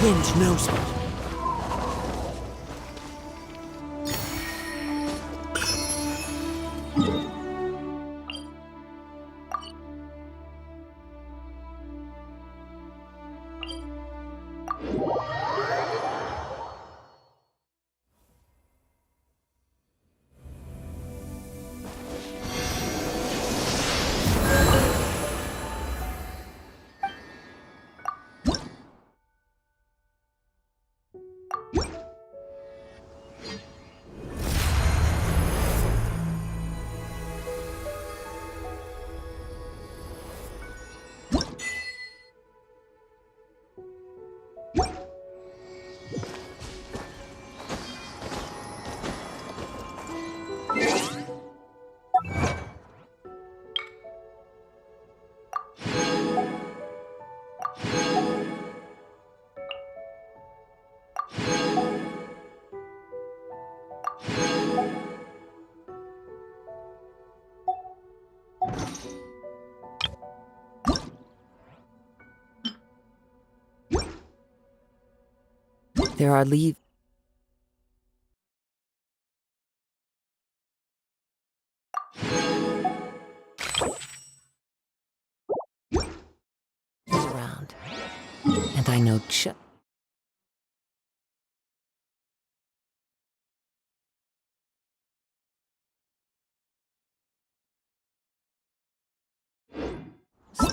the wind knows me. There are leaves. Around. And I know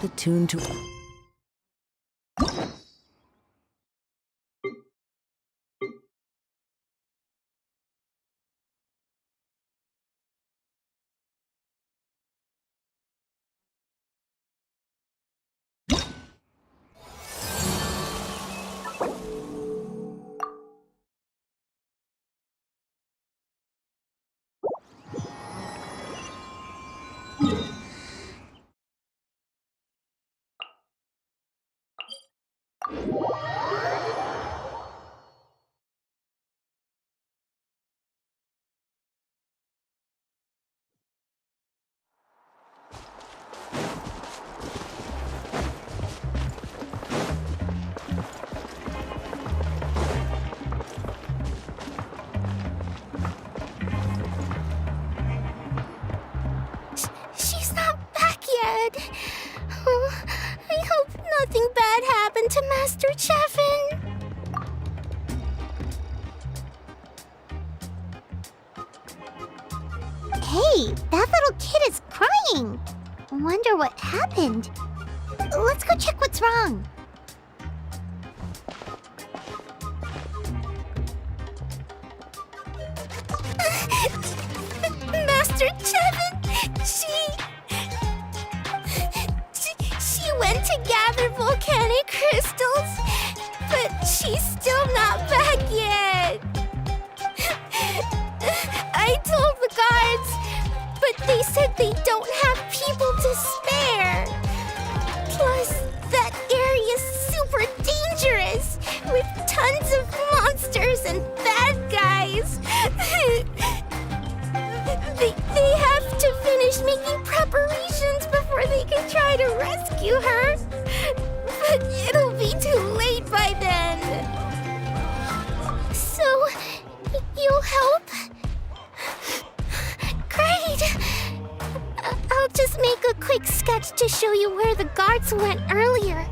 the tune to... She's not back yet. Oh, I hope nothing bad happened to Master Chevin. Hey, that little kid is crying. Wonder what happened. Let's go check what's wrong. Master Chevin, she went to gather volcanic crystals, but she's still not back yet. I told the guards, but they said they don't have people to spare. Plus, that area's super dangerous, with tons of monsters and bad guys. They have to finish making preparations before they can try to rescue her. But it'll be too late by then. So, you'll help? Great! I'll just make a quick sketch to show you where the guards went earlier.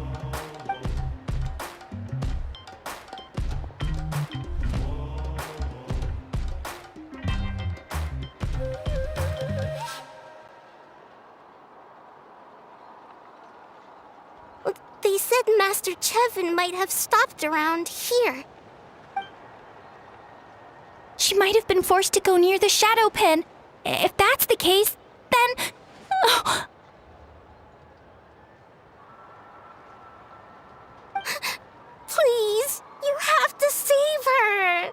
They said Master Chevin might have stopped around here. She might have been forced to go near the shadow pen. If that's the case, then... Oh. Please, you have to save her!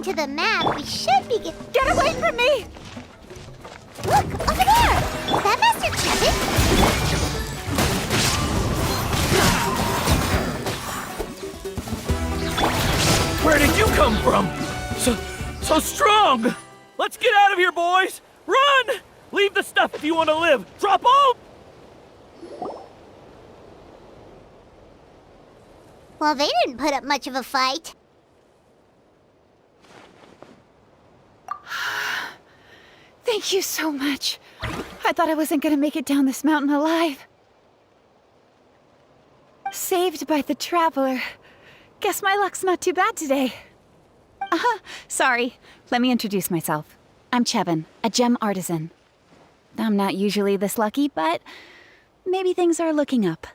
to the map, we should be Get away from me! Look, over there! Is that Master Chevin? Where did you come from? So strong! Let's get out of here, boys! Run! Leave the stuff if you want to live! Drop all! Well, they didn't put up much of a fight. Thank you so much. I thought I wasn't gonna make it down this mountain alive. Saved by the Traveler. Guess my luck's not too bad today. Sorry. Let me introduce myself. I'm Chevin, a gem artisan. I'm not usually this lucky, but maybe things are looking up.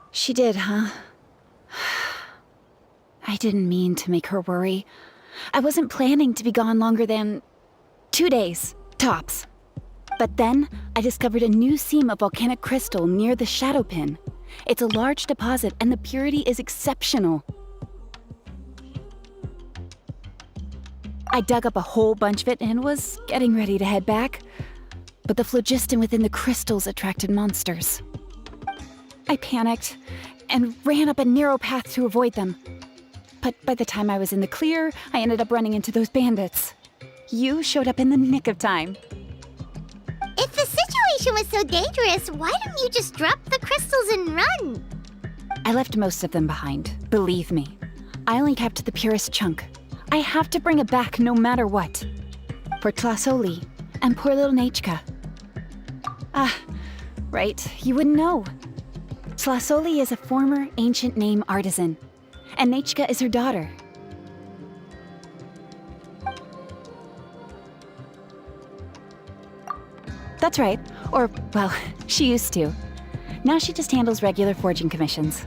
She did, huh? I didn't mean to make her worry. I wasn't planning to be gone longer than 2 days, tops. But then, I discovered a new seam of volcanic crystal near the Shadow Pin. It's a large deposit, and the purity is exceptional. I dug up a whole bunch of it and was getting ready to head back. But the phlogiston within the crystals attracted monsters. I panicked and ran up a narrow path to avoid them. But by the time I was in the clear, I ended up running into those bandits. You showed up in the nick of time. If the situation was so dangerous, why didn't you just drop the crystals and run? I left most of them behind, believe me. I only kept the purest chunk. I have to bring it back no matter what. For Tlasoli and poor little Nechka. Right, you wouldn't know. Tlasoli is a former ancient name artisan, and Nechka is her daughter. That's right. Or, well, she used to. Now she just handles regular forging commissions.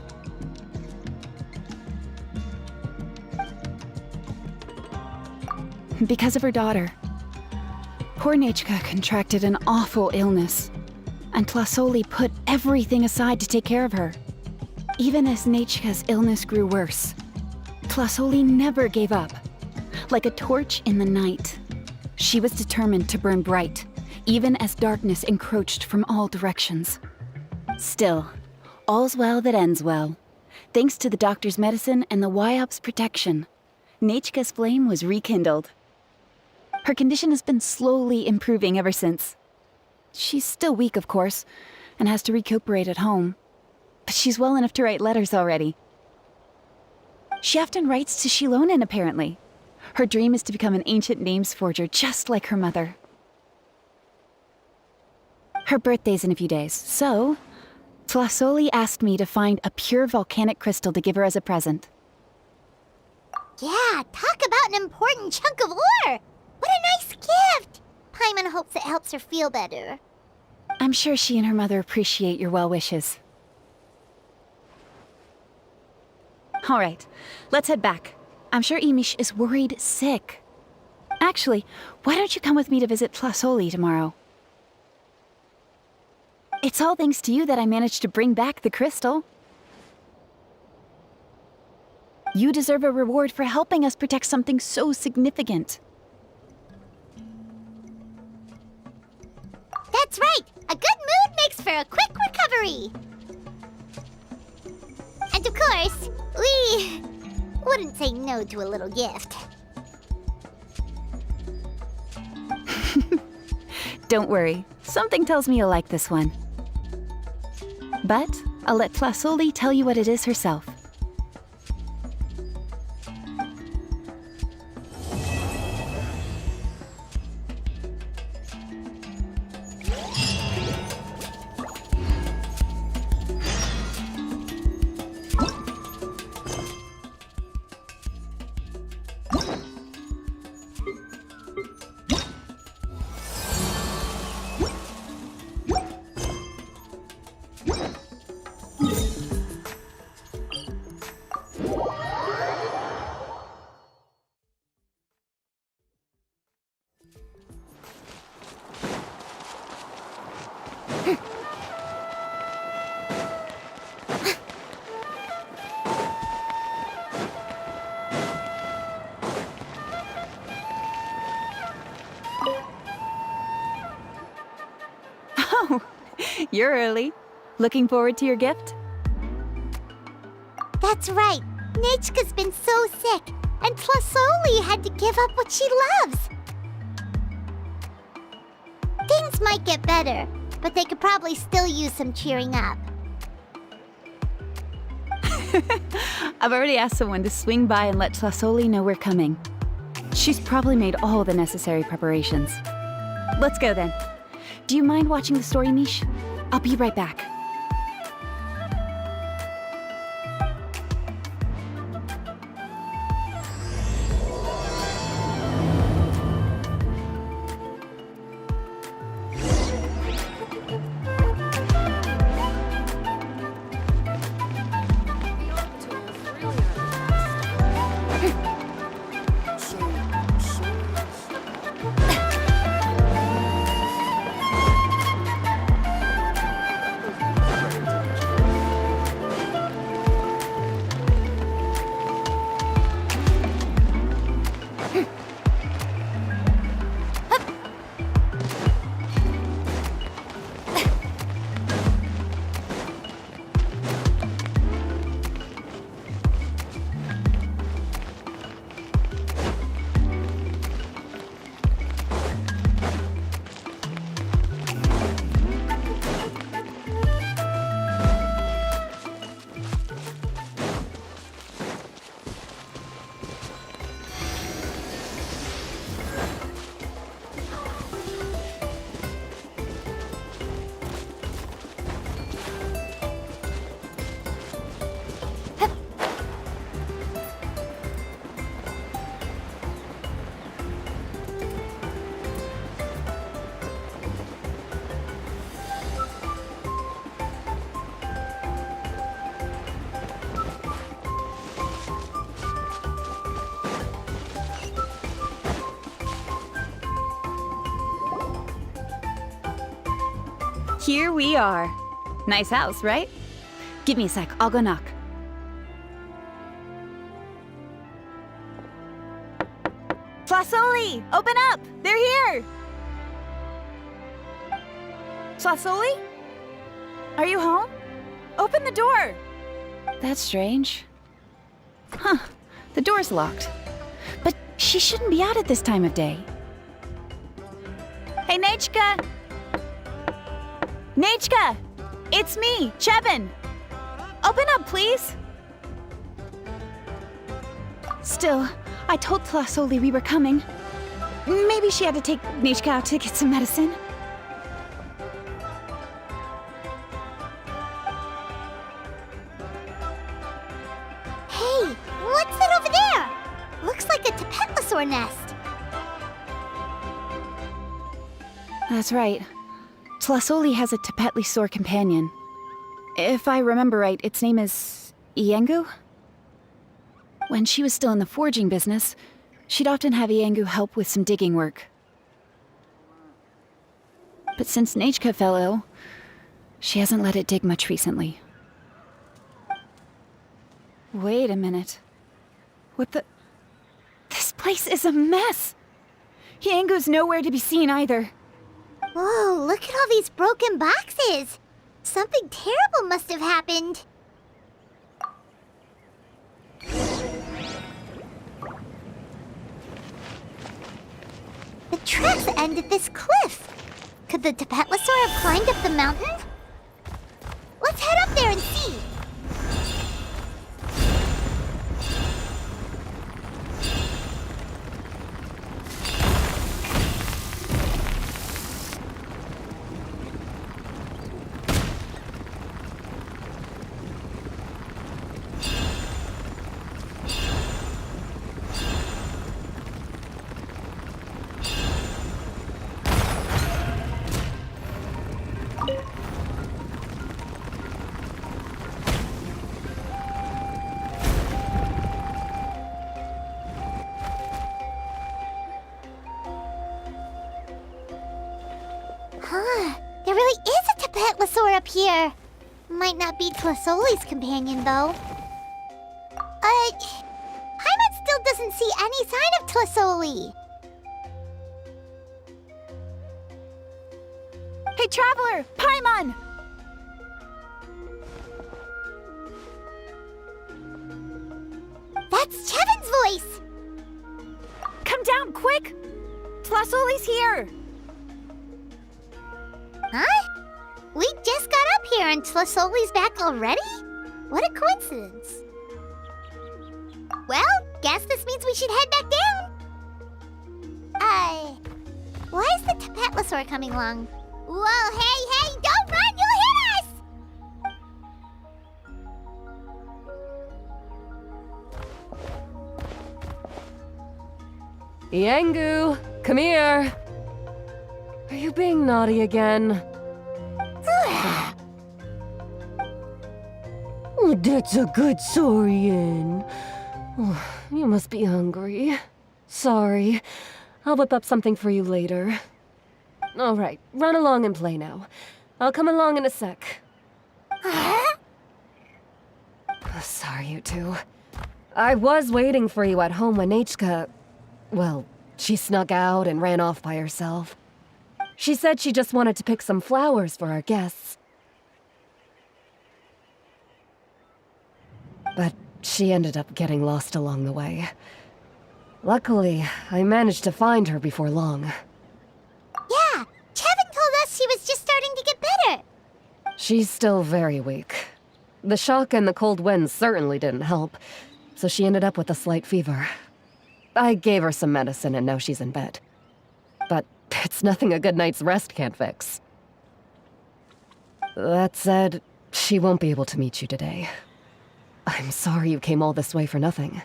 Because of her daughter. Poor Nechka contracted an awful illness, and Tlasoli put everything aside to take care of her. Even as Nechka's illness grew worse, Tlasoli never gave up. Like a torch in the night, she was determined to burn bright, even as darkness encroached from all directions. Still, all's well that ends well. Thanks to the doctor's medicine and the Wyop's protection, Nechka's flame was rekindled. Her condition has been slowly improving ever since. She's still weak, of course, and has to recuperate at home. But she's well enough to write letters already. She often writes to Shilonen, apparently. Her dream is to become an ancient names forger just like her mother. Her birthday's in a few days, so Tlasoli asked me to find a pure volcanic crystal to give her as a present. Yeah, talk about an important chunk of ore! What a nice gift! Paimon hopes it helps her feel better. I'm sure she and her mother appreciate your well wishes. All right, let's head back. I'm sure Imish is worried sick. Actually, why don't you come with me to visit Tlasoli tomorrow? It's all thanks to you that I managed to bring back the crystal. You deserve a reward for helping us protect something so significant. That's right! A good mood makes for a quick recovery! And of course, we wouldn't say no to a little gift. Don't worry, something tells me you'll like this one. But I'll let Tlasoli tell you what it is herself. Oh, you're early. Looking forward to your gift? That's right. Nechka's been so sick, and Tlasoli had to give up what she loves. Things might get better, but they could probably still use some cheering up. I've already asked someone to swing by and let Tlasoli know we're coming. She's probably made all the necessary preparations. Let's go then. Do you mind watching the story, Mish? I'll be right back. Here we are. Nice house, right? Give me a sec, I'll go knock. Tlasoli, open up! They're here! Tlasoli? Are you home? Open the door! That's strange. Huh, the door's locked. But she shouldn't be out at this time of day. Hey, Nechka! Nechka! It's me, Chevin! Open up, please! Still, I told Tlasoli we were coming. Maybe she had to take Nechka out to get some medicine. Hey, what's that over there? Looks like a Tapetlosaur nest. That's right. Tlasoli has a Tapetlosaur companion. If I remember right, its name is Iengu? When she was still in the forging business, she'd often have Iengu help with some digging work. But since Nechka fell ill, she hasn't let it dig much recently. Wait a minute. What the... This place is a mess! Iengu's nowhere to be seen either. Whoa, look at all these broken boxes. Something terrible must have happened. The tracks end at this cliff. Could the Tapetlosaur have climbed up the mountain? Let's head up there and see. There really is a Tapetlosaur up here. Might not be Tlasoli's companion, though. Paimon still doesn't see any sign of Tlasoli. Hey, Hey, Traveler! Paimon! That's Chevin's voice! Come down, quick! Tlasoli's here! Huh? We just got up here and Tlasoli's back already? What a coincidence. Well, guess this means we should head back down. Why is the Tapatlosaur coming along? Whoa, hey, don't run, you'll hit us! Yangu, come here. Are you being naughty again? Oh, that's a good Saurian. Oh, you must be hungry. Sorry. I'll whip up something for you later. All right, run along and play now. I'll come along in a sec. Huh? Oh, sorry, you two. I was waiting for you at home when Nechka... Well, she snuck out and ran off by herself. She said she just wanted to pick some flowers for our guests. But she ended up getting lost along the way. Luckily, I managed to find her before long. Yeah, Chevin told us she was just starting to get better. She's still very weak. The shock and the cold winds certainly didn't help, so she ended up with a slight fever. I gave her some medicine and now she's in bed. But it's nothing a good night's rest can't fix. That said, she won't be able to meet you today. I'm sorry you came all this way for nothing.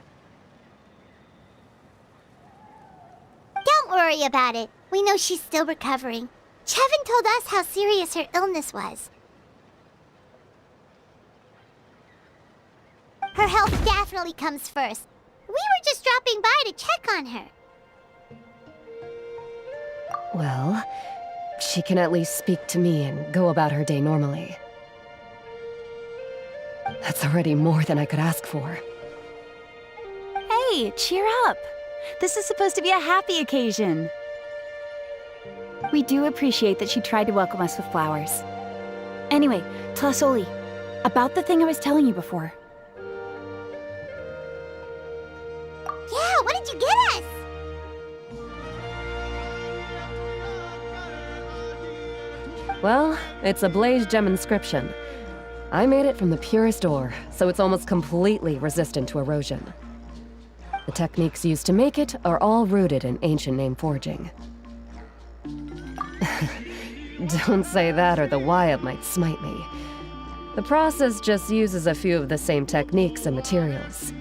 Don't worry about it. We know she's still recovering. Chevin told us how serious her illness was. Her health definitely comes first. We were just dropping by to check on her. Well, she can at least speak to me and go about her day normally. That's already more than I could ask for. Hey, cheer up! This is supposed to be a happy occasion. We do appreciate that she tried to welcome us with flowers. Anyway, Tlasoli, about the thing I was telling you before. Yeah, what did you get us? Well, it's a blaze gem inscription. I made it from the purest ore, so it's almost completely resistant to erosion. The techniques used to make it are all rooted in ancient name forging. Don't say that or the Wyatt might smite me. The process just uses a few of the same techniques and materials.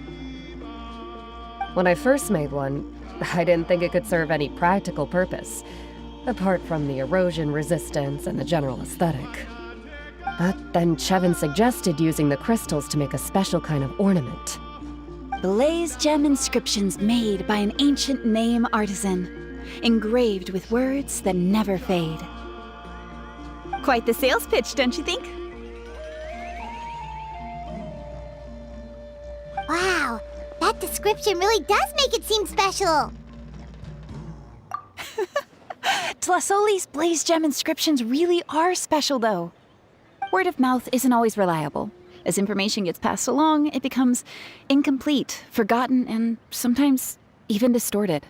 When I first made one, I didn't think it could serve any practical purpose, apart from the erosion resistance and the general aesthetic. But then Chevin suggested using the crystals to make a special kind of ornament. Blaze gem inscriptions made by an ancient name artisan, engraved with words that never fade. Quite the sales pitch, don't you think? Wow, that description really does make it seem special. Tlasoli's blaze gem inscriptions really are special, though. Word of mouth isn't always reliable. As information gets passed along, it becomes incomplete, forgotten, and sometimes even distorted.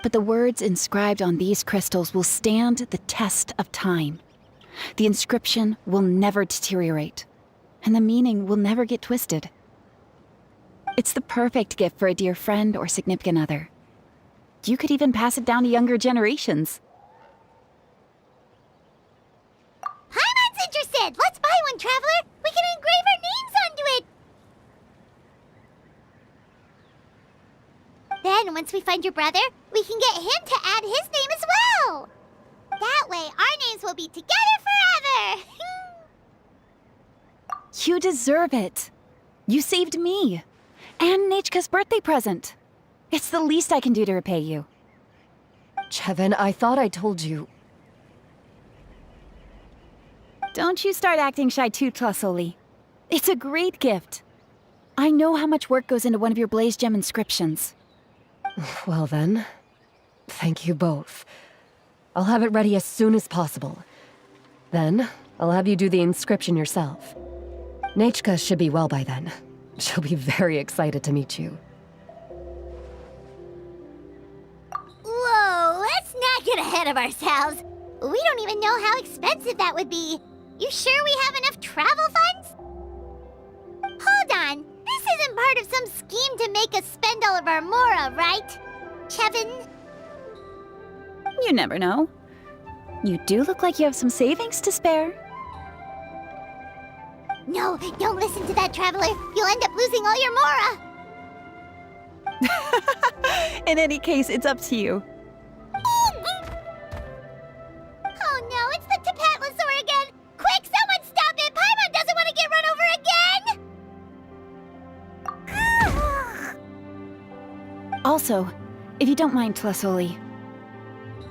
But the words inscribed on these crystals will stand the test of time. The inscription will never deteriorate, and the meaning will never get twisted. It's the perfect gift for a dear friend or significant other. You could even pass it down to younger generations. Paimon's interested! Let's buy one, Traveler! We can engrave our names onto it! Then, once we find your brother, we can get him to add his name as well! That way, our names will be together forever! You deserve it. You saved me. And Nechka's birthday present. It's the least I can do to repay you. Chevin, I thought I told you. Don't you start acting shy too, Tlasoli. It's a great gift. I know how much work goes into one of your blaze gem inscriptions. Well then, thank you both. I'll have it ready as soon as possible. Then, I'll have you do the inscription yourself. Nechka should be well by then. She'll be very excited to meet you. Whoa, let's not get ahead of ourselves. We don't even know how expensive that would be. You sure we have enough travel funds? Hold on, this isn't part of some scheme to make us spend all of our mora, right? Chevin? You never know. You do look like you have some savings to spare. No, don't listen to that traveler. You'll end up losing all your mora. In any case, it's up to you. Oh no, it's the Tapatlosaur again! Quick, someone stop it! Paimon doesn't want to get run over again! Also, if you don't mind, Tlasoli,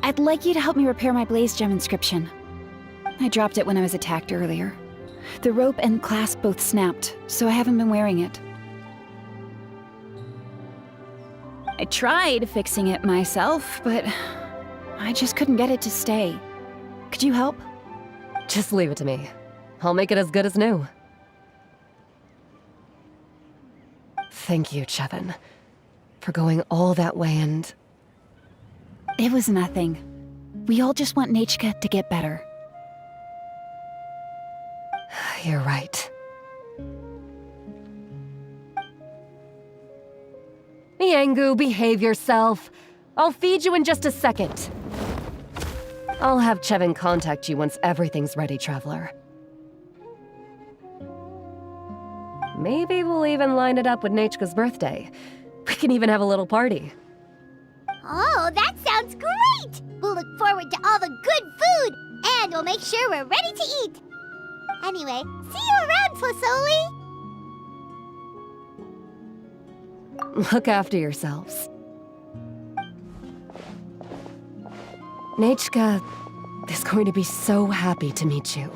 I'd like you to help me repair my Blaze Gem inscription. I dropped it when I was attacked earlier. The rope and clasp both snapped, so I haven't been wearing it. I tried fixing it myself, but I just couldn't get it to stay. Could you help? Just leave it to me. I'll make it as good as new. Thank you, Chevin, for going all that way and... It was nothing. We all just want Nechka to get better. You're right. Miangu, behave yourself. I'll feed you in just a second. I'll have Chevin contact you once everything's ready, Traveler. Maybe we'll even line it up with Nechka's birthday. We can even have a little party. Oh, that sounds great! We'll look forward to all the good food, and we'll make sure we're ready to eat. Anyway, see you around, Tlasoli! Look after yourselves. Nechka is going to be so happy to meet you.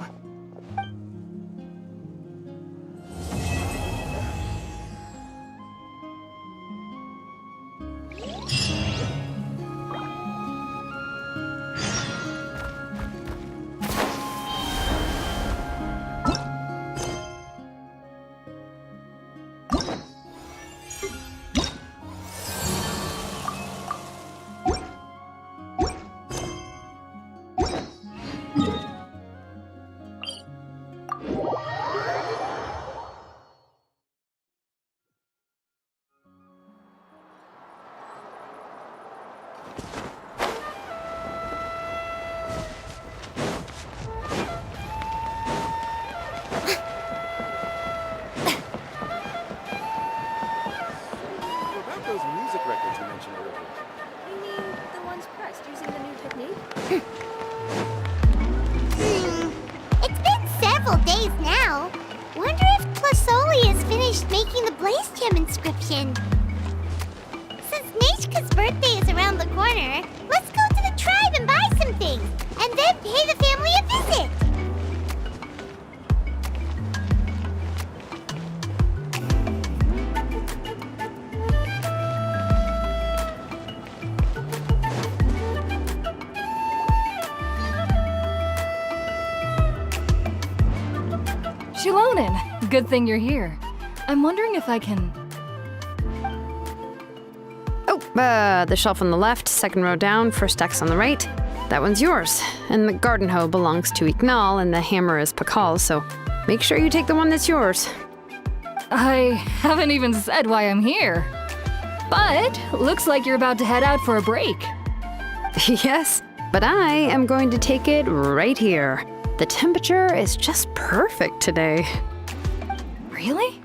Those music records you mentioned earlier. You mean the ones pressed using the new technique? It's been several days now. Wonder if Tlasoli has finished making the Blaze Gem inscription. Since Nechka's birthday is around the corner, let's go to the tribe and buy some things, and then pay the family a visit. Shilonen! Good thing you're here. I'm wondering if I can... Oh, the shelf on the left, second row down, first X on the right. That one's yours. And the garden hoe belongs to Ignal, and the hammer is Pakal's, so make sure you take the one that's yours. I haven't even said why I'm here. But, looks like you're about to head out for a break. Yes, but I am going to take it right here. The temperature is just perfect today. Really?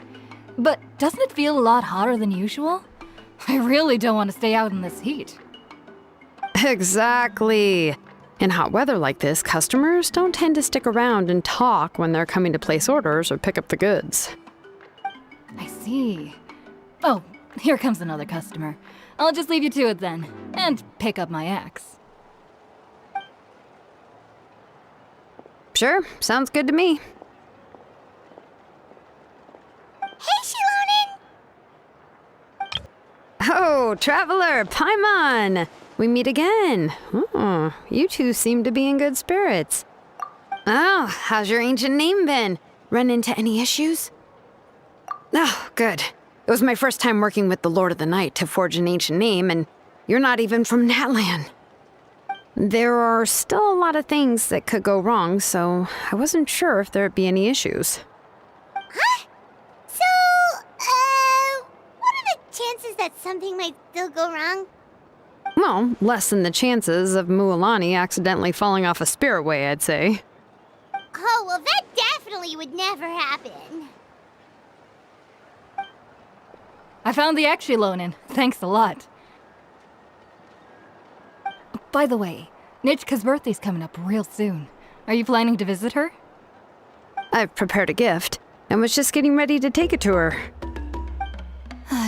But doesn't it feel a lot hotter than usual? I really don't want to stay out in this heat. Exactly. In hot weather like this, customers don't tend to stick around and talk when they're coming to place orders or pick up the goods. I see. Oh, here comes another customer. I'll just leave you to it then, and pick up my axe. Sure, sounds good to me. Hey, Shilonen! Oh, Traveler, Paimon! we meet again. Oh, you two seem to be in good spirits. Oh, how's your ancient name been? Run into any issues? Oh, good. It was my first time working with the Lord of the Night to forge an ancient name, and you're not even from Natlan. There are still a lot of things that could go wrong, so I wasn't sure if there'd be any issues. Huh? So, what are the chances that something might still go wrong? Well, less than the chances of Mualani accidentally falling off a spiritway, I'd say. Oh, well, that definitely would never happen. I found the Exulonin. Thanks a lot. By the way, Nichka's birthday's coming up real soon. Are you planning to visit her? I've prepared a gift, and was just getting ready to take it to her.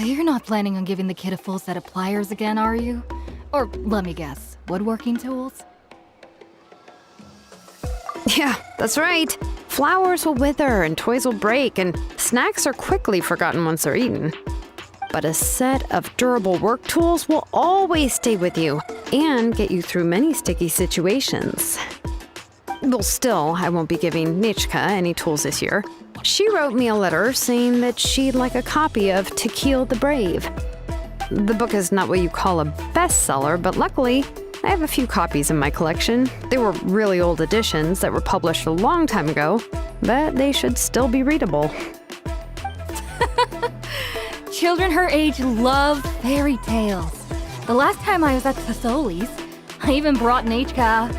You're not planning on giving the kid a full set of pliers again, are you? Or, let me guess, woodworking tools? Yeah, that's right. Flowers will wither and toys will break, and snacks are quickly forgotten once they're eaten. But a set of durable work tools will always stay with you and get you through many sticky situations. Well, still, I won't be giving Nichka any tools this year. She wrote me a letter saying that she'd like a copy of To Kill the Brave. The book is not what you call a bestseller, but luckily, I have a few copies in my collection. They were really old editions that were published a long time ago, but they should still be readable. Children her age love fairy tales. The last time I was at Thesoli's, I even brought Nichka.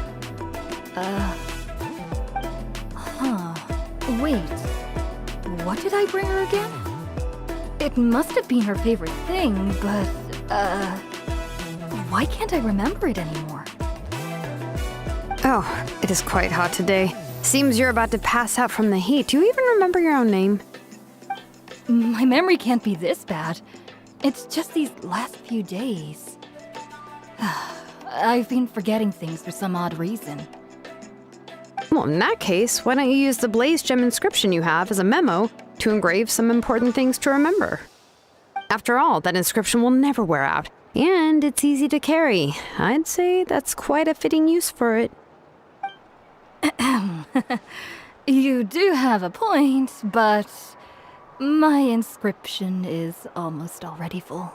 Wait. What did I bring her again? It must have been her favorite thing, but, why can't I remember it anymore? Oh, it is quite hot today. Seems you're about to pass out from the heat. Do you even remember your own name? My memory can't be this bad. It's just these last few days. I've been forgetting things for some odd reason. Well, in that case, why don't you use the blaze gem inscription you have as a memo to engrave some important things to remember? After all, that inscription will never wear out, and it's easy to carry. I'd say that's quite a fitting use for it. You do have a point, but my inscription is almost already full.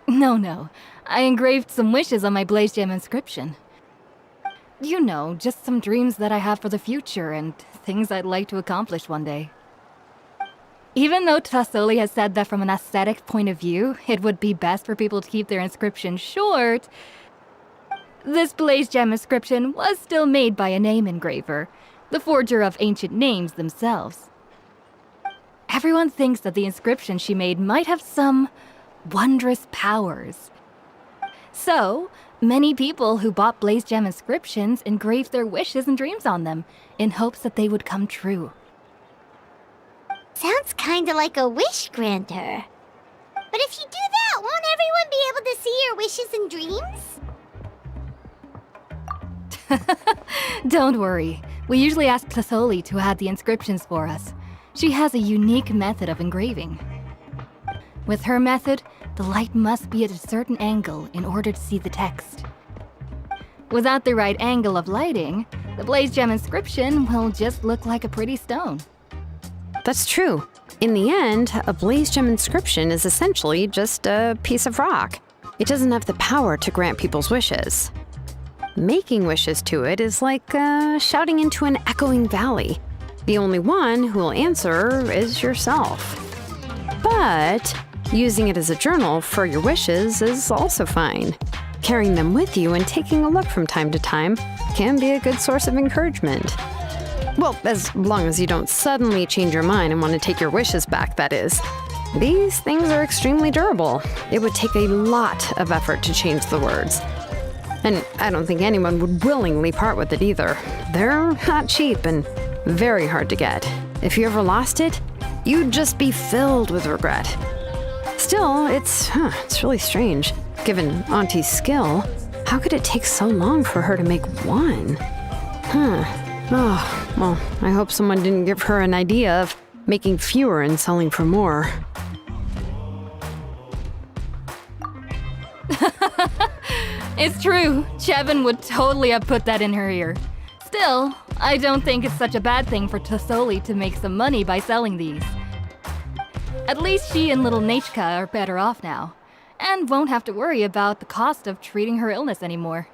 No. I engraved some wishes on my blaze gem inscription. You know, just some dreams that I have for the future and things I'd like to accomplish one day. Even though Thesoli has said that from an aesthetic point of view, it would be best for people to keep their inscription short, this blaze gem inscription was still made by a name engraver, the forger of ancient names themselves. Everyone thinks that the inscription she made might have some wondrous powers. So, many people who bought blaze gem inscriptions engraved their wishes and dreams on them, in hopes that they would come true. Sounds kinda like a wish granter. But if you do that, won't everyone be able to see your wishes and dreams? Don't worry. We usually ask Thesoli to add the inscriptions for us. She has a unique method of engraving. With her method, the light must be at a certain angle in order to see the text. Without the right angle of lighting, the blaze gem inscription will just look like a pretty stone. That's true. In the end, a blaze gem inscription is essentially just a piece of rock. It doesn't have the power to grant people's wishes. Making wishes to it is like shouting into an echoing valley. The only one who will answer is yourself. But using it as a journal for your wishes is also fine. Carrying them with you and taking a look from time to time can be a good source of encouragement. Well, as long as you don't suddenly change your mind and want to take your wishes back, that is. These things are extremely durable. It would take a lot of effort to change the words. And I don't think anyone would willingly part with it either. They're not cheap and very hard to get. If you ever lost it, you'd just be filled with regret. Still, it's really strange. Given Auntie's skill, how could it take so long for her to make one? Oh, well, I hope someone didn't give her an idea of making fewer and selling for more. It's true. Chevin would totally have put that in her ear. Still, I don't think it's such a bad thing for Tasoli to make some money by selling these. At least she and little Nechka are better off now, and won't have to worry about the cost of treating her illness anymore.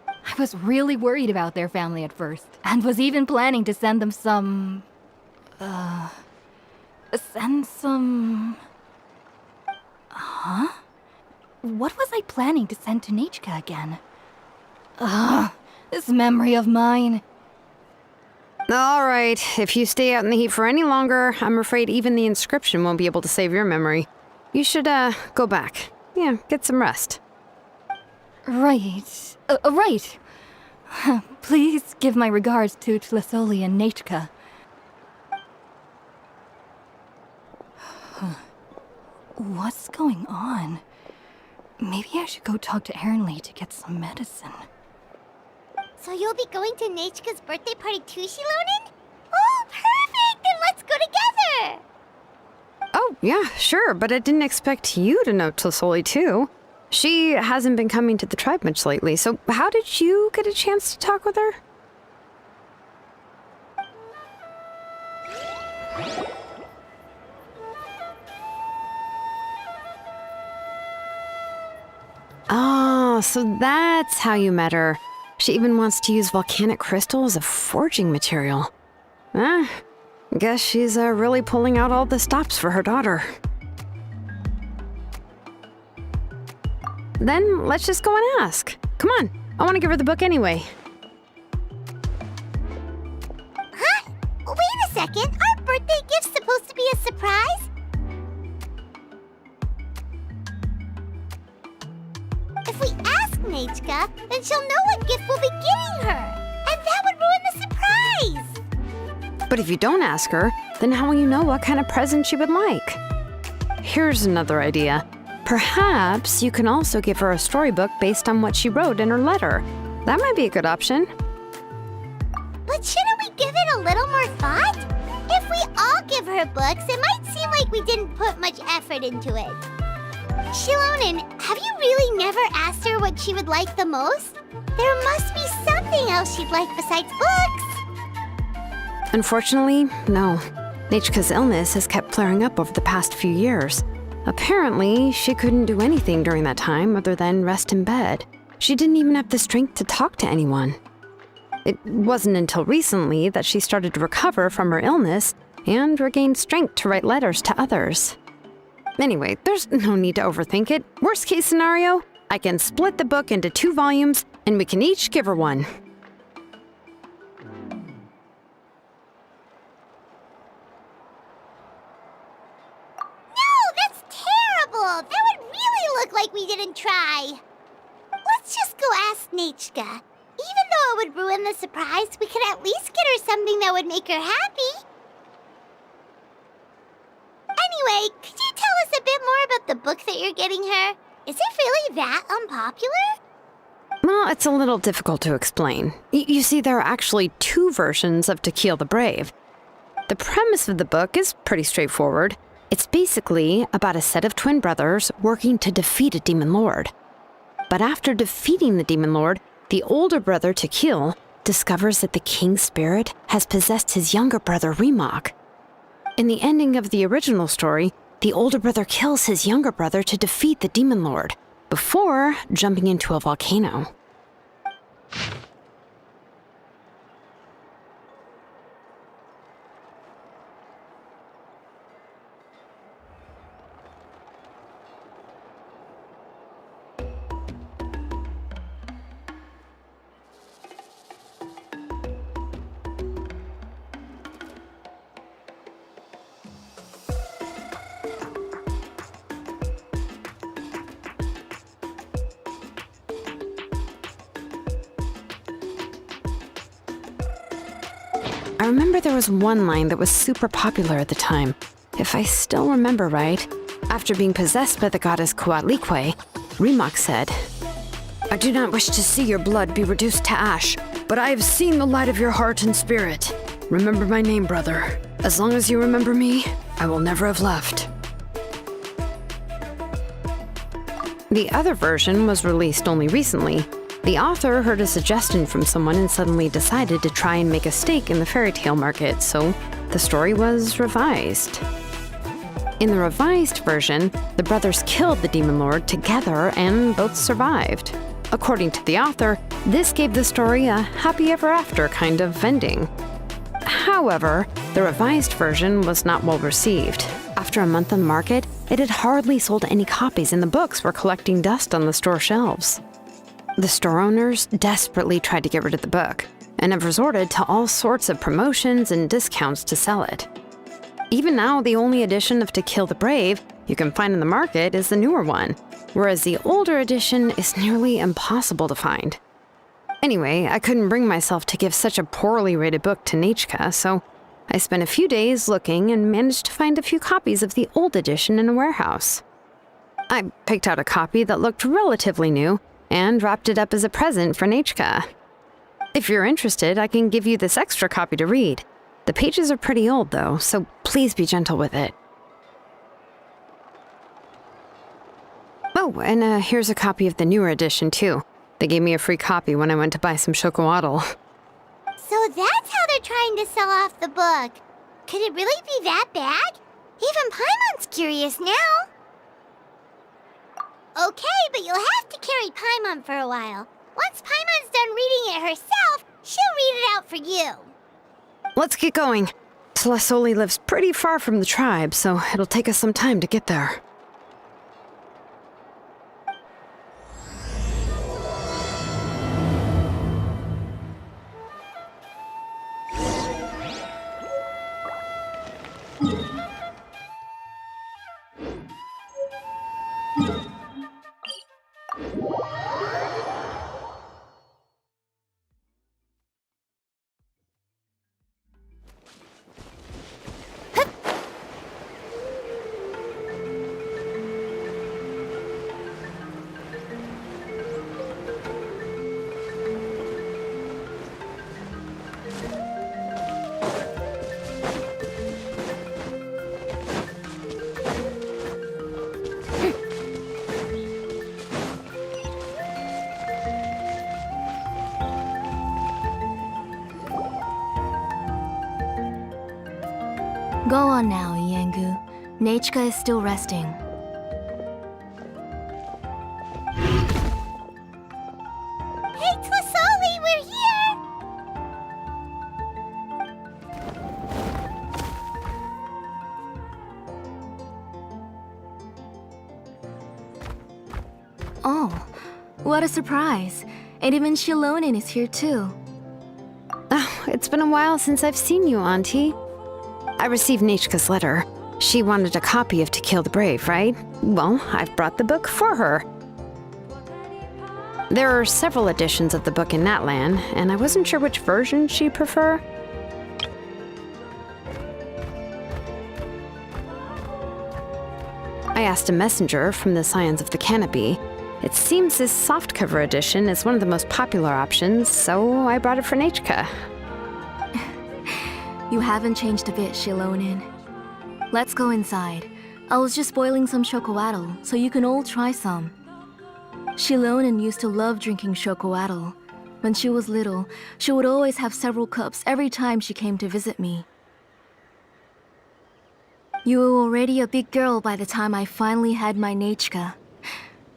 I was really worried about their family at first, and was even planning to send them some... Huh? What was I planning to send to Nechka again? This memory of mine. All right, if you stay out in the heat for any longer, I'm afraid even the inscription won't be able to save your memory. You should, go back. Yeah, get some rest. Right. Right. Please give my regards to Tlisoli and Nechka. What's going on? Maybe I should go talk to Ernly to get some medicine. So you'll be going to Nechka's birthday party too, Shilonen? Oh, perfect! Then let's go together! Oh, yeah, sure, but I didn't expect you to know Tlisoli too. She hasn't been coming to the tribe much lately, so how did you get a chance to talk with her? Oh, so that's how you met her. She even wants to use volcanic crystal as a forging material. Guess she's really pulling out all the stops for her daughter. Then let's just go and ask. Come on, I want to give her the book anyway. Huh? Wait a second, our birthday gift's supposed to be a surprise? If we ask Nechka, then she'll know what gift we'll be getting her. And that would ruin the surprise. But if you don't ask her, then how will you know what kind of present she would like? Here's another idea. Perhaps you can also give her a storybook based on what she wrote in her letter. That might be a good option. But shouldn't we give it a little more thought? If we all give her books, it might seem like we didn't put much effort into it. Shilonen, have you really never asked her what she would like the most? There must be something else she'd like besides books. Unfortunately, no. Nechka's illness has kept flaring up over the past few years. Apparently, she couldn't do anything during that time other than rest in bed. She didn't even have the strength to talk to anyone. It wasn't until recently that she started to recover from her illness and regained strength to write letters to others. Anyway, there's no need to overthink it. Worst case scenario, I can split the book into 2 volumes and we can each give her one. That would really look like we didn't try. Let's just go ask Nechka. Even though it would ruin the surprise, we could at least get her something that would make her happy. Anyway, could you tell us a bit more about the book that you're getting her? Is it really that unpopular? Well, it's a little difficult to explain. You see, there are actually 2 versions of To Kill the Brave. The premise of the book is pretty straightforward. It's basically about a set of twin brothers working to defeat a demon lord. But after defeating the demon lord, the older brother, Tequil, discovers that the king's spirit has possessed his younger brother, Remok. In the ending of the original story, the older brother kills his younger brother to defeat the demon lord, before jumping into a volcano. I remember there was one line that was super popular at the time. If I still remember right, after being possessed by the goddess Coatlicue, Remok said, "I do not wish to see your blood be reduced to ash, but I have seen the light of your heart and spirit. Remember my name, brother. As long as you remember me, I will never have left." The other version was released only recently. The author heard a suggestion from someone and suddenly decided to try and make a stake in the fairy tale market, so the story was revised. In the revised version, the brothers killed the demon lord together and both survived. According to the author, this gave the story a happy ever after kind of ending. However, the revised version was not well received. After a month on the market, it had hardly sold any copies and the books were collecting dust on the store shelves. The store owners desperately tried to get rid of the book and have resorted to all sorts of promotions and discounts to sell it. Even now, the only edition of To Kill the Brave you can find in the market is the newer one, whereas the older edition is nearly impossible to find. Anyway, I couldn't bring myself to give such a poorly rated book to Nechka, so I spent a few days looking and managed to find a few copies of the old edition in a warehouse. I picked out a copy that looked relatively new and wrapped it up as a present for Nechka. If you're interested, I can give you this extra copy to read. The pages are pretty old, though, so please be gentle with it. Oh, and here's a copy of the newer edition, too. They gave me a free copy when I went to buy some chocolatl. So that's how they're trying to sell off the book. Could it really be that bad? Even Paimon's curious now. Okay, but you'll have to carry Paimon for a while. Once Paimon's done reading it herself, she'll read it out for you. Let's get going. Tlasoli lives pretty far from the tribe, so it'll take us some time to get there. Go on now, Iengu. Nechka is still resting. Hey, Tlasoli, we're here! Oh, what a surprise. And even Shilonin is here too. Oh, it's been a while since I've seen you, Auntie. I received Nechka's letter. She wanted a copy of To Kill the Brave, right? Well, I've brought the book for her. There are several editions of the book in Natlan, and I wasn't sure which version she'd prefer. I asked a messenger from the Scions of the Canopy. It seems this softcover edition is one of the most popular options, so I brought it for Nechka. You haven't changed a bit, Shilonin. Let's go inside. I was just boiling some chocolatl, so you can all try some. Shilonin used to love drinking chocolatl. When she was little, she would always have several cups every time she came to visit me. You were already a big girl by the time I finally had my Nechka.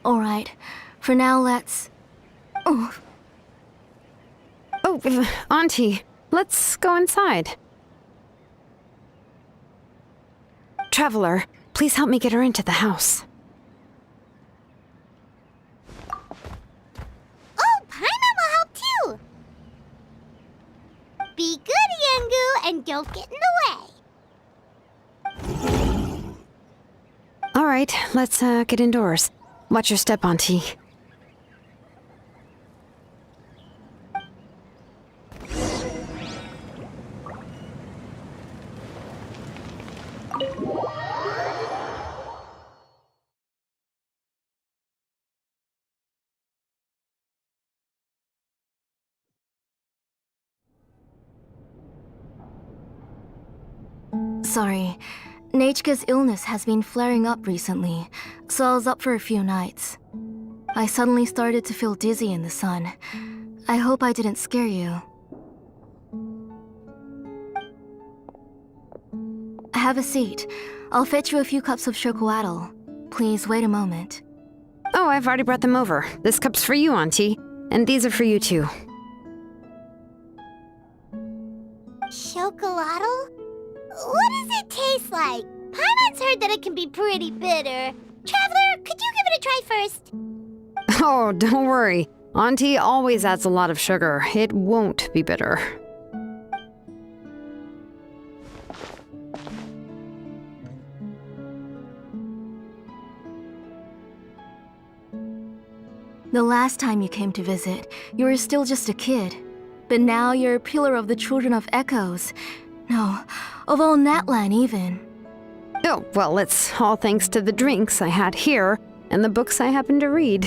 Alright, for now let's... Oh, Auntie, let's go inside. Traveler, please help me get her into the house. Oh, Paimon will help too! Be good, Iengu, and don't get in the way. All right, let's get indoors. Watch your step, Auntie. Sorry. Nechka's illness has been flaring up recently, so I was up for a few nights. I suddenly started to feel dizzy in the sun. I hope I didn't scare you. Have a seat. I'll fetch you a few cups of chocoatl. Please wait a moment. Oh, I've already brought them over. This cup's for you, Auntie. And these are for you, too. Chocolatl? What does it taste like? Paimon's heard that it can be pretty bitter. Traveler, could you give it a try first? Oh, don't worry. Auntie always adds a lot of sugar. It won't be bitter. The last time you came to visit, you were still just a kid. But now you're a pillar of the Children of Echoes. No, of all Natlan even. Oh, well, it's all thanks to the drinks I had here and the books I happened to read.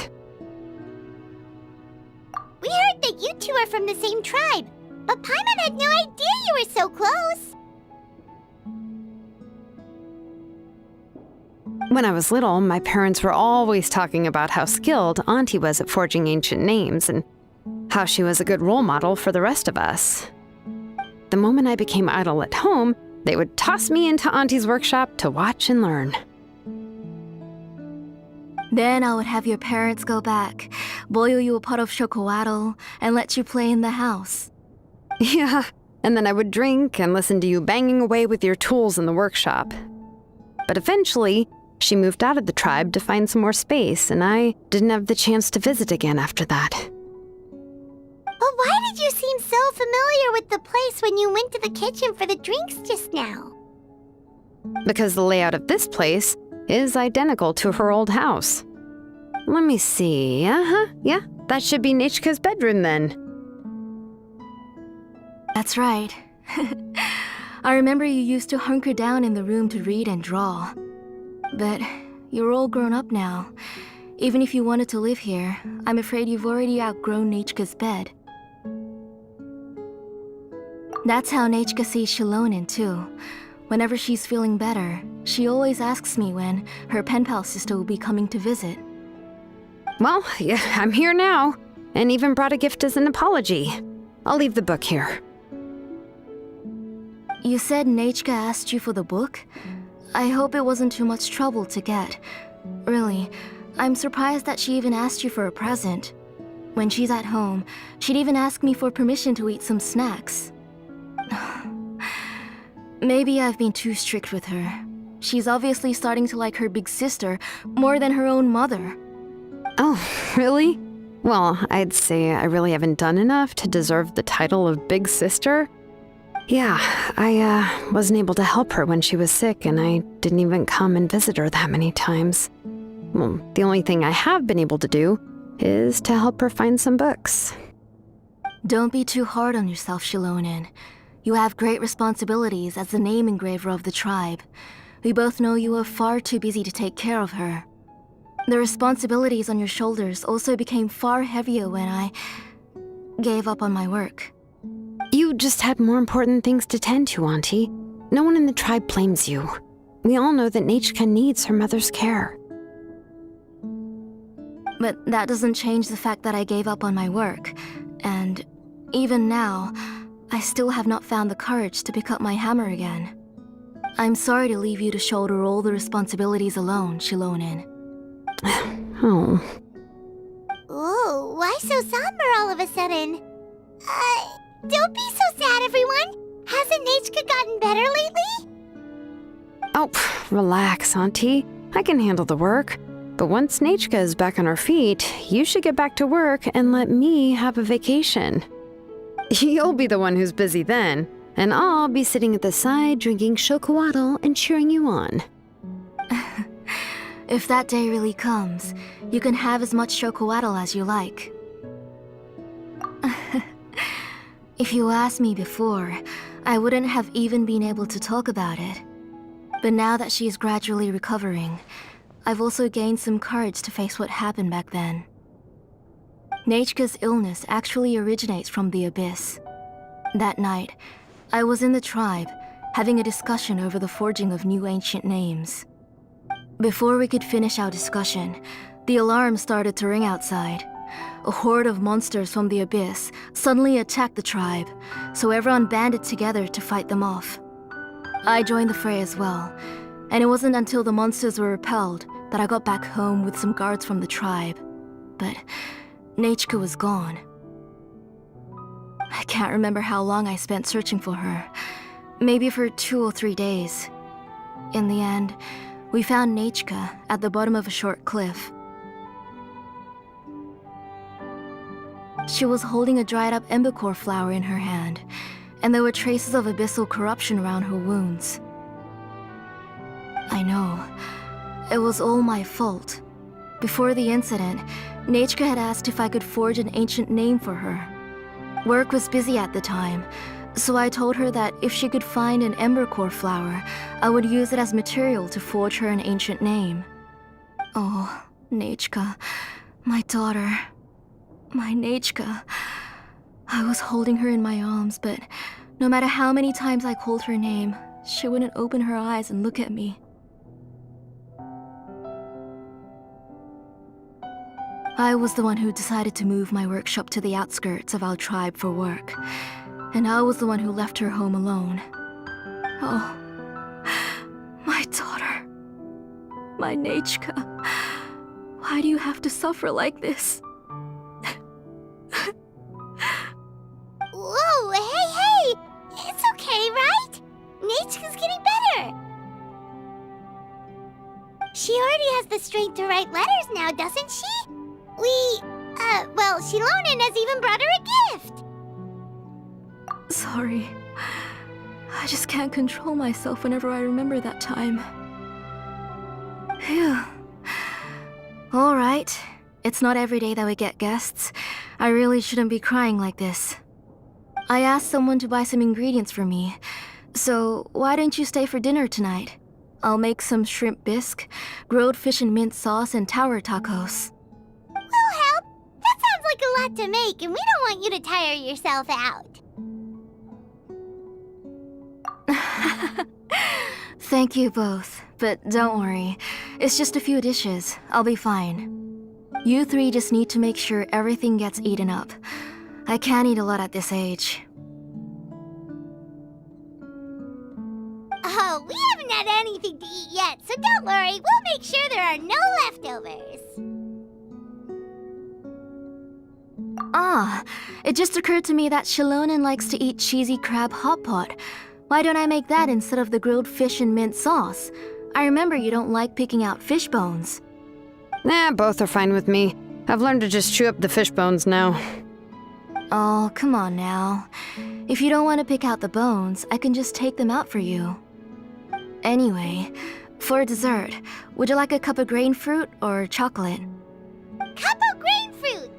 We heard that you two are from the same tribe, but Paimon had no idea you were so close. When I was little, my parents were always talking about how skilled Auntie was at forging ancient names and how she was a good role model for the rest of us. The moment I became idle at home, they would toss me into Auntie's workshop to watch and learn. Then I would have your parents go back, boil you a pot of chocoatl, and let you play in the house. Yeah, and then I would drink and listen to you banging away with your tools in the workshop. But eventually, she moved out of the tribe to find some more space, and I didn't have the chance to visit again after that. But why did you seem so familiar with the place when you went to the kitchen for the drinks just now? Because the layout of this place is identical to her old house. Let me see. Yeah, that should be Nechka's bedroom then. That's right. I remember you used to hunker down in the room to read and draw. But you're all grown up now. Even if you wanted to live here, I'm afraid you've already outgrown Nechka's bed. That's how Nechka sees Shilonen too. Whenever she's feeling better, she always asks me when her pen pal sister will be coming to visit. Well, yeah, I'm here now, and even brought a gift as an apology. I'll leave the book here. You said Nechka asked you for the book? I hope it wasn't too much trouble to get. Really, I'm surprised that she even asked you for a present. When she's at home, she'd even ask me for permission to eat some snacks. Maybe I've been too strict with her. She's obviously starting to like her big sister more than her own mother. Oh, really? Well, I'd say I really haven't done enough to deserve the title of Big Sister. Yeah, I wasn't able to help her when she was sick, and I didn't even come and visit her that many times. Well, the only thing I have been able to do is to help her find some books. Don't be too hard on yourself, Shilonen. You have great responsibilities as the name engraver of the tribe. We both know you are far too busy to take care of her. The responsibilities on your shoulders also became far heavier when I gave up on my work. You just had more important things to tend to, Auntie. No one in the tribe blames you. We all know that Nechka needs her mother's care. But that doesn't change the fact that I gave up on my work. And even now, I still have not found the courage to pick up my hammer again. I'm sorry to leave you to shoulder all the responsibilities alone, Shilonen. Oh. Ooh, why so somber all of a sudden? Don't be so sad, everyone. Hasn't Nechka gotten better lately? Oh, relax, Auntie. I can handle the work. But once Nechka is back on her feet, you should get back to work and let me have a vacation. You'll be the one who's busy then, and I'll be sitting at the side drinking chocoatl and cheering you on. If that day really comes, you can have as much chocoatl as you like. If you asked me before, I wouldn't have even been able to talk about it. But now that she is gradually recovering, I've also gained some courage to face what happened back then. Nechka's illness actually originates from the Abyss. That night, I was in the tribe, having a discussion over the forging of new ancient names. Before we could finish our discussion, the alarm started to ring outside. A horde of monsters from the abyss suddenly attacked the tribe, so everyone banded together to fight them off. I joined the fray as well, and it wasn't until the monsters were repelled that I got back home with some guards from the tribe. But Nechka was gone. I can't remember how long I spent searching for her. Maybe for 2 or 3 days. In the end, we found Nechka at the bottom of a short cliff. She was holding a dried-up embercore flower in her hand, and there were traces of abyssal corruption around her wounds. I know. It was all my fault. Before the incident, Nechka had asked if I could forge an ancient name for her. Work was busy at the time, so I told her that if she could find an embercore flower, I would use it as material to forge her an ancient name. Oh, Nechka, my daughter. My Nechka. I was holding her in my arms, but no matter how many times I called her name, she wouldn't open her eyes and look at me. I was the one who decided to move my workshop to the outskirts of our tribe for work, and I was the one who left her home alone. Oh, my daughter. My Nechka. Why do you have to suffer like this? Whoa, hey! It's okay, right? Nechka's getting better. She already has the strength to write letters now, doesn't she? Shilonen has even brought her a gift. Sorry. I just can't control myself whenever I remember that time. Phew. Alright. It's not every day that we get guests. I really shouldn't be crying like this. I asked someone to buy some ingredients for me. So, why don't you stay for dinner tonight? I'll make some shrimp bisque, grilled fish and mint sauce, and tower tacos. We'll help. That sounds like a lot to make, and we don't want you to tire yourself out. Thank you both, but don't worry. It's just a few dishes. I'll be fine. You three just need to make sure everything gets eaten up. I can't eat a lot at this age. Oh, we haven't had anything to eat yet, so don't worry. We'll make sure there are no leftovers. Ah, it just occurred to me that Shilonen likes to eat cheesy crab hot pot. Why don't I make that instead of the grilled fish and mint sauce? I remember you don't like picking out fish bones. Nah, both are fine with me. I've learned to just chew up the fish bones now. Oh, come on now. If you don't want to pick out the bones, I can just take them out for you. Anyway, for dessert, would you like a cup of grain fruit or chocolate? Cup of grain fruit!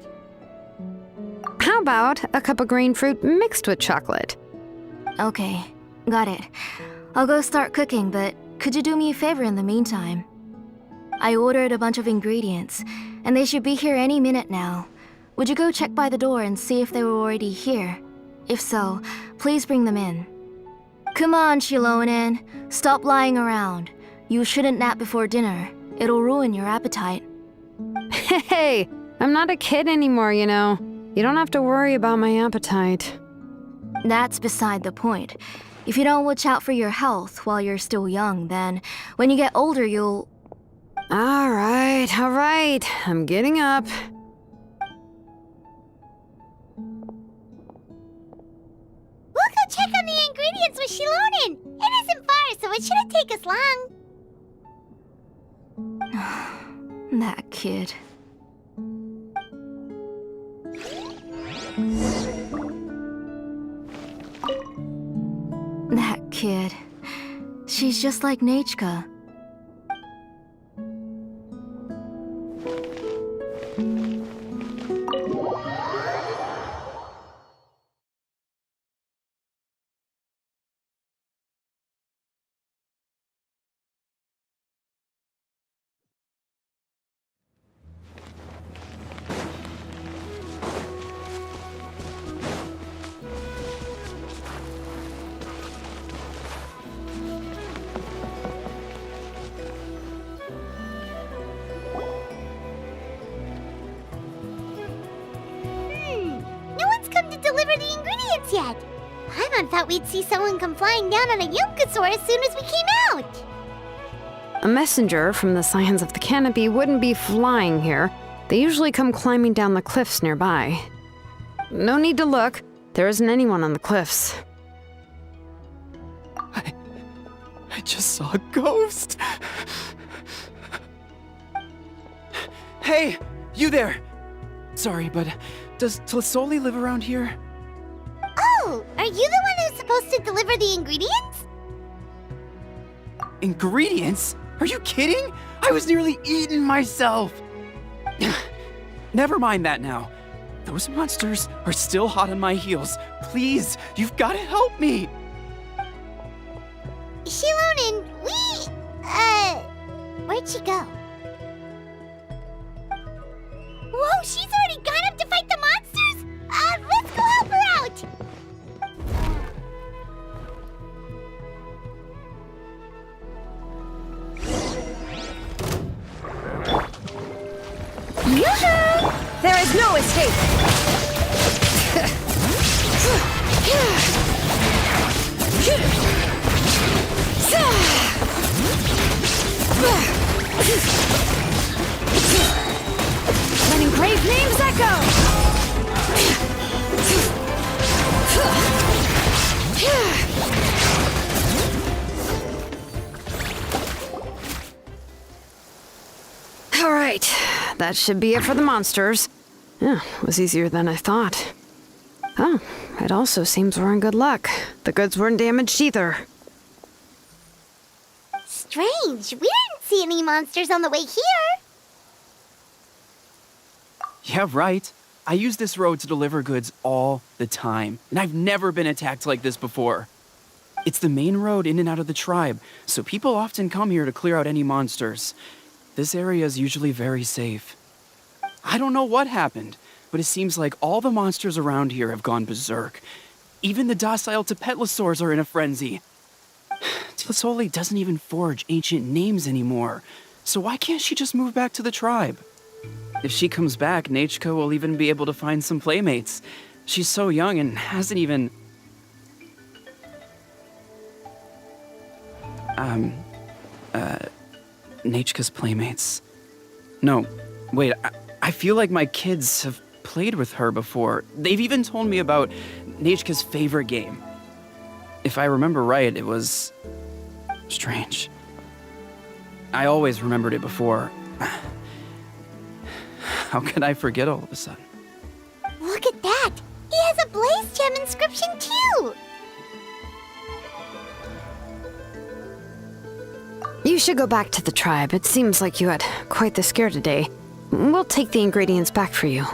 How about a cup of green fruit mixed with chocolate? Okay, got it. I'll go start cooking, but could you do me a favor in the meantime? I ordered a bunch of ingredients, and they should be here any minute now. Would you go check by the door and see if they were already here? If so, please bring them in. Come on, Shilonen. Stop lying around. You shouldn't nap before dinner. It'll ruin your appetite. Hey, I'm not a kid anymore, you know. You don't have to worry about my appetite. That's beside the point. If you don't watch out for your health while you're still young, then when you get older, you'll... All right. I'm getting up. We'll go check on the ingredients with Shilonen. It isn't far, so it shouldn't take us long. That kid. That kid. She's just like Nechka. the ingredients yet. Paimon thought we'd see someone come flying down on a Yunkasaur as soon as we came out. A messenger from the Scions of the Canopy wouldn't be flying here. They usually come climbing down the cliffs nearby. No need to look. There isn't anyone on the cliffs. I just saw a ghost. Hey, you there! Sorry, but does Tlasoli live around here? Oh, are you the one who's supposed to deliver the ingredients? Ingredients? Are you kidding? I was nearly eaten myself! Never mind that now. Those monsters are still hot on my heels. Please, you've got to help me! Shilonin, where'd she go? Whoa, she's already gone up to fight the monsters? Let's go help her out! Yoo-hoo! There is no escape! Letting grave names echo! All right, that should be it for the monsters. Yeah, it was easier than I thought. Oh, it also seems we're in good luck. The goods weren't damaged either. Strange, we didn't see any monsters on the way here. Yeah, right. I use this road to deliver goods all the time, and I've never been attacked like this before. It's the main road in and out of the tribe, so people often come here to clear out any monsters. This area is usually very safe. I don't know what happened, but it seems like all the monsters around here have gone berserk. Even the docile Tepetlosaurs are in a frenzy. Tlasoli doesn't even forge ancient names anymore, so why can't she just move back to the tribe? If she comes back, Nachka will even be able to find some playmates. She's so young and hasn't even... Nachka's playmates. No, wait, I feel like my kids have played with her before. They've even told me about Nachka's favorite game. If I remember right, it was... strange. I always remembered it before. How could I forget all of a sudden? Look at that! He has a blaze gem inscription too! You should go back to the tribe. It seems like you had quite the scare today. We'll take the ingredients back for you.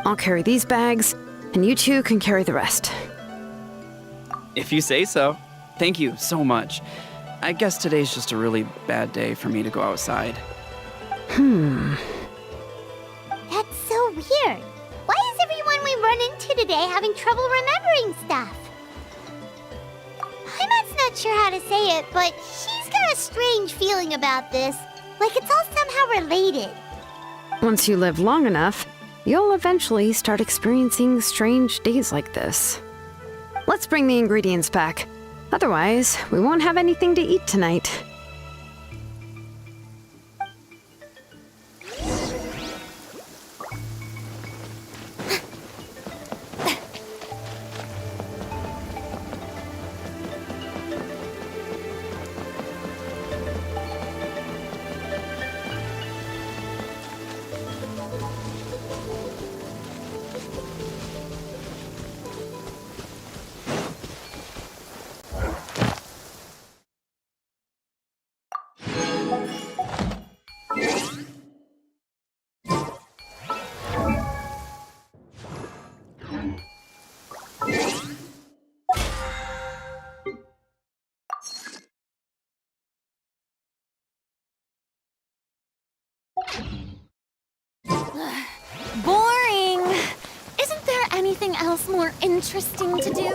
I'll carry these bags, and you two can carry the rest. If you say so. Thank you so much. I guess today's just a really bad day for me to go outside. That's so weird. Why is everyone we run into today having trouble remembering stuff? Paimon's not sure how to say it, but she's got a strange feeling about this. Like it's all somehow related. Once you live long enough, you'll eventually start experiencing strange days like this. Let's bring the ingredients back. Otherwise, we won't have anything to eat tonight. Boring! Isn't there anything else more interesting to do?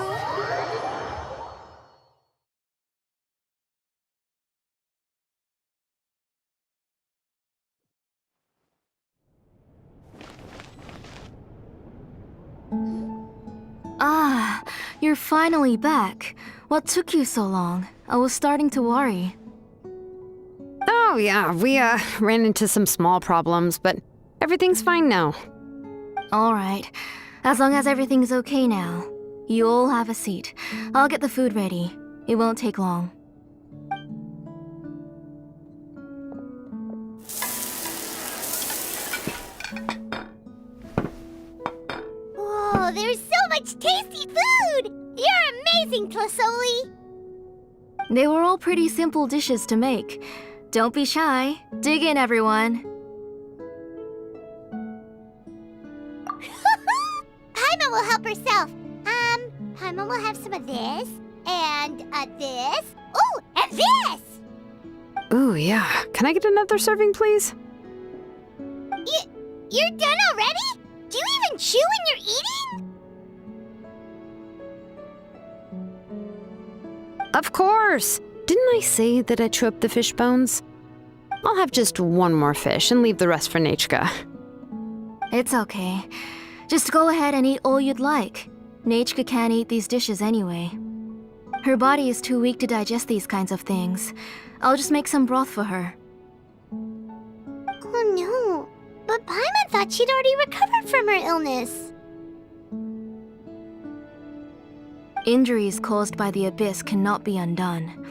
Ah, you're finally back. What took you so long? I was starting to worry. Oh, yeah, we ran into some small problems, but everything's fine now. All right. As long as everything's okay now. You all have a seat. I'll get the food ready. It won't take long. Whoa, there's so much tasty food! You're amazing, Tlasoli! They were all pretty simple dishes to make. Don't be shy. Dig in, everyone. Paimon will help herself. Paimon will have some of this, and this. Oh, and this! Ooh, yeah. Can I get another serving, please? You're done already? Do you even chew when you're eating? Of course! Didn't I say that I chew up the fish bones? I'll have just one more fish and leave the rest for Nechka. It's okay. Just go ahead and eat all you'd like. Nechka can't eat these dishes anyway. Her body is too weak to digest these kinds of things. I'll just make some broth for her. Oh no, but Paimon thought she'd already recovered from her illness. Injuries caused by the abyss cannot be undone.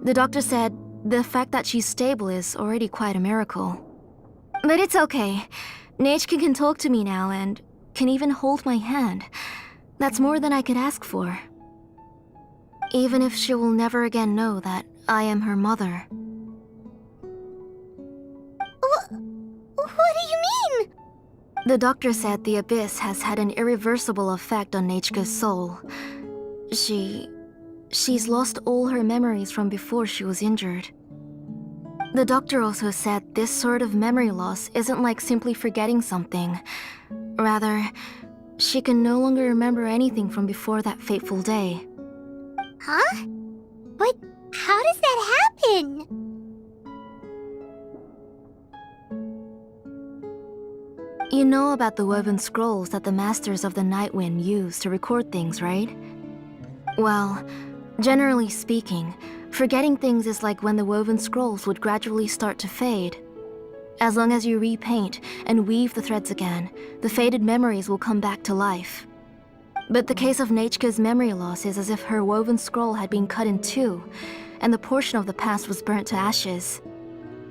The doctor said the fact that she's stable is already quite a miracle. But it's okay. Nechka can talk to me now and can even hold my hand. That's more than I could ask for. Even if she will never again know that I am her mother. What do you mean? The doctor said the abyss has had an irreversible effect on Nechka's soul. She's lost all her memories from before she was injured. The doctor also said this sort of memory loss isn't like simply forgetting something. Rather, she can no longer remember anything from before that fateful day. Huh? But how does that happen? You know about the woven scrolls that the Masters of the Night Wind use to record things, right? Well, generally speaking, forgetting things is like when the woven scrolls would gradually start to fade. As long as you repaint and weave the threads again, the faded memories will come back to life. But the case of Nechka's memory loss is as if her woven scroll had been cut in two, and the portion of the past was burnt to ashes.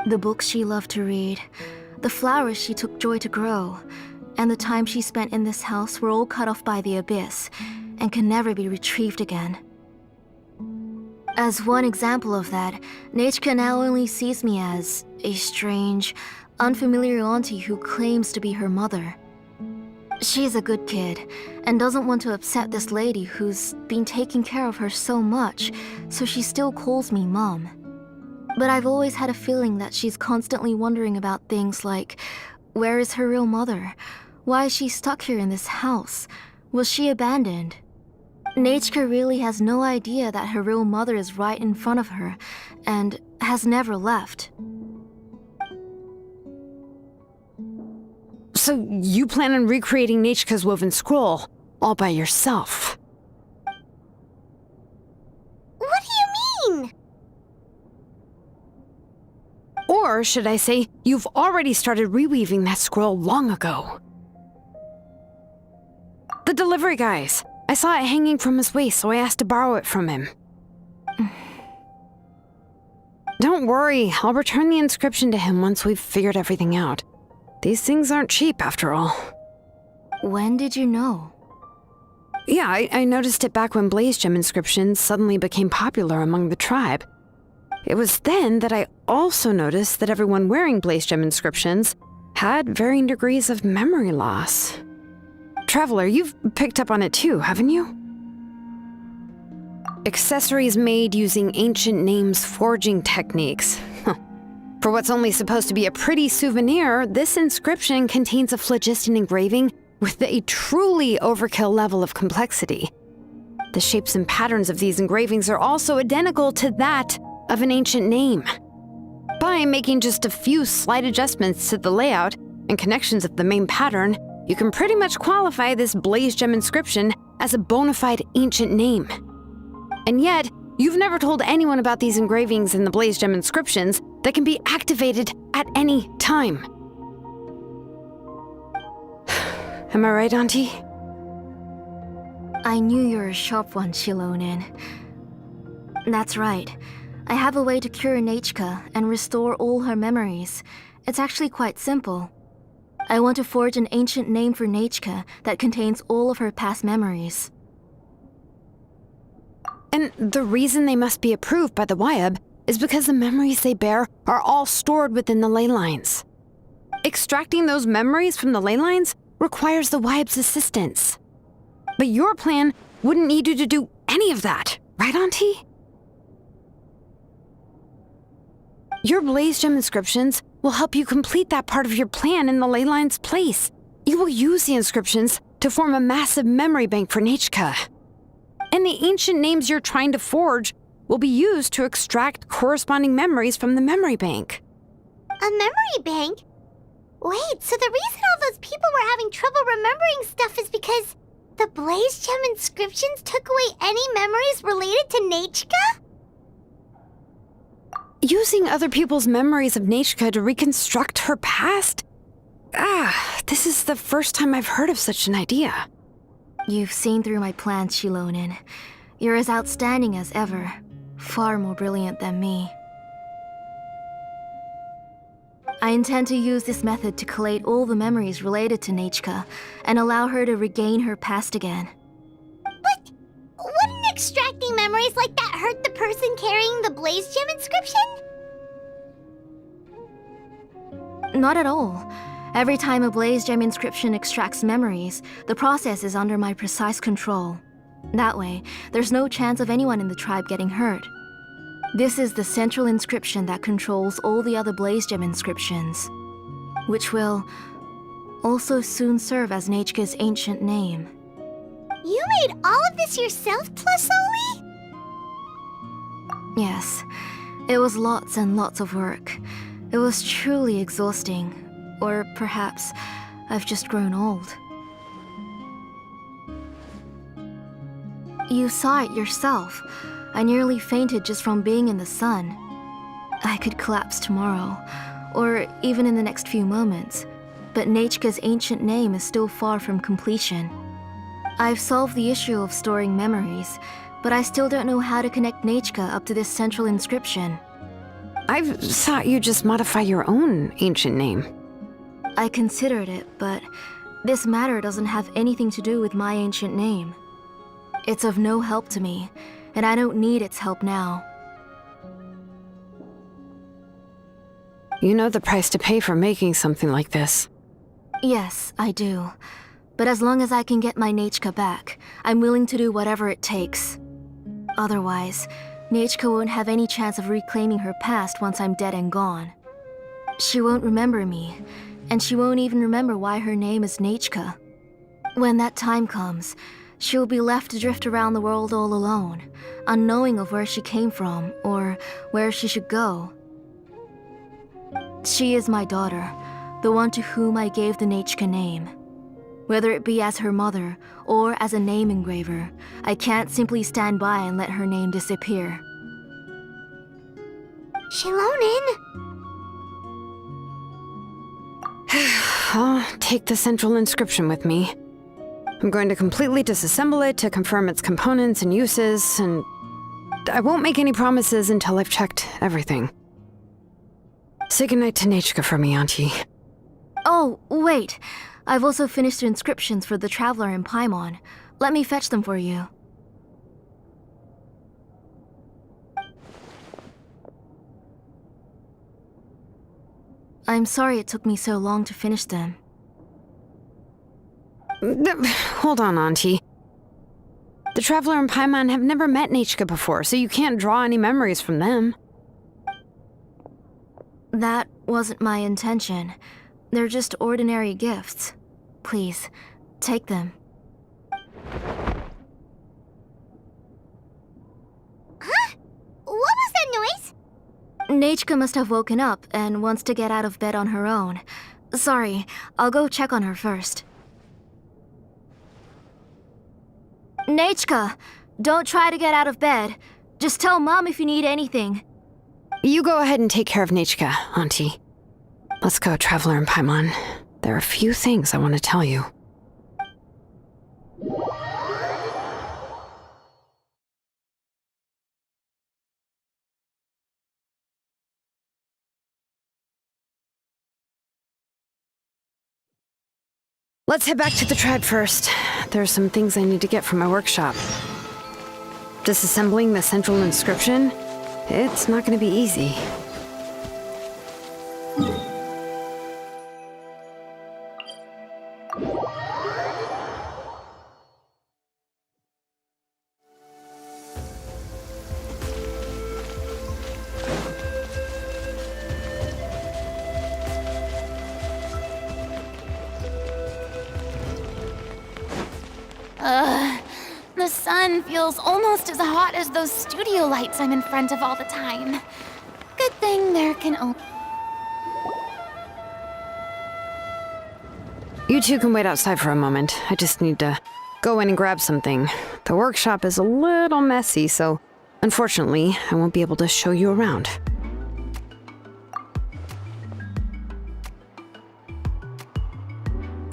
The books she loved to read, the flowers she took joy to grow, and the time she spent in this house were all cut off by the abyss, and can never be retrieved again. As one example of that, Nechka now only sees me as a strange, unfamiliar auntie who claims to be her mother. She's a good kid, and doesn't want to upset this lady who's been taking care of her so much, so she still calls me Mom. But I've always had a feeling that she's constantly wondering about things like, where is her real mother? Why is she stuck here in this house? Was she abandoned? Nechka really has no idea that her real mother is right in front of her, and has never left. So you plan on recreating Nechka's woven scroll all by yourself? What do you mean? Or should I say, you've already started reweaving that scroll long ago? The delivery guys. I saw it hanging from his waist, so I asked to borrow it from him. Don't worry, I'll return the inscription to him once we've figured everything out. These things aren't cheap, after all. When did you know? Yeah, I noticed it back when Blaze Gem inscriptions suddenly became popular among the tribe. It was then that I also noticed that everyone wearing Blaze Gem inscriptions had varying degrees of memory loss. Traveler, you've picked up on it too, haven't you? Accessories made using ancient names forging techniques. For what's only supposed to be a pretty souvenir, this inscription contains a phlogiston engraving with a truly overkill level of complexity. The shapes and patterns of these engravings are also identical to that of an ancient name. By making just a few slight adjustments to the layout and connections of the main pattern, you can pretty much qualify this Blaze Gem inscription as a bona fide ancient name. And yet, you've never told anyone about these engravings in the Blaze Gem inscriptions that can be activated at any time. Am I right, Auntie? I knew you were a sharp one, Shilonin. That's right. I have a way to cure Nechka and restore all her memories. It's actually quite simple. I want to forge an ancient name for Nechka that contains all of her past memories. And the reason they must be approved by the Wyab is because the memories they bear are all stored within the ley lines. Extracting those memories from the ley lines requires the Wyab's assistance. But your plan wouldn't need you to do any of that, right, Auntie? Your Blaze Gem inscriptions will help you complete that part of your plan in the ley line's place. You will use the inscriptions to form a massive memory bank for Nechka. And the ancient names you're trying to forge will be used to extract corresponding memories from the memory bank. A memory bank? Wait, so the reason all those people were having trouble remembering stuff is because the Blaze Gem inscriptions took away any memories related to Nechka? Using other people's memories of Nechka to reconstruct her past? This is the first time I've heard of such an idea. You've seen through my plans, Shilonin. You're as outstanding as ever. Far more brilliant than me. I intend to use this method to collate all the memories related to Nechka and allow her to regain her past again. But wouldn't extracting memories like that hurt the person carrying the Blaze Gem inscription? Not at all. Every time a Blaze Gem inscription extracts memories, the process is under my precise control. That way, there's no chance of anyone in the tribe getting hurt. This is the central inscription that controls all the other Blaze Gem inscriptions, which will also soon serve as Nechka's ancient name. You made all of this yourself, Tlasoli? Yes, it was lots and lots of work. It was truly exhausting. Or perhaps I've just grown old. You saw it yourself. I nearly fainted just from being in the sun. I could collapse tomorrow, or even in the next few moments, but Nechka's ancient name is still far from completion. I've solved the issue of storing memories, but I still don't know how to connect Nechka up to this central inscription. I've thought you just modify your own ancient name. I considered it, but this matter doesn't have anything to do with my ancient name. It's of no help to me, and I don't need its help now. You know the price to pay for making something like this. Yes, I do. But as long as I can get my Nechka back, I'm willing to do whatever it takes. Otherwise, Nechka won't have any chance of reclaiming her past once I'm dead and gone. She won't remember me, and she won't even remember why her name is Nechka. When that time comes, she will be left to drift around the world all alone, unknowing of where she came from or where she should go. She is my daughter, the one to whom I gave the Nechka name. Whether it be as her mother or as a name engraver, I can't simply stand by and let her name disappear. Shilonin! I'll take the central inscription with me. I'm going to completely disassemble it to confirm its components and uses, and I won't make any promises until I've checked everything. Say goodnight to Nechka for me, Auntie. Oh, wait. I've also finished the inscriptions for the Traveler in Paimon. Let me fetch them for you. I'm sorry it took me so long to finish them. Hold on, Auntie. The Traveler and Paimon have never met Nechka before, so you can't draw any memories from them. That wasn't my intention. They're just ordinary gifts. Please, take them. Huh? What was that noise? Nechka must have woken up and wants to get out of bed on her own. Sorry, I'll go check on her first. Nechka, don't try to get out of bed. Just tell Mom if you need anything. You go ahead and take care of Nechka, Auntie. Let's go, Traveler and Paimon. There are a few things I want to tell you. Let's head back to the tribe first. There are some things I need to get from my workshop. Disassembling the central inscription? It's not going to be easy. The sun feels almost as hot as those studio lights I'm in front of all the time. Good thing there can only... You two can wait outside for a moment. I just need to go in and grab something. The workshop is a little messy, so unfortunately, I won't be able to show you around.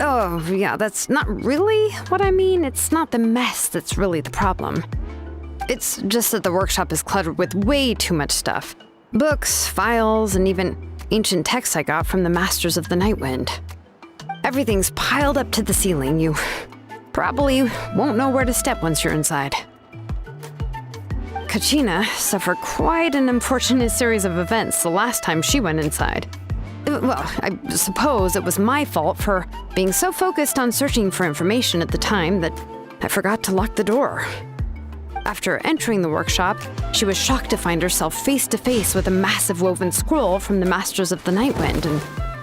Oh, yeah, that's not really what I mean. It's not the mess that's really the problem. It's just that the workshop is cluttered with way too much stuff. Books, files, and even ancient texts I got from the Masters of the Nightwind. Everything's piled up to the ceiling. You probably won't know where to step once you're inside. Kachina suffered quite an unfortunate series of events the last time she went inside. Well, I suppose it was my fault for being so focused on searching for information at the time that I forgot to lock the door. After entering the workshop, she was shocked to find herself face to face with a massive woven scroll from the Masters of the Nightwind, and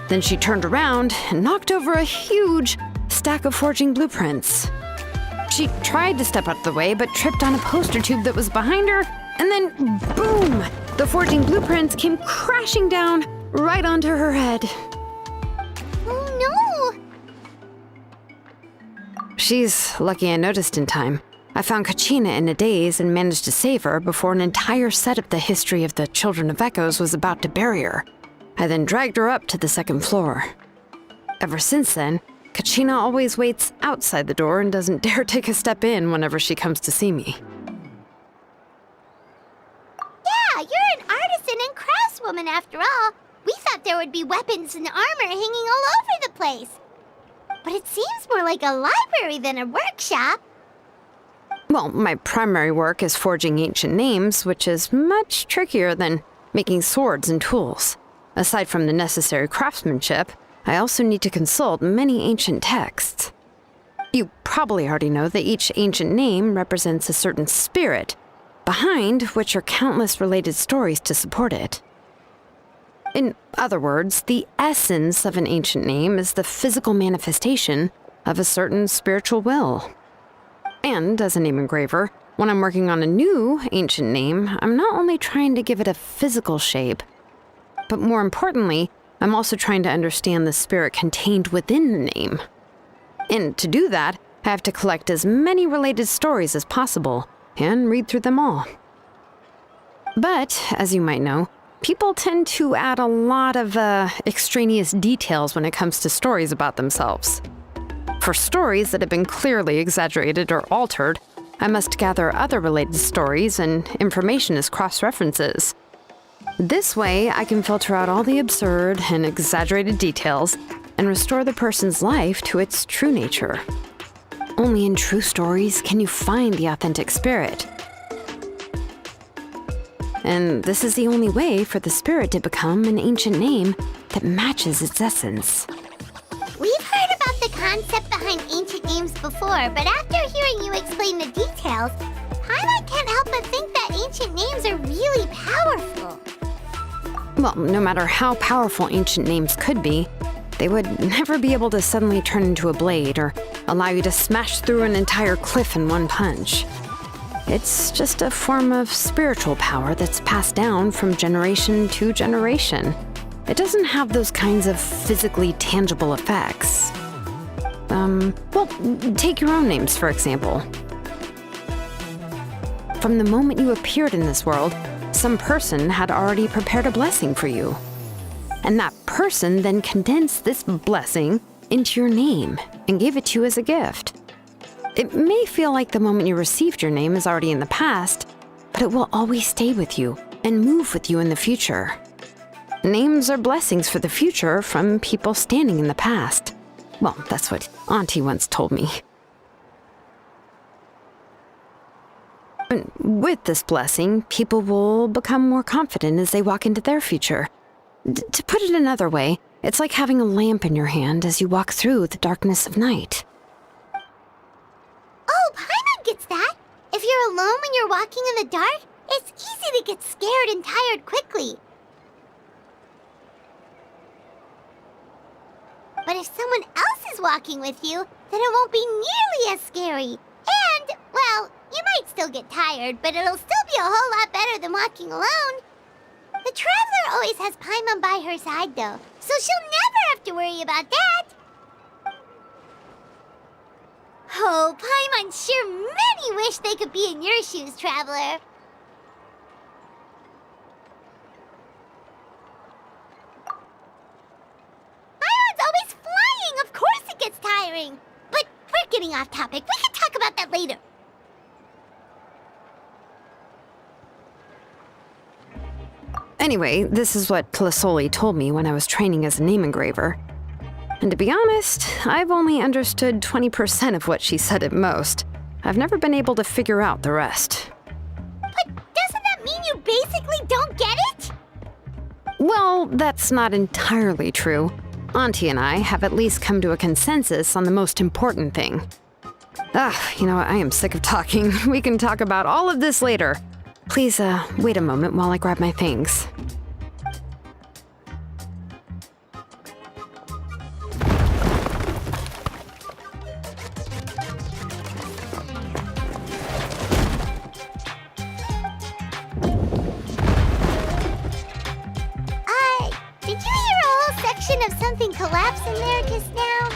then she turned around and knocked over a huge stack of forging blueprints. She tried to step out of the way, but tripped on a poster tube that was behind her, and then boom! The forging blueprints came crashing down right onto her head. Oh no! She's lucky I noticed in time. I found Kachina in a daze and managed to save her before an entire set of the history of the Children of Echoes was about to bury her. I then dragged her up to the second floor. Ever since then, Kachina always waits outside the door and doesn't dare take a step in whenever she comes to see me. Yeah, you're an artisan and craftswoman after all. We thought there would be weapons and armor hanging all over the place. But it seems more like a library than a workshop. Well, my primary work is forging ancient names, which is much trickier than making swords and tools. Aside from the necessary craftsmanship, I also need to consult many ancient texts. You probably already know that each ancient name represents a certain spirit, behind which are countless related stories to support it. In other words, the essence of an ancient name is the physical manifestation of a certain spiritual will. And as a name engraver, when I'm working on a new ancient name, I'm not only trying to give it a physical shape, but more importantly, I'm also trying to understand the spirit contained within the name. And to do that, I have to collect as many related stories as possible and read through them all. But, as you might know, people tend to add a lot of extraneous details when it comes to stories about themselves. For stories that have been clearly exaggerated or altered, I must gather other related stories and information as cross-references. This way, I can filter out all the absurd and exaggerated details and restore the person's life to its true nature. Only in true stories can you find the authentic spirit. And this is the only way for the spirit to become an ancient name that matches its essence. We've heard about the concept behind ancient names before, but after hearing you explain the details, Paimon can't help but think that ancient names are really powerful. Well, no matter how powerful ancient names could be, they would never be able to suddenly turn into a blade or allow you to smash through an entire cliff in one punch. It's just a form of spiritual power that's passed down from generation to generation. It doesn't have those kinds of physically tangible effects. Well, take your own names, for example. From the moment you appeared in this world, some person had already prepared a blessing for you. And that person then condensed this blessing into your name and gave it to you as a gift. It may feel like the moment you received your name is already in the past, but it will always stay with you and move with you in the future. Names are blessings for the future from people standing in the past. Well, that's what Auntie once told me. And with this blessing, people will become more confident as they walk into their future. To put it another way, it's like having a lamp in your hand as you walk through the darkness of night. Oh, Paimon gets that. If you're alone when you're walking in the dark, it's easy to get scared and tired quickly. But if someone else is walking with you, then it won't be nearly as scary. And, well, you might still get tired, but it'll still be a whole lot better than walking alone. The Traveler always has Paimon by her side, though, so she'll never have to worry about that. Oh, Paimon sure many wish they could be in your shoes, Traveler. Paimon's always flying! Of course it gets tiring! But we're getting off topic. We can talk about that later. Anyway, this is what Tlasoli told me when I was training as a name engraver. And to be honest, I've only understood 20% of what she said at most. I've never been able to figure out the rest. But doesn't that mean you basically don't get it? Well, that's not entirely true. Auntie and I have at least come to a consensus on the most important thing. You know what? I am sick of talking. We can talk about all of this later. Please, wait a moment while I grab my things. Did you hear a whole section of something collapse in there just now?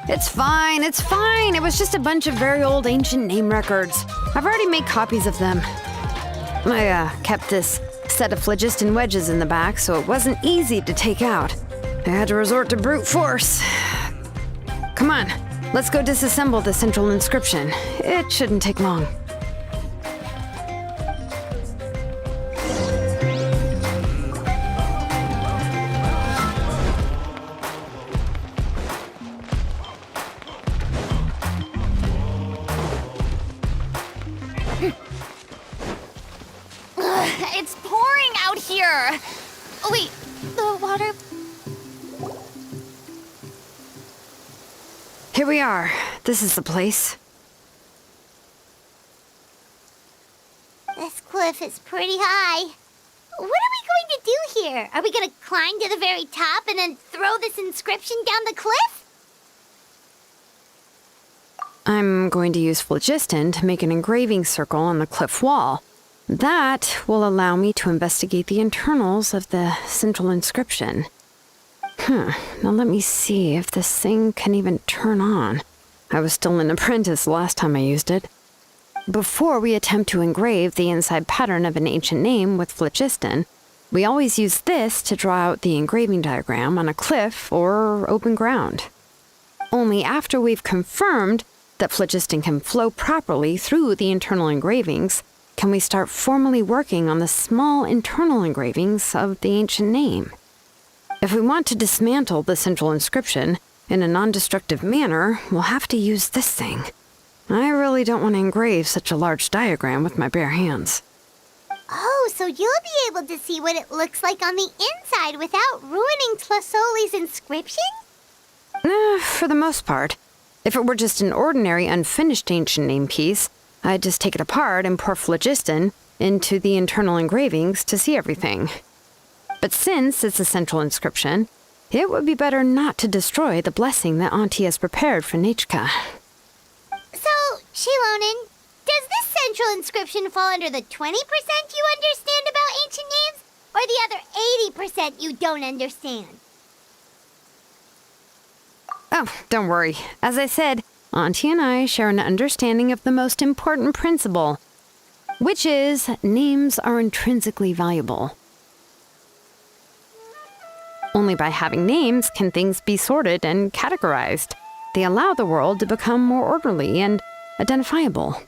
It's fine, it's fine. It was just a bunch of very old ancient name records. I've already made copies of them. I kept this set of phlogiston wedges in the back, so it wasn't easy to take out. I had to resort to brute force. Come on, let's go disassemble the central inscription. It shouldn't take long. It's pouring out here. Oh, wait, the water. Here we are. This is the place. This cliff is pretty high. What are we going to do here? Are we going to climb to the very top and then throw this inscription down the cliff? I'm going to use phlogiston to make an engraving circle on the cliff wall. That will allow me to investigate the internals of the central inscription. Now let me see if this thing can even turn on. I was still an apprentice last time I used it. Before we attempt to engrave the inside pattern of an ancient name with phlogiston, we always use this to draw out the engraving diagram on a cliff or open ground. Only after we've confirmed that phlogiston can flow properly through the internal engravings can we start formally working on the small internal engravings of the ancient name. If we want to dismantle the central inscription in a non-destructive manner, we'll have to use this thing. I really don't want to engrave such a large diagram with my bare hands. Oh, so you'll be able to see what it looks like on the inside without ruining Tlasoli's inscription? For the most part. If it were just an ordinary unfinished ancient name piece, I'd just take it apart and pour phlogiston into the internal engravings to see everything. But since it's a central inscription, it would be better not to destroy the blessing that Auntie has prepared for Nechka. So, Shilonen, does this central inscription fall under the 20% you understand about ancient names, or the other 80% you don't understand? Oh, don't worry. As I said, Auntie and I share an understanding of the most important principle, which is names are intrinsically valuable. Only by having names can things be sorted and categorized. They allow the world to become more orderly and identifiable.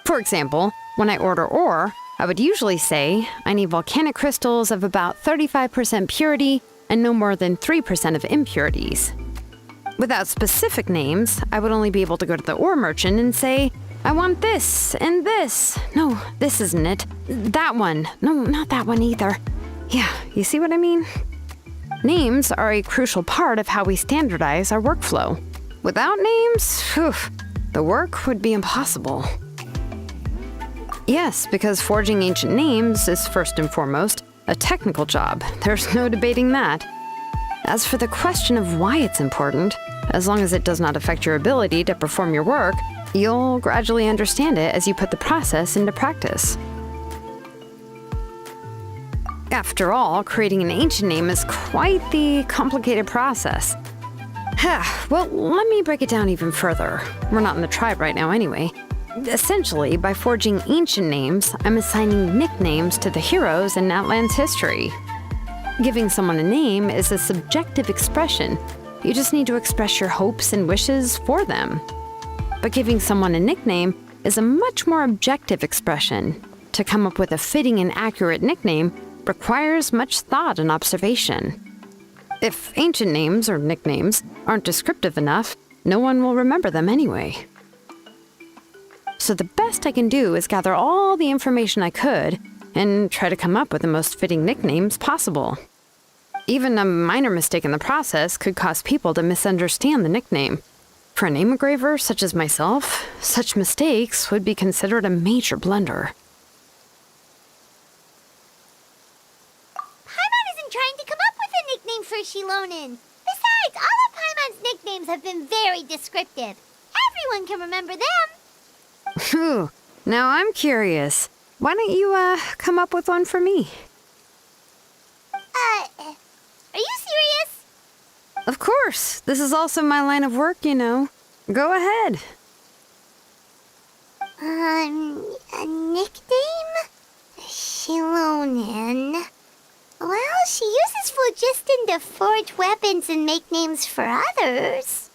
For example, when I order ore, I would usually say I need volcanic crystals of about 35% purity and no more than 3% of impurities. Without specific names, I would only be able to go to the ore merchant and say, I want this and this. No, this isn't it. That one. No, not that one either. Yeah, you see what I mean? Names are a crucial part of how we standardize our workflow. Without names, the work would be impossible. Yes, because forging ancient names is first and foremost a technical job. There's no debating that. As for the question of why it's important, as long as it does not affect your ability to perform your work, you'll gradually understand it as you put the process into practice. After all, creating an ancient name is quite the complicated process. Well, let me break it down even further. We're not in the tribe right now anyway. Essentially, by forging ancient names, I'm assigning nicknames to the heroes in Outland's history. Giving someone a name is a subjective expression. You just need to express your hopes and wishes for them. But giving someone a nickname is a much more objective expression. To come up with a fitting and accurate nickname requires much thought and observation. If ancient names or nicknames aren't descriptive enough, no one will remember them anyway. So the best I can do is gather all the information I could and try to come up with the most fitting nicknames possible. Even a minor mistake in the process could cause people to misunderstand the nickname. For a name engraver such as myself, such mistakes would be considered a major blunder. Paimon isn't trying to come up with a nickname for Shilonen. Besides, all of Paimon's nicknames have been very descriptive. Everyone can remember them. Phew. Now I'm curious. Why don't you, come up with one for me? Are you serious? Of course. This is also my line of work, you know. Go ahead. A nickname? Shilonen. Well, she uses phlogiston to forge weapons and make names for others.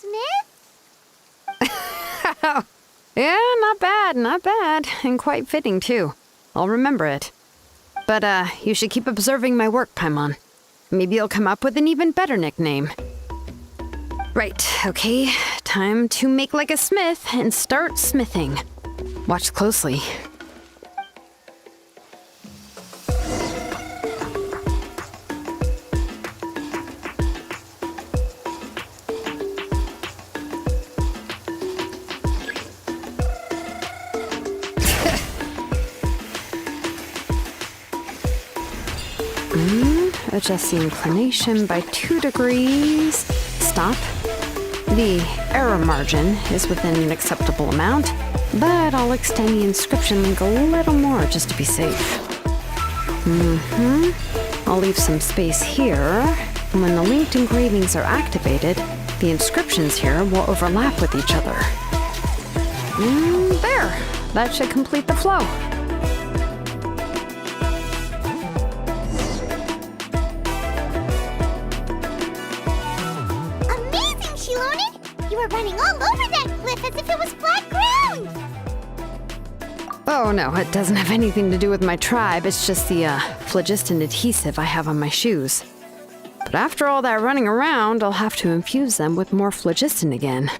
Smith? Yeah, not bad, and quite fitting too. I'll remember it. But, you should keep observing my work, Paimon. Maybe you'll come up with an even better nickname. Right, okay. Time to make like a smith and start smithing. Watch closely. Adjust the inclination by 2 degrees. Stop. The error margin is within an acceptable amount, but I'll extend the inscription link a little more just to be safe. I'll leave some space here. And when the linked engravings are activated, the inscriptions here will overlap with each other. There. That should complete the flow. You were running all over that cliff as if it was flat ground! Oh no, it doesn't have anything to do with my tribe. It's just the, phlogiston adhesive I have on my shoes. But after all that running around, I'll have to infuse them with more phlogiston again.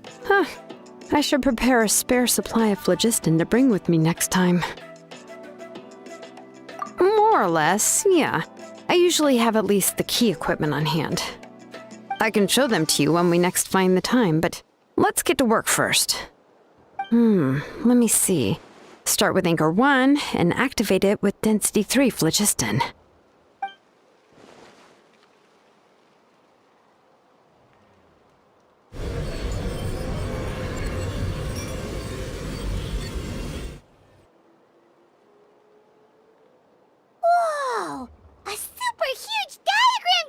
I should prepare a spare supply of phlogiston to bring with me next time. More or less, yeah. I usually have at least the key equipment on hand. I can show them to you when we next find the time, but let's get to work first. Let me see. Start with Anchor 1 and activate it with Density 3 phlogiston. Whoa! A super huge diagram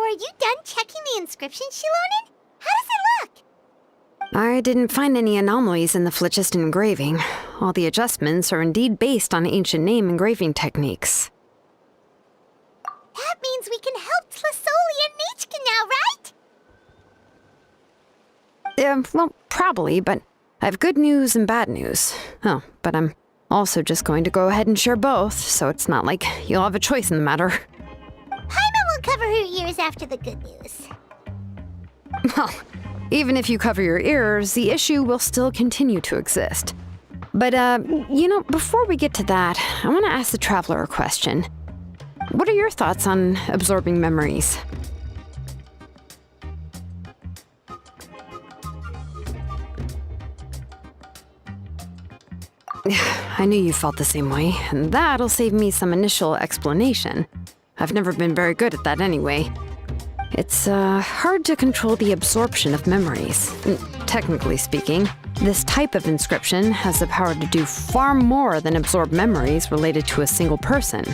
are you done checking the inscription, Shilonen? How does it look? I didn't find any anomalies in the Flichist engraving. All the adjustments are indeed based on ancient name engraving techniques. That means we can help Tlasoli and Nechka now, right? Well, probably, but I have good news and bad news. Oh, but I'm also just going to go ahead and share both, so it's not like you'll have a choice in the matter. Paimon will cover her ears after the good news. Well, even if you cover your ears, the issue will still continue to exist. But, before we get to that, I want to ask the Traveler a question. What are your thoughts on absorbing memories? I knew you felt the same way, and that'll save me some initial explanation. I've never been very good at that anyway. It's hard to control the absorption of memories. Technically speaking, this type of inscription has the power to do far more than absorb memories related to a single person.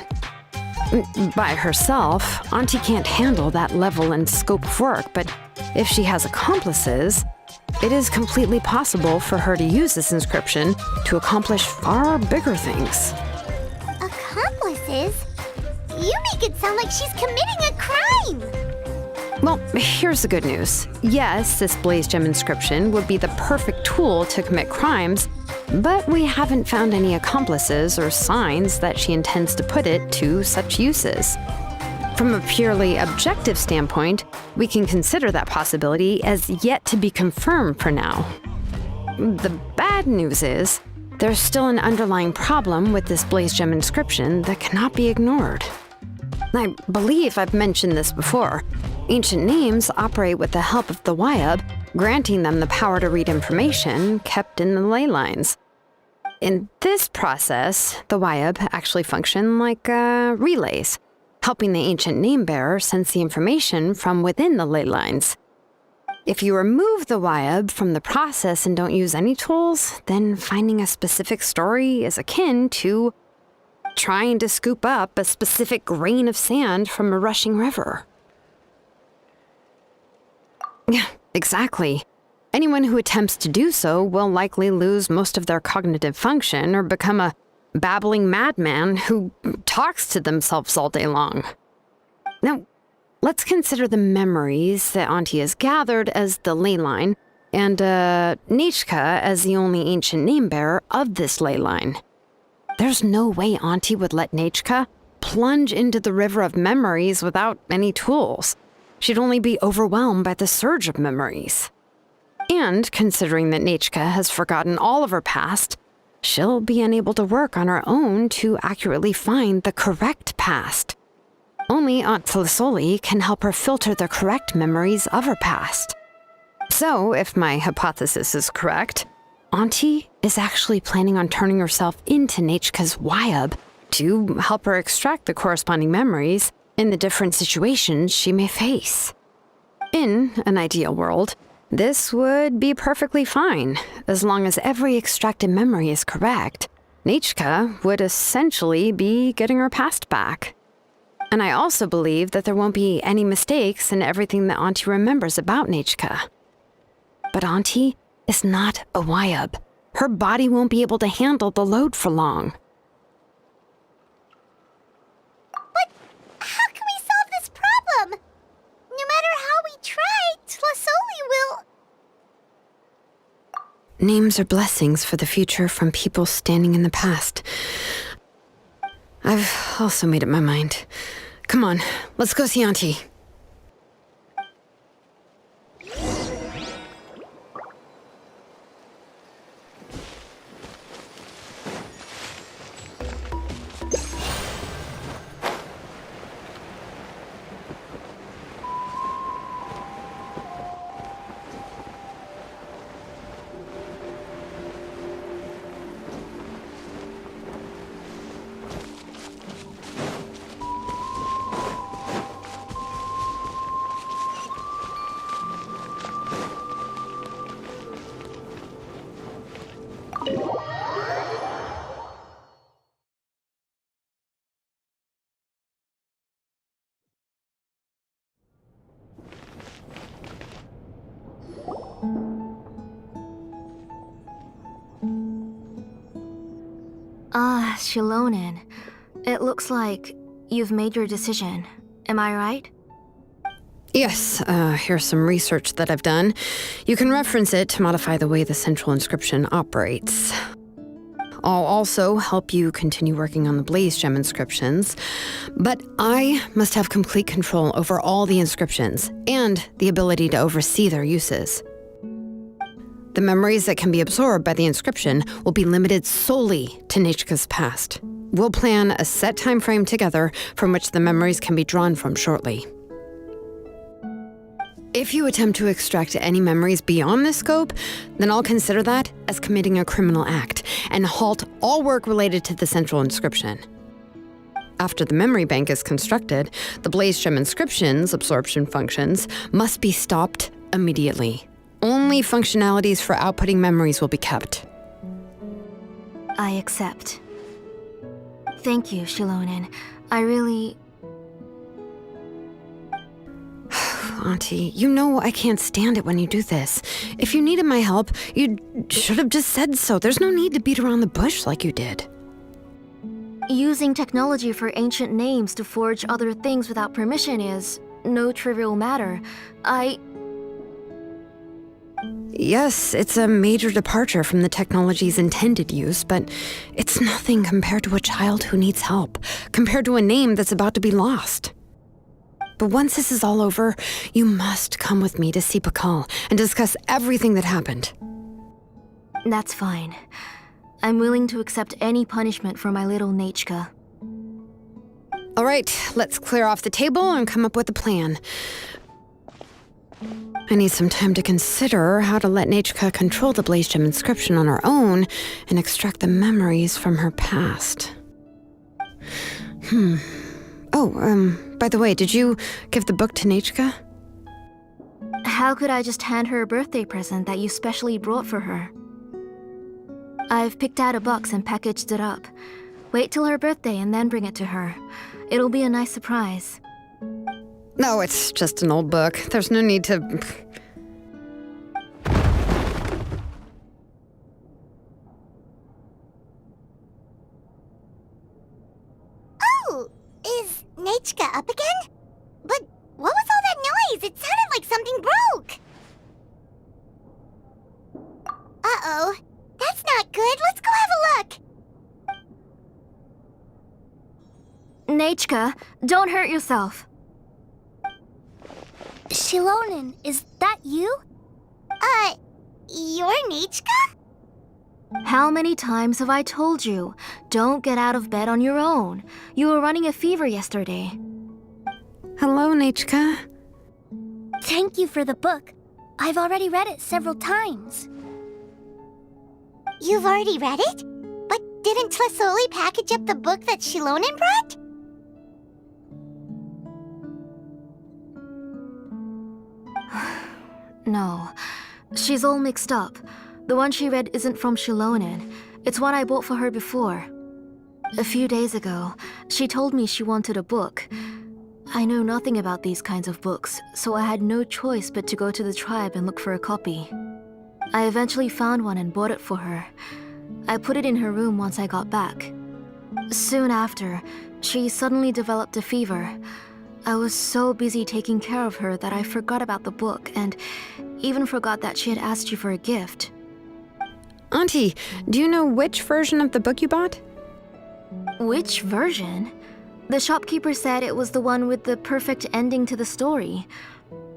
By herself, Auntie can't handle that level and scope of work, but if she has accomplices, it is completely possible for her to use this inscription to accomplish far bigger things. Accomplices? You make it sound like she's committing a crime! Well, here's the good news. Yes, this blaze gem inscription would be the perfect tool to commit crimes, but we haven't found any accomplices or signs that she intends to put it to such uses. From a purely objective standpoint, we can consider that possibility as yet to be confirmed for now. The bad news is, there's still an underlying problem with this blaze gem inscription that cannot be ignored. I believe I've mentioned this before. Ancient names operate with the help of the Wyab, granting them the power to read information kept in the ley lines. In this process, the Wyab actually function like relays, helping the ancient name bearer sense the information from within the ley lines. If you remove the Wyab from the process and don't use any tools, then finding a specific story is akin to trying to scoop up a specific grain of sand from a rushing river. Yeah, exactly. Anyone who attempts to do so will likely lose most of their cognitive function or become a babbling madman who talks to themselves all day long. Now, let's consider the memories that Auntie has gathered as the ley line, and Nechka as the only ancient name bearer of this ley line. There's no way Auntie would let Nechka plunge into the river of memories without any tools. She'd only be overwhelmed by the surge of memories. And considering that Nechka has forgotten all of her past, she'll be unable to work on her own to accurately find the correct past. Only Aunt Tlasoli can help her filter the correct memories of her past. So, if my hypothesis is correct, Auntie is actually planning on turning herself into Nechka's Wyab to help her extract the corresponding memories in the different situations she may face. In an ideal world, this would be perfectly fine. As long as every extracted memory is correct, Nechka would essentially be getting her past back. And I also believe that there won't be any mistakes in everything that Auntie remembers about Nechka. But Auntie is not a Wyab. Her body won't be able to handle the load for long. But how can we solve this problem? No matter how we try, Tlasoli will... Names are blessings for the future from people standing in the past. I've also made up my mind. Come on, let's go see Auntie. Shilonen. It looks like you've made your decision. Am I right? Yes, here's some research that I've done. You can reference it to modify the way the central inscription operates. I'll also help you continue working on the Blaze Gem inscriptions, but I must have complete control over all the inscriptions and the ability to oversee their uses. The memories that can be absorbed by the inscription will be limited solely to Nechka's past. We'll plan a set time frame together from which the memories can be drawn from shortly. If you attempt to extract any memories beyond this scope, then I'll consider that as committing a criminal act and halt all work related to the central inscription. After the memory bank is constructed, the Blaze Gem inscription's absorption functions must be stopped immediately. Only functionalities for outputting memories will be kept. I accept. Thank you, Shilonen. I really... Auntie, you know I can't stand it when you do this. If you needed my help, you should have just said so. There's no need to beat around the bush like you did. Using technology for ancient names to forge other things without permission is no trivial matter. Yes, it's a major departure from the technology's intended use, but it's nothing compared to a child who needs help, compared to a name that's about to be lost. But once this is all over, you must come with me to see Pakal and discuss everything that happened. That's fine. I'm willing to accept any punishment for my little Nechka. All right, let's clear off the table and come up with a plan. I need some time to consider how to let Nechka control the Blaze Gem inscription on her own and extract the memories from her past. By the way, did you give the book to Nechka? How could I just hand her a birthday present that you specially brought for her? I've picked out a box and packaged it up. Wait till her birthday and then bring it to her. It'll be a nice surprise. No, it's just an old book. There's no need to... Oh, is Nechka up again? But what was all that noise? It sounded like something broke. Uh-oh. That's not good. Let's go have a look. Nechka, don't hurt yourself. Shilonen, is that you? You're Nechka? How many times have I told you? Don't get out of bed on your own. You were running a fever yesterday. Hello, Nechka. Thank you for the book. I've already read it several times. You've already read it? But didn't Tlasoli package up the book that Shilonen brought? No, she's all mixed up. The one she read isn't from Shilonen. It's one I bought for her before. A few days ago, she told me she wanted a book. I know nothing about these kinds of books, so I had no choice but to go to the tribe and look for a copy. I eventually found one and bought it for her. I put it in her room once I got back. Soon after, she suddenly developed a fever. I was so busy taking care of her that I forgot about the book and even forgot that she had asked you for a gift. Auntie, do you know which version of the book you bought? Which version? The shopkeeper said it was the one with the perfect ending to the story.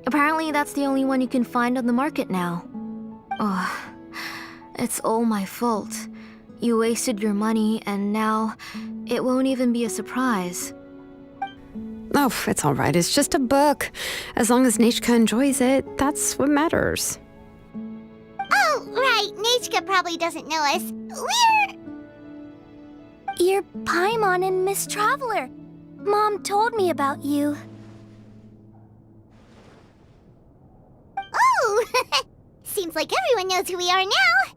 Apparently that's the only one you can find on the market now. Oh, it's all my fault. You wasted your money and now it won't even be a surprise. Oh, it's all right. It's just a book. As long as Nechka enjoys it, that's what matters. Oh, right. Nechka probably doesn't know us. You're Paimon and Miss Traveler. Mom told me about you. Oh! Seems like everyone knows who we are now.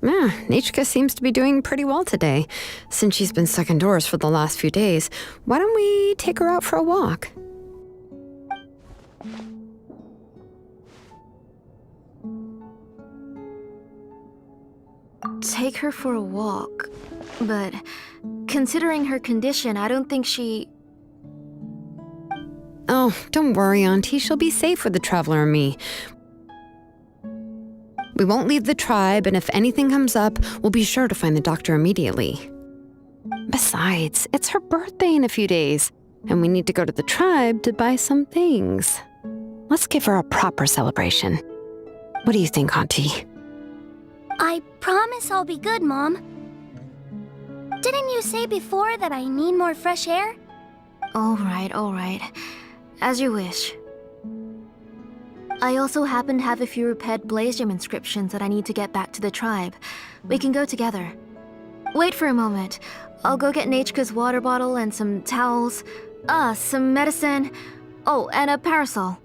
Yeah, Nechka seems to be doing pretty well today. Since she's been stuck indoors for the last few days, why don't we take her out for a walk? take her for a walk. But considering her condition, I don't think she... Oh, don't worry, Auntie. She'll be safe with the Traveler and me. We won't leave the tribe, and if anything comes up, we'll be sure to find the doctor immediately. Besides, it's her birthday in a few days, and we need to go to the tribe to buy some things. Let's give her a proper celebration. What do you think, Auntie? I promise I'll be good, Mom. Didn't you say before that I need more fresh air? All right. As you wish. I also happen to have a few repaired Blaze Gem inscriptions that I need to get back to the tribe. We can go together. Wait for a moment. I'll go get Nachika's water bottle and some towels. Some medicine. Oh, and a parasol.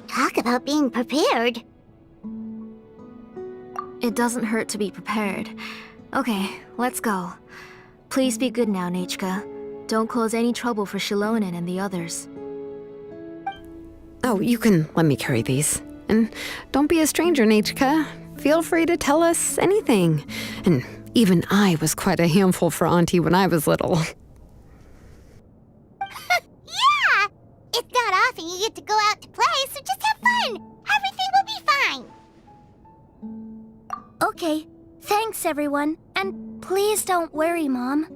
Talk about being prepared. It doesn't hurt to be prepared. Okay, let's go. Please be good now, Nachika. Don't cause any trouble for Shilonen and the others. Oh, you can let me carry these. And don't be a stranger, Nachika. Feel free to tell us anything. And even I was quite a handful for Auntie when I was little. Yeah! It's not often you get to go out to play, so just have fun. Everything will be fine. Okay, thanks everyone. And please don't worry, Mom.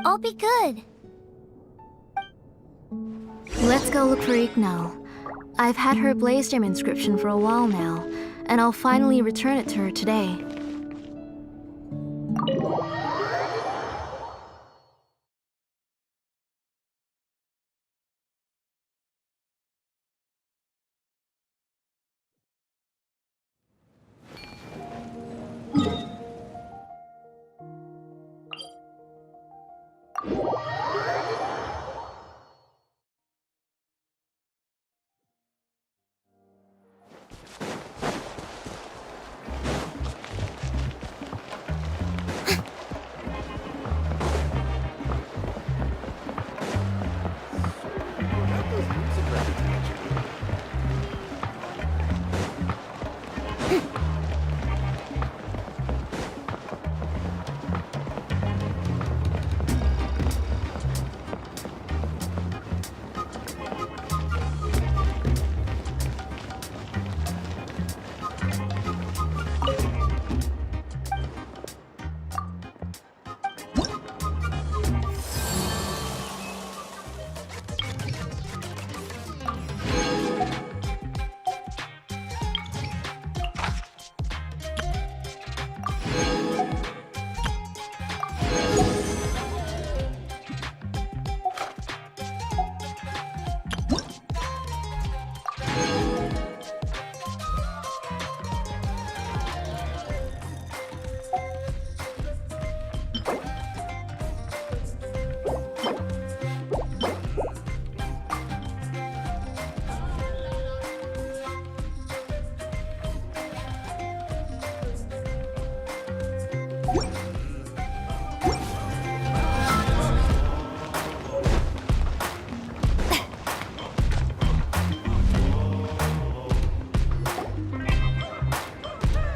I'll be good. Let's go look for Ignal. I've had her Blaze Gem inscription for a while now, and I'll finally return it to her today.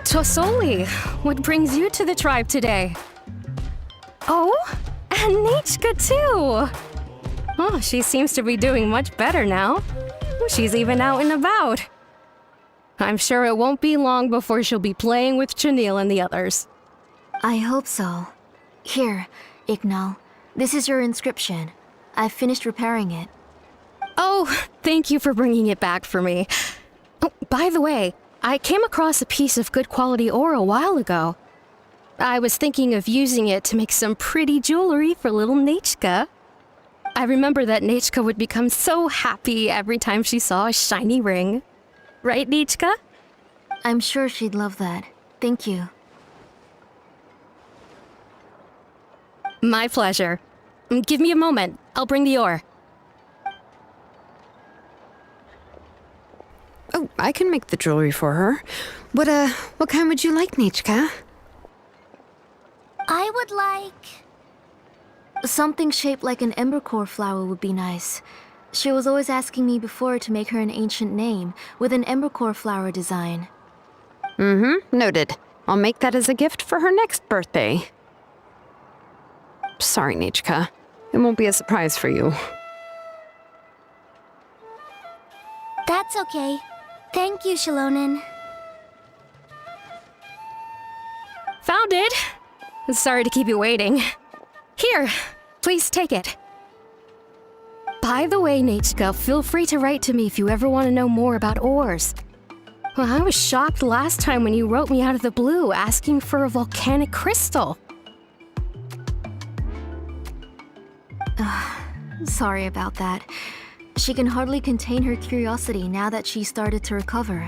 Tosoli, what brings you to the tribe today? Oh, and Nachika too! Oh, she seems to be doing much better now. She's even out and about. I'm sure it won't be long before she'll be playing with Chanil and the others. I hope so. Here, Ignal. This is your inscription. I've finished repairing it. Oh, thank you for bringing it back for me. Oh, by the way, I came across a piece of good quality ore a while ago. I was thinking of using it to make some pretty jewelry for little Nachika. I remember that Nachika would become so happy every time she saw a shiny ring. Right, Nachika? I'm sure she'd love that. Thank you. My pleasure. Give me a moment. I'll bring the ore. Oh, I can make the jewelry for her. What kind would you like, Nachika? I would like... Something shaped like an embercore flower would be nice. She was always asking me before to make her an ancient name with an embercore flower design. Noted. I'll make that as a gift for her next birthday. Sorry, Nichka. It won't be a surprise for you. That's okay. Thank you, Shilonen. Found it! Sorry to keep you waiting. Here, please take it. By the way, Nichka, feel free to write to me if you ever want to know more about ores. Well, I was shocked last time when you wrote me out of the blue asking for a volcanic crystal. Sorry about that. She can hardly contain her curiosity now that she started to recover.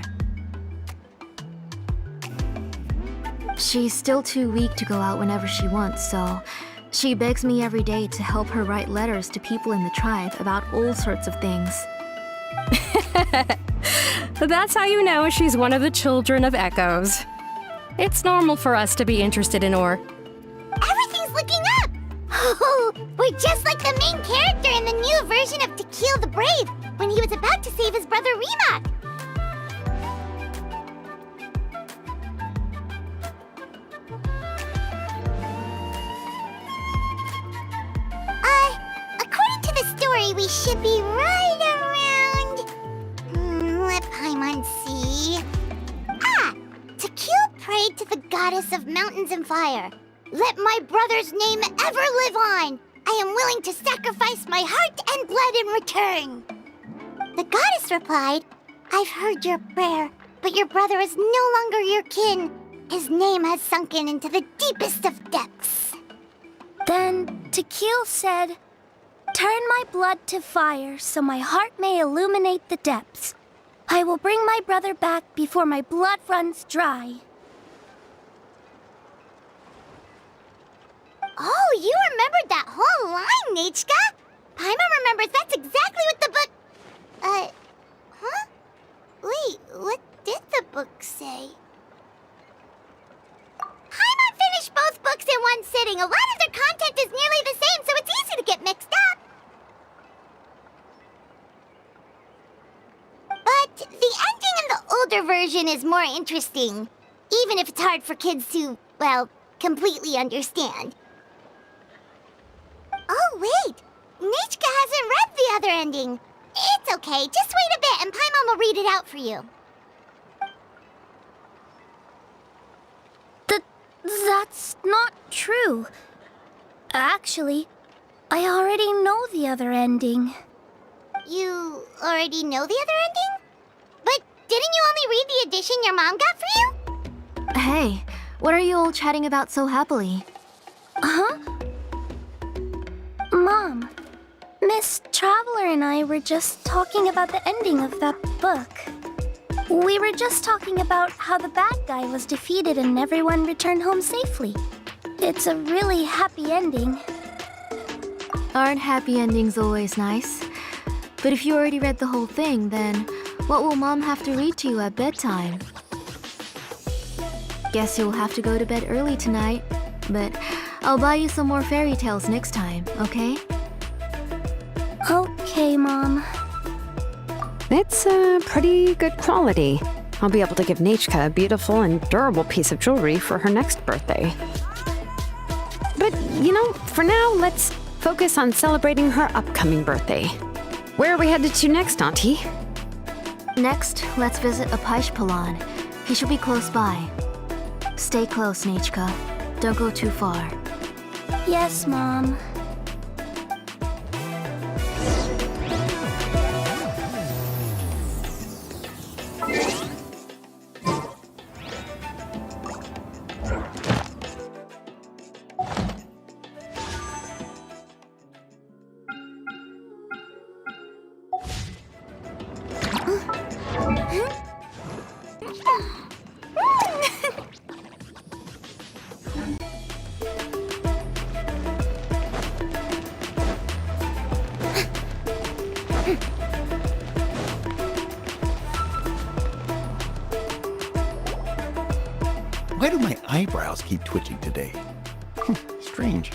She's still too weak to go out whenever she wants, so she begs me every day to help her write letters to people in the tribe about all sorts of things. That's how you know she's one of the children of Echoes. It's normal for us to be interested in ore. Everything's looking up! Oh, we're just like the main character in the new version of To Kill the Brave, when he was about to save his brother Rimac. According to the story, we should be right around... let Paimon see... To Kill prayed to the goddess of mountains and fire. Let my brother's name ever live on. I am willing to sacrifice my heart and blood in return. The goddess replied, I've heard your prayer, but your brother is no longer your kin. His name has sunken into the deepest of depths. Then To Kill said, turn my blood to fire so my heart may illuminate the depths. I will bring my brother back before my blood runs dry. Oh, you remembered that whole line, Nichka! Paimon remembers that's exactly what the book... huh? Wait, what did the book say? Paimon finished both books in one sitting. A lot of their content is nearly the same, so it's easy to get mixed up. But the ending in the older version is more interesting, even if it's hard for kids to, well, completely understand. Oh, wait! Nichka hasn't read the other ending. It's okay, just wait a bit and Paimon will read it out for you. That's not true. Actually, I already know the other ending. You already know the other ending? But didn't you only read the edition your mom got for you? Hey, what are you all chatting about so happily? Huh? Mom, Miss Traveler and I were just talking about the ending of that book. We were just talking about how the bad guy was defeated and everyone returned home safely. It's a really happy ending. Aren't happy endings always nice? But if you already read the whole thing, then what will Mom have to read to you at bedtime? Guess you'll have to go to bed early tonight, but I'll buy you some more fairy tales next time, okay? Okay, Mom. It's a pretty good quality. I'll be able to give Nichka a beautiful and durable piece of jewelry for her next birthday. But, for now, let's focus on celebrating her upcoming birthday. Where are we headed to next, Auntie? Next, let's visit Apashpalan. He should be close by. Stay close, Nichka. Don't go too far. Yes, Mom. Why do my eyebrows keep twitching today? Strange.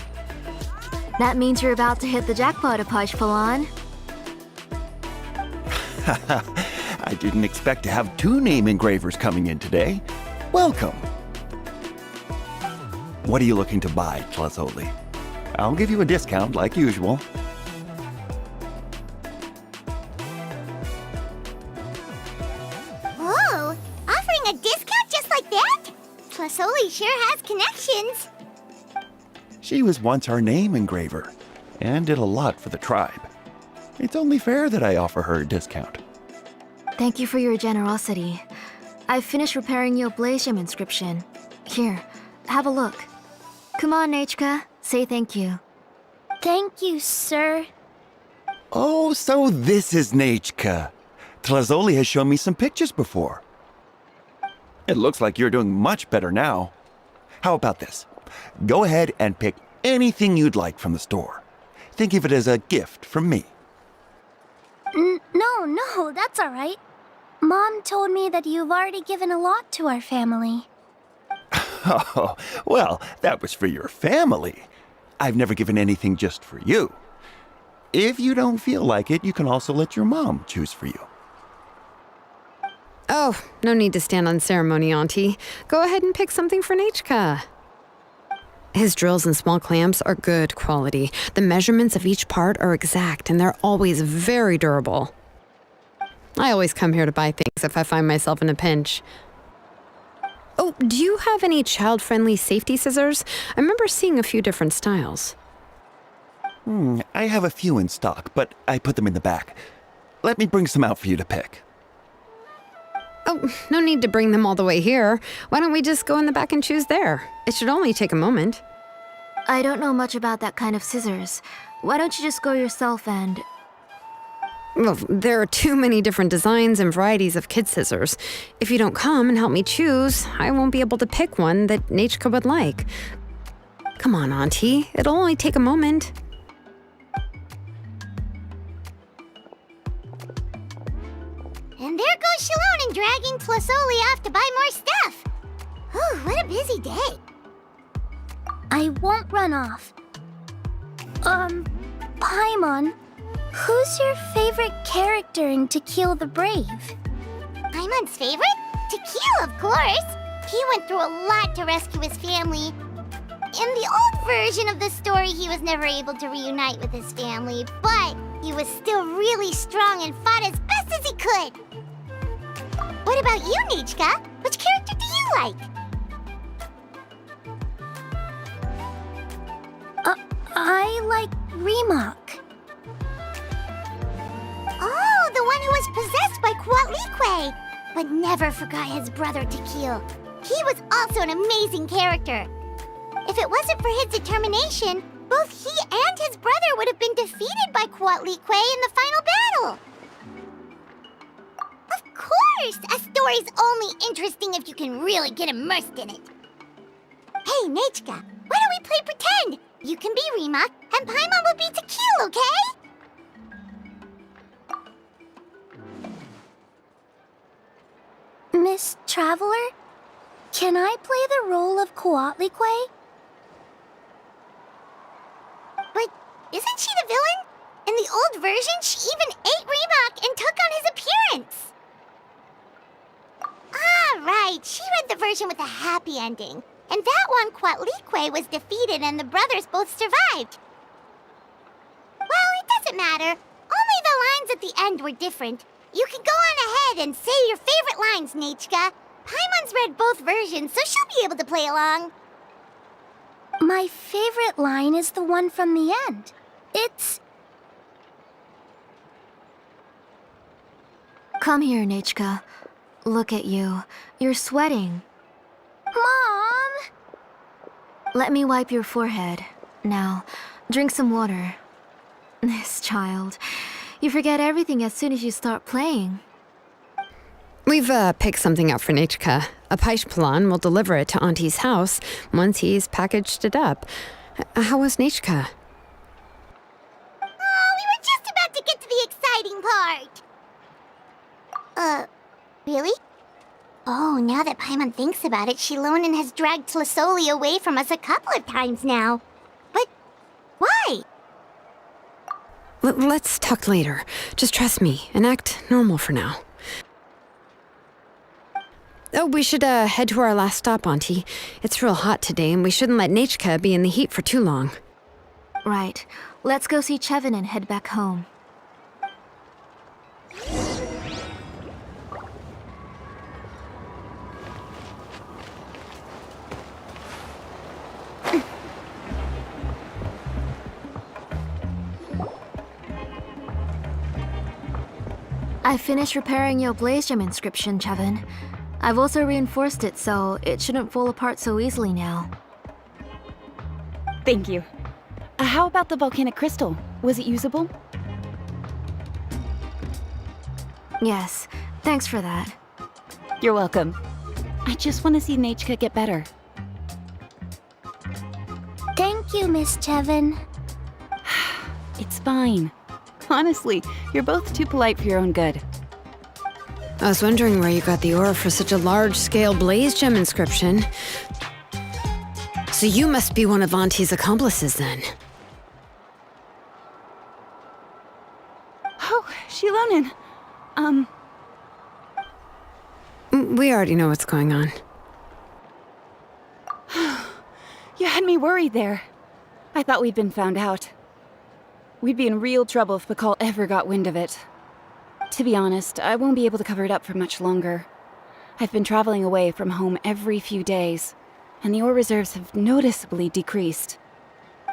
That means you're about to hit the jackpot, Apashpalan. I didn't expect to have 2 name engravers coming in today. Welcome. What are you looking to buy, Tlasoli? I'll give you a discount like usual. Whoa! Offering a discount just like that? Tlasoli sure has connections. She was once our name engraver and did a lot for the tribe. It's only fair that I offer her a discount. Thank you for your generosity. I've finished repairing your blaze gem inscription. Here, have a look. Come on, Nechka, say thank you. Thank you, sir. Oh, so this is Nechka. Tlasoli has shown me some pictures before. It looks like you're doing much better now. How about this? Go ahead and pick anything you'd like from the store. Think of it as a gift from me. No, that's all right. Mom told me that you've already given a lot to our family. Oh, well, that was for your family. I've never given anything just for you. If you don't feel like it, you can also let your mom choose for you. Oh, no need to stand on ceremony, Auntie. Go ahead and pick something for Nechka. His drills and small clamps are good quality. The measurements of each part are exact, and they're always very durable. I always come here to buy things if I find myself in a pinch. Oh, do you have any child-friendly safety scissors? I remember seeing a few different styles. I have a few in stock, but I put them in the back. Let me bring some out for you to pick. Oh, no need to bring them all the way here. Why don't we just go in the back and choose there? It should only take a moment. I don't know much about that kind of scissors. Why don't you just go yourself and... Well, there are too many different designs and varieties of kid scissors. If you don't come and help me choose, I won't be able to pick one that Nechka would like. Come on, Auntie. It'll only take a moment. And there goes Shalone dragging Tlasoli off to buy more stuff. Whew, what a busy day. I won't run off. Paimon, who's your favorite character in To Kill the Brave? Paimon's favorite? To Kill, of course. He went through a lot to rescue his family. In the old version of the story, he was never able to reunite with his family, but he was still really strong and fought as best as he could. What about you, Nechka? Which character do you like? I like Remak. Oh, the one who was possessed by Kuatlique, but never forgot his brother Tequil. He was also an amazing character. If it wasn't for his determination, both he and his brother would have been defeated by Kuatlique in the final battle. Of course! A story's only interesting if you can really get immersed in it. Hey, Nechka, why don't we play pretend? You can be Remak, and Paimon will be Tequil, okay? Miss Traveler, can I play the role of Kuatlique? But isn't she the villain? In the old version, she even ate Remak and took on his appearance. Ah, right. She read the version with a happy ending. And that one, Kuatlique was defeated and the brothers both survived. Well, it doesn't matter. Only the lines at the end were different. You can go on ahead and say your favorite lines, Nechka. Paimon's read both versions, so she'll be able to play along. My favorite line is the one from the end. It's... Come here, Nechka. Look at you. You're sweating. Mom! Let me wipe your forehead. Now, drink some water. This child. You forget everything as soon as you start playing. We've picked something out for Nechka. A Paishpalan will deliver it to Auntie's house once he's packaged it up. How was Nechka? Oh, we were just about to get to the exciting part. Really? Oh, now that Paimon thinks about it, Shilonen has dragged Tlasoli away from us a couple of times now. But why? Let's talk later. Just trust me and act normal for now. Oh, we should head to our last stop, Auntie. It's real hot today, and we shouldn't let Nechka be in the heat for too long. Right. Let's go see Chevin and head back home. I finished repairing your Blaze Gem inscription, Chevin. I've also reinforced it so it shouldn't fall apart so easily now. Thank you. How about the volcanic crystal? Was it usable? Yes, thanks for that. You're welcome. I just want to see Nechka get better. Thank you, Miss Chevin. It's fine. Honestly, you're both too polite for your own good. I was wondering where you got the ore for such a large-scale Blaze Gem inscription. So you must be one of Auntie's accomplices, then. Oh, Shilonen. We already know what's going on. You had me worried there. I thought we'd been found out. We'd be in real trouble if Pakal ever got wind of it. To be honest, I won't be able to cover it up for much longer. I've been traveling away from home every few days, and the ore reserves have noticeably decreased.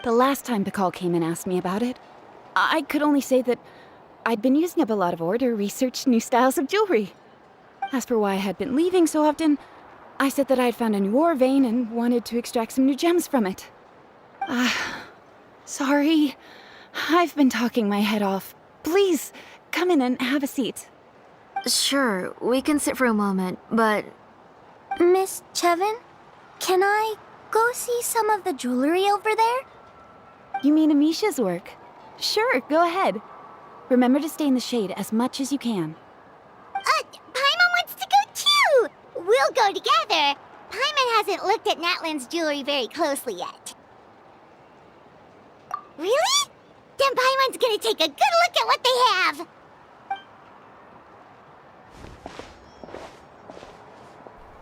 The last time Pakal came and asked me about it, I could only say that I'd been using up a lot of ore to research new styles of jewelry. As for why I had been leaving so often, I said that I'd found a new ore vein and wanted to extract some new gems from it. Sorry. I've been talking my head off. Please, come in and have a seat. Sure, we can sit for a moment, but... Miss Chevin, can I go see some of the jewelry over there? You mean Amisha's work? Sure, go ahead. Remember to stay in the shade as much as you can. Paimon wants to go too! We'll go together. Paimon hasn't looked at Natlan's jewelry very closely yet. Really? Then Paimon's gonna take a good look at what they have!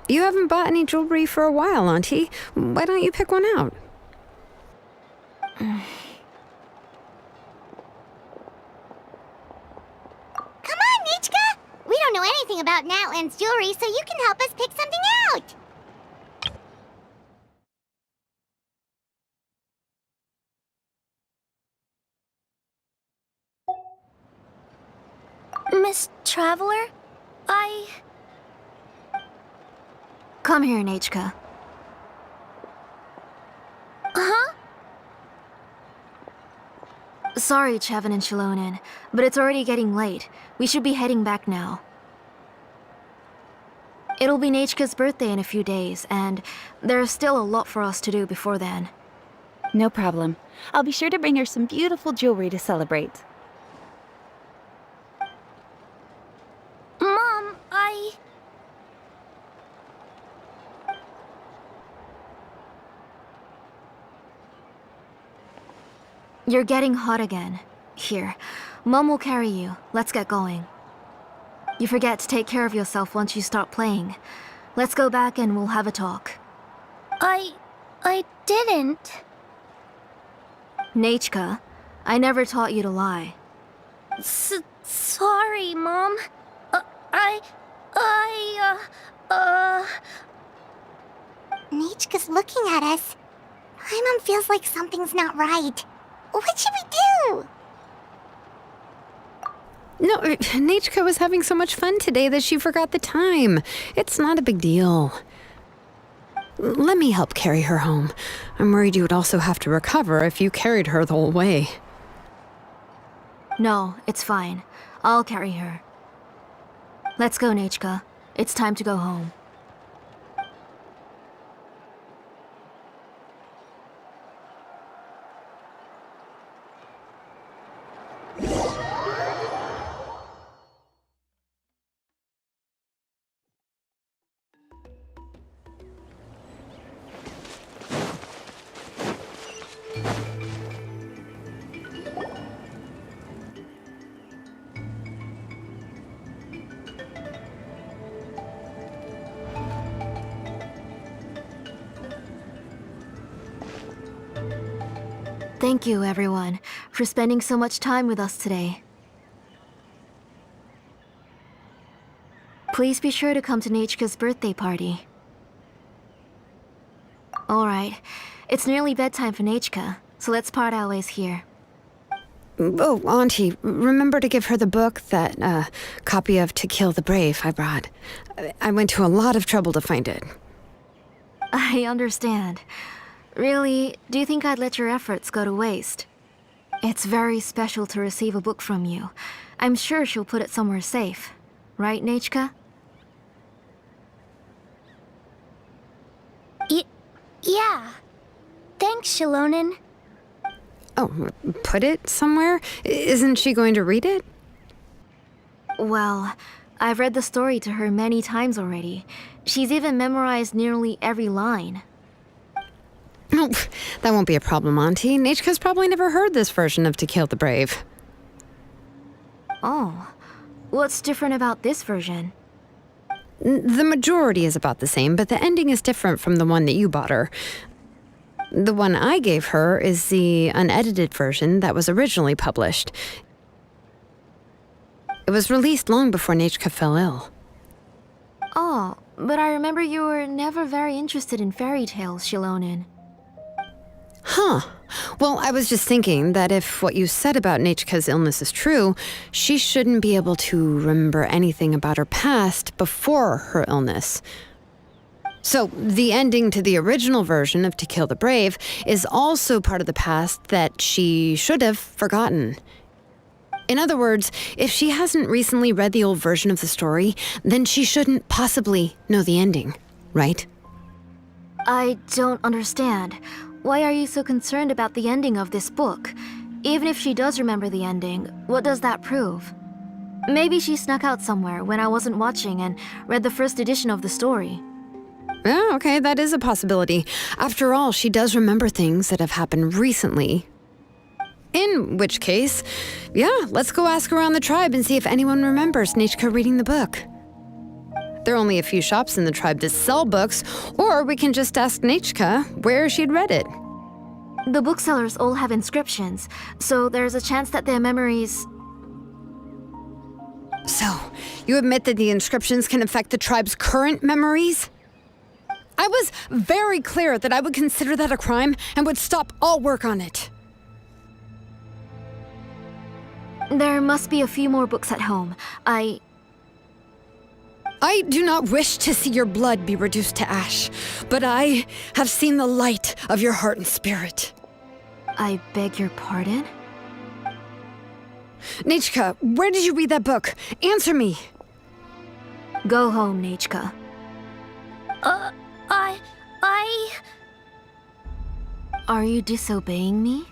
You haven't bought any jewelry for a while, Auntie. Why don't you pick one out? Come on, Nichka! We don't know anything about Natlan's jewelry, so you can help us pick something out! Miss Traveler? Come here, Nechka. Huh? Sorry, Chevin and Shilonen, but it's already getting late. We should be heading back now. It'll be Nechka's birthday in a few days, and there's still a lot for us to do before then. No problem. I'll be sure to bring her some beautiful jewelry to celebrate. Mom, You're getting hot again. Here, Mom will carry you. Let's get going. You forget to take care of yourself once you start playing. Let's go back and we'll have a talk. I didn't. Nechka, I never taught you to lie. Sorry, Mom. Nichka's looking at us. Paimon feels like something's not right. What should we do? No, Nechka was having so much fun today that she forgot the time. It's not a big deal. Let me help carry her home. I'm worried you would also have to recover if you carried her the whole way. No, it's fine. I'll carry her. Let's go, Nechka. It's time to go home. Thank you, everyone, for spending so much time with us today. Please be sure to come to Nechka's birthday party. Alright, it's nearly bedtime for Nechka, so let's part our ways here. Oh, Auntie, remember to give her the book, that copy of To Kill the Brave I brought. I went to a lot of trouble to find it. I understand. Really, do you think I'd let your efforts go to waste? It's very special to receive a book from you. I'm sure she'll put it somewhere safe. Right, Nechka? Yeah. Thanks, Shilonen. Oh, put it somewhere? Isn't she going to read it? Well, I've read the story to her many times already. She's even memorized nearly every line. Oh, that won't be a problem, Auntie. Nechka's probably never heard this version of To Kill the Brave. Oh. What's different about this version? The majority is about the same, but the ending is different from the one that you bought her. The one I gave her is the unedited version that was originally published. It was released long before Nechka fell ill. Oh, but I remember you were never very interested in fairy tales, Shilonen. Huh. Well, I was just thinking that if what you said about Nechka's illness is true, she shouldn't be able to remember anything about her past before her illness. So, the ending to the original version of To Kill the Brave is also part of the past that she should have forgotten. In other words, if she hasn't recently read the old version of the story, then she shouldn't possibly know the ending, right? I don't understand. Why are you so concerned about the ending of this book? Even if she does remember the ending, what does that prove? Maybe she snuck out somewhere when I wasn't watching and read the first edition of the story. Yeah, okay, that is a possibility. After all, she does remember things that have happened recently. In which case, yeah, let's go ask around the tribe and see if anyone remembers Nechka reading the book. There are only a few shops in the tribe that sell books, or we can just ask Nechka where she'd read it. The booksellers all have inscriptions, so there's a chance that their memories... So, you admit that the inscriptions can affect the tribe's current memories? I was very clear that I would consider that a crime and would stop all work on it. There must be a few more books at home. I do not wish to see your blood be reduced to ash, but I have seen the light of your heart and spirit. I beg your pardon? Nechka, where did you read that book? Answer me. Go home, Nechka. Are you disobeying me?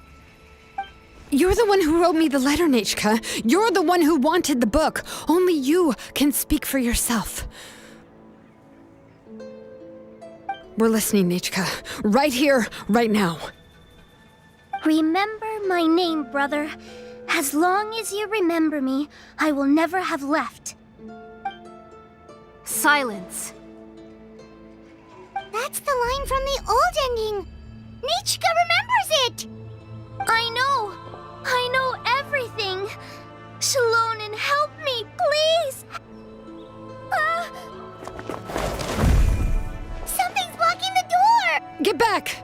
You're the one who wrote me the letter, Nechka. You're the one who wanted the book. Only you can speak for yourself. We're listening, Nechka. Right here, right now. Remember my name, brother. As long as you remember me, I will never have left. Silence. That's the line from the old ending. Nechka remembers it. I know everything. Shilonen, help me, please. Something's blocking the door. Get back!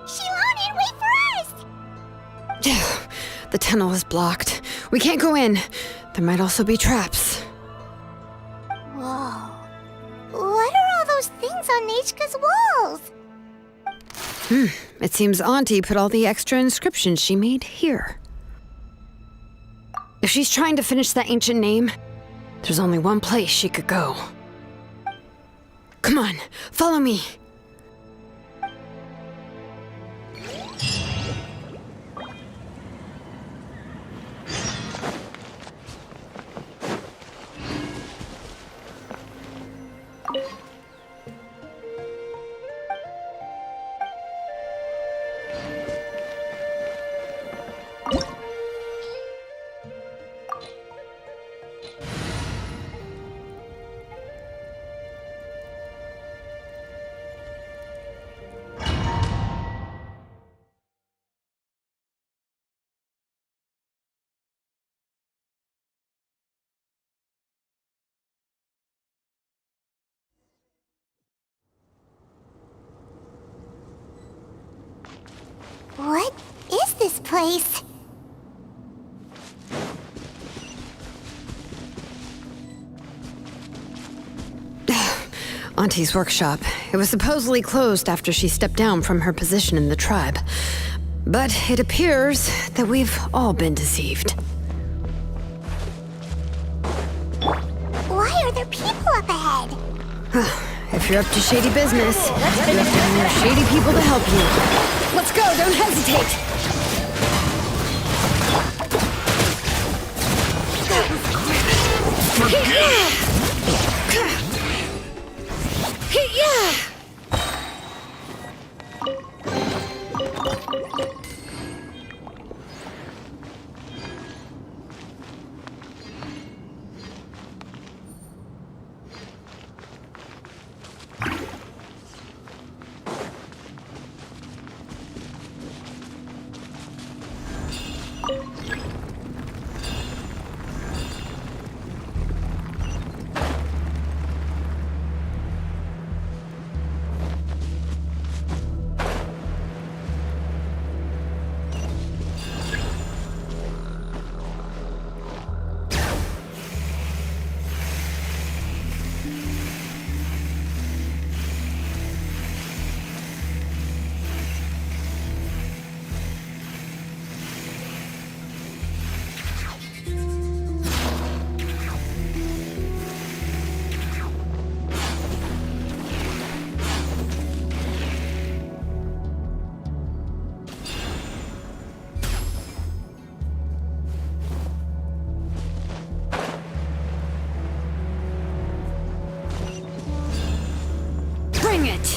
Shilonen, wait for us. The tunnel is blocked. We can't go in. There might also be traps. Whoa. What are all those things on Nechka's walls? It seems Auntie put all the extra inscriptions she made here. If she's trying to finish that ancient name, there's only one place she could go. Come on, follow me. place. Auntie's workshop. It was supposedly closed after she stepped down from her position in the tribe. But it appears that we've all been deceived. Why are there people up ahead? If you're up to shady business, you have to hire shady people to help you. Let's go, don't hesitate! Bring it!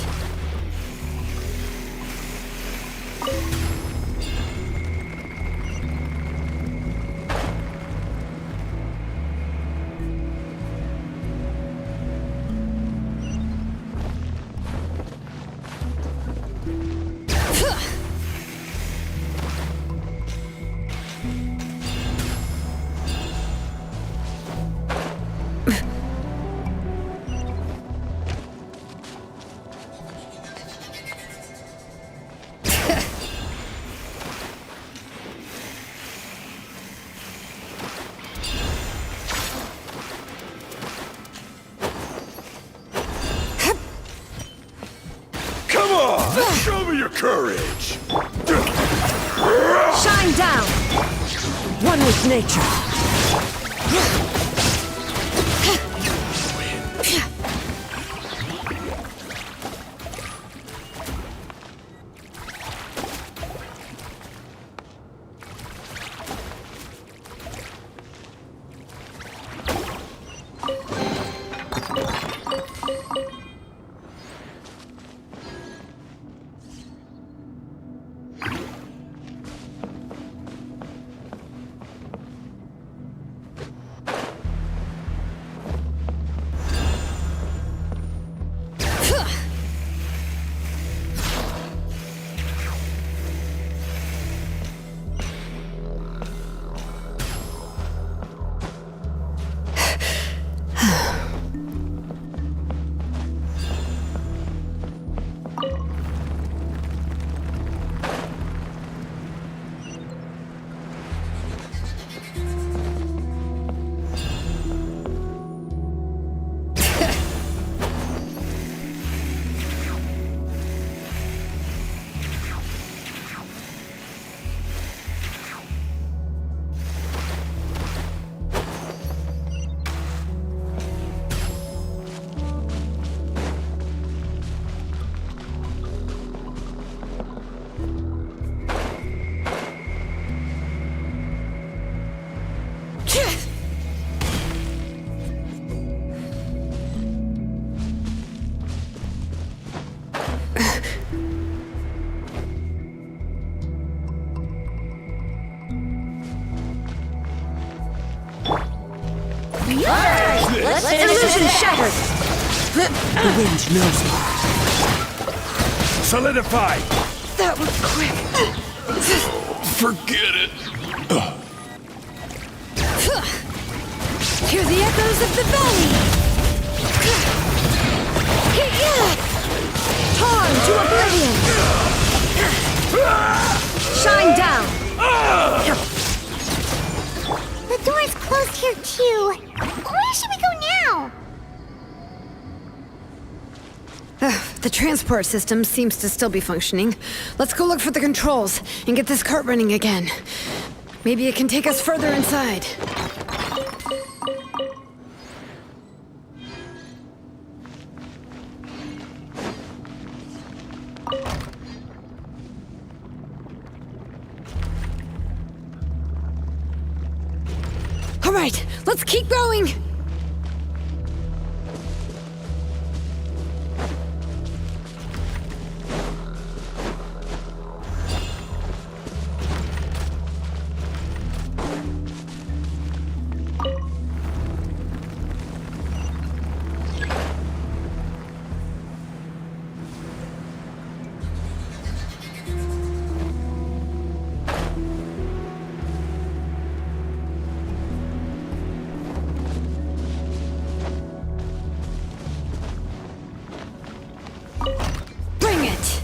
Show me your courage! Shine down! One with nature. Illusion shattered! The wind knows me. Solidify! That was quick. Forget it! Hear the echoes of the valley. Torn to oblivion. Shine down. The door's closed here too. Where should we go now? The transport system seems to still be functioning. Let's go look for the controls and get this cart running again. Maybe it can take us further inside. All right, let's keep going! Bring it!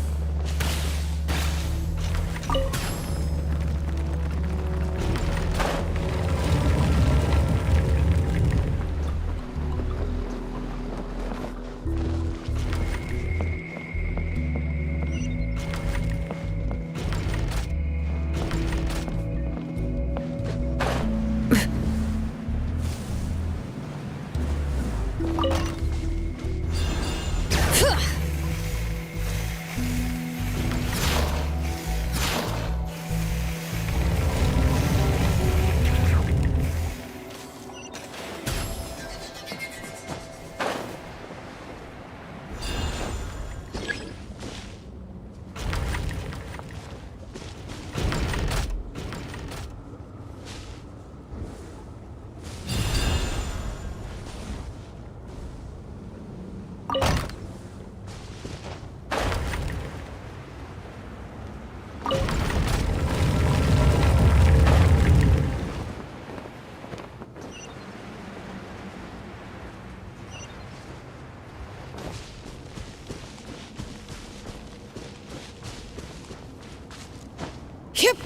Yep.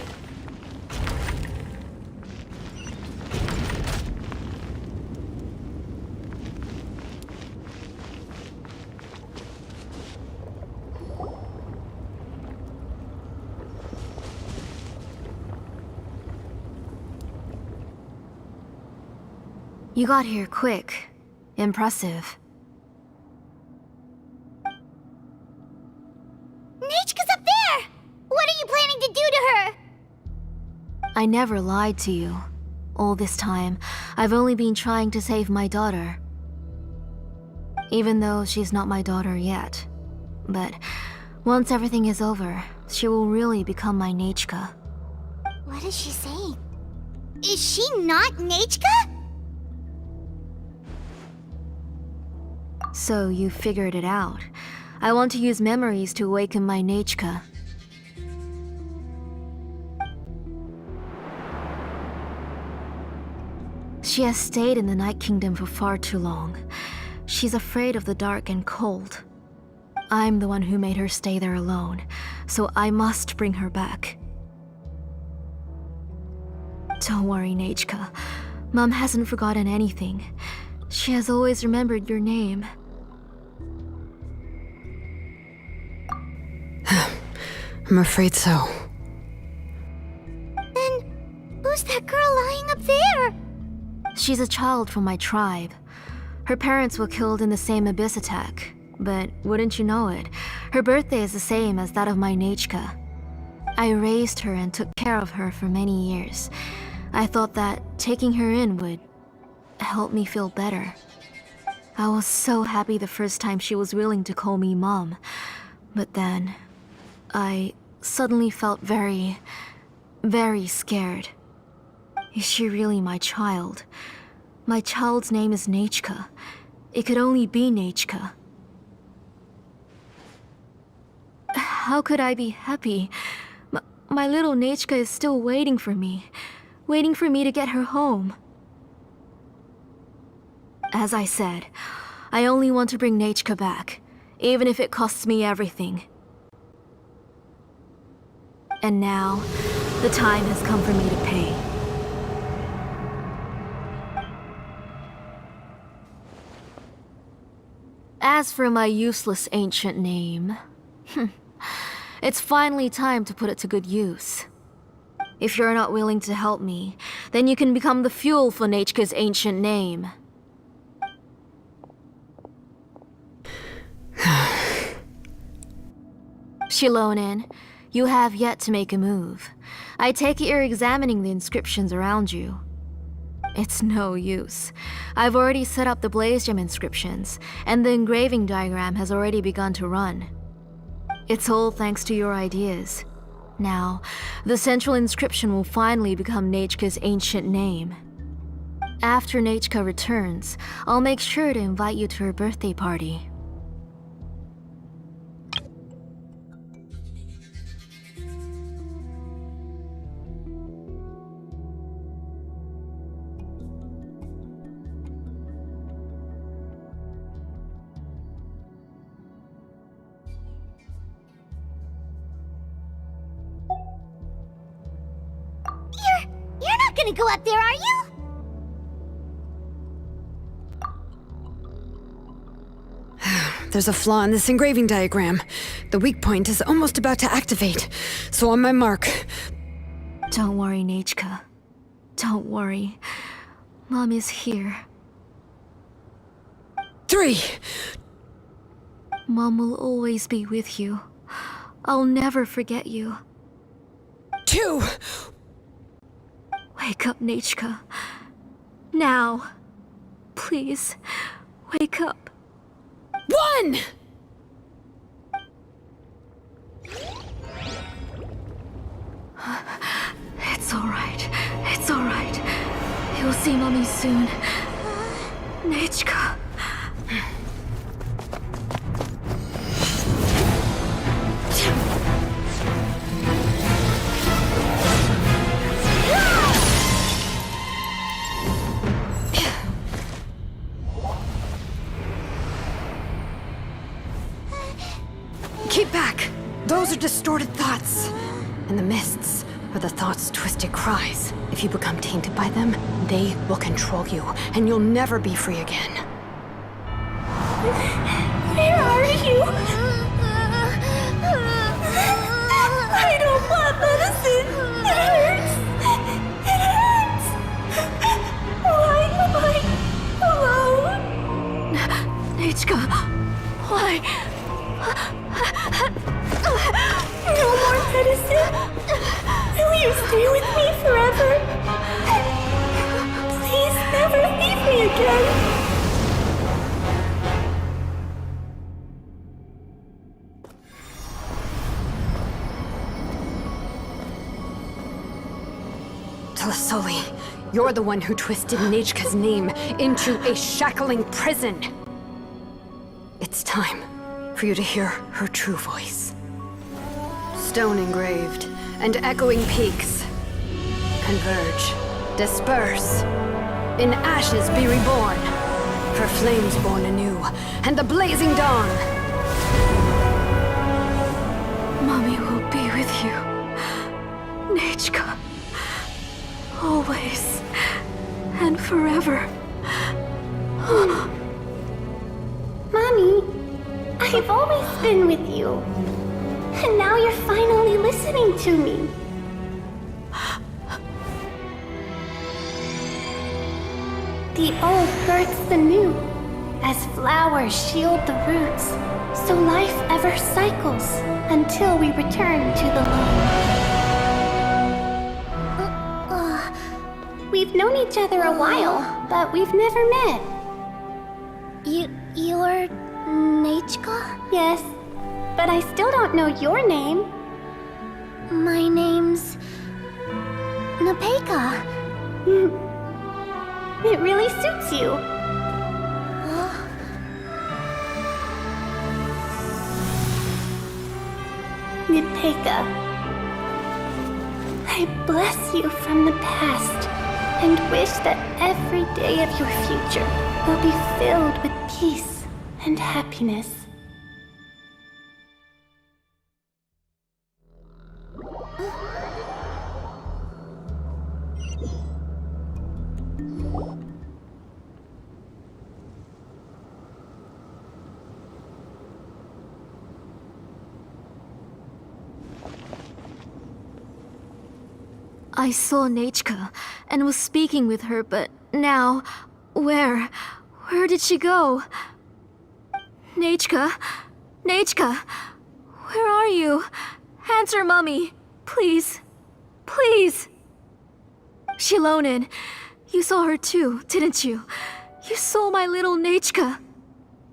You got here quick. Impressive. Nechka's up there! What are you planning to do to her? I never lied to you. All this time, I've only been trying to save my daughter. Even though she's not my daughter yet. But once everything is over, she will really become my Nechka. What is she saying? Is she not Nechka? So you figured it out. I want to use memories to awaken my Nechka. She has stayed in the Night Kingdom for far too long. She's afraid of the dark and cold. I'm the one who made her stay there alone, so I must bring her back. Don't worry, Nechka. Mom hasn't forgotten anything. She has always remembered your name. I'm afraid so. Then, who's that girl lying up there? She's a child from my tribe. Her parents were killed in the same abyss attack. But wouldn't you know it, her birthday is the same as that of my Nechka. I raised her and took care of her for many years. I thought that taking her in would help me feel better. I was so happy the first time she was willing to call me Mom. But then, I suddenly felt very, very scared. Is she really my child? My child's name is Nechka. It could only be Nechka. How could I be happy? My little Nechka is still waiting for me to get her home. As I said, I only want to bring Nechka back, even if it costs me everything. And now, The time has come for me to pay. As for my useless ancient name, it's finally time to put it to good use. If you're not willing to help me, then you can become the fuel for Nechka's ancient name. Shilonen, you have yet to make a move. I take it you're examining the inscriptions around you. It's no use. I've already set up the Blaze Gem inscriptions, and the engraving diagram has already begun to run. It's all thanks to your ideas. Now, the central inscription will finally become Nechka's ancient name. After Nechka returns, I'll make sure to invite you to her birthday party. You're not gonna go up there, are you? There's a flaw in this engraving diagram. The weak point is almost about to activate. So on my mark. Don't worry, Nechka. Don't worry. Mom is here. 3. Mom will always be with you. I'll never forget you. 2. Wake up, Nechka. Now. Please, wake up. 1. It's alright. It's alright. You'll see Mommy soon. Nechka. Keep back! Those are distorted thoughts. And the mists are the thoughts' twisted cries. If you become tainted by them, they will control you, and you'll never be free again. Where are you? I don't want medicine. It hurts. It hurts. Why am I alone? Nechka, why? No more medicine. Will you stay with me forever? Please never leave me again. Tlasoli, you're the one who twisted Nechka's name into a shackling prison. It's time for you to hear her true voice. Stone engraved and echoing peaks converge, disperse, in ashes be reborn, for flames born anew, and the blazing dawn. Mommy will be with you. Nechka. Always. And forever. Mommy, I've always been with you. And now you're finally listening to me. The old births the new, as flowers shield the roots, so life ever cycles until we return to the loam. We've known each other a while, but we've never met. You're Nechka? Yes, but I still don't know your name. My name's Nepeka. It really suits you. Nepeka, I bless you from the past and wish that every day of your future will be filled with peace and happiness. I saw Nechka and was speaking with her, but now, where did she go? Nechka? Nechka? Where are you? Answer, Mummy. Please. Please. Shilonen, you saw her too, didn't you? You saw my little Nechka.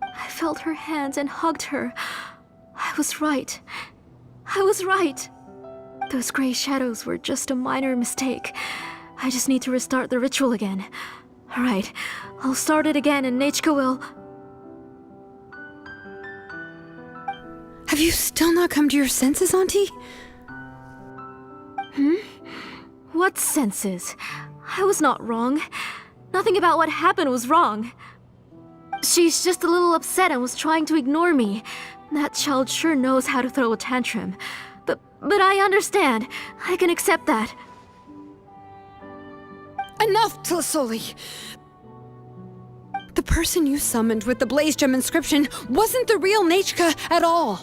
I felt her hands and hugged her. I was right. I was right. Those gray shadows were just a minor mistake. I just need to restart the ritual again. Alright, I'll start it again and Nechka will... Have you still not come to your senses, Auntie? What senses? I was not wrong. Nothing about what happened was wrong. She's just a little upset and was trying to ignore me. That child sure knows how to throw a tantrum. But I understand. I can accept that. Enough, Tlasoli! The person you summoned with the Blaze Gem inscription wasn't the real Nechka at all.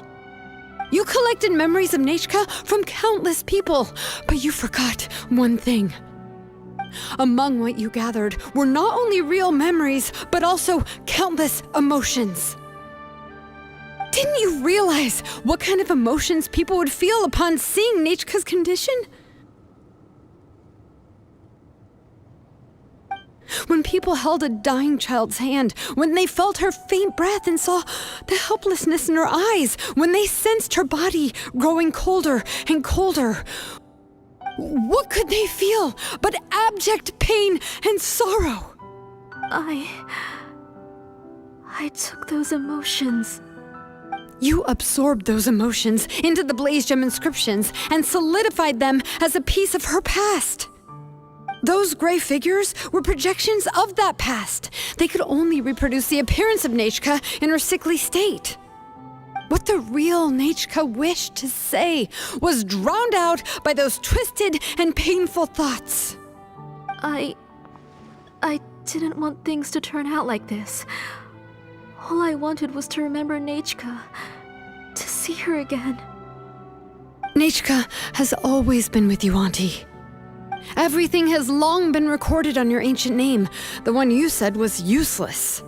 You collected memories of Nechka from countless people, but you forgot one thing. Among what you gathered were not only real memories, but also countless emotions. Didn't you realize what kind of emotions people would feel upon seeing Nechka's condition? When people held a dying child's hand, when they felt her faint breath and saw the helplessness in her eyes, when they sensed her body growing colder and colder, what could they feel but abject pain and sorrow? I took those emotions. You absorbed those emotions into the Blaze Gem inscriptions and solidified them as a piece of her past. Those gray figures were projections of that past. They could only reproduce the appearance of Nechka in her sickly state. What the real Nechka wished to say was drowned out by those twisted and painful thoughts. I didn't want things to turn out like this. All I wanted was to remember Nechka, to see her again. Nechka has always been with you, Auntie. Everything has long been recorded on your ancient name, the one you said was useless.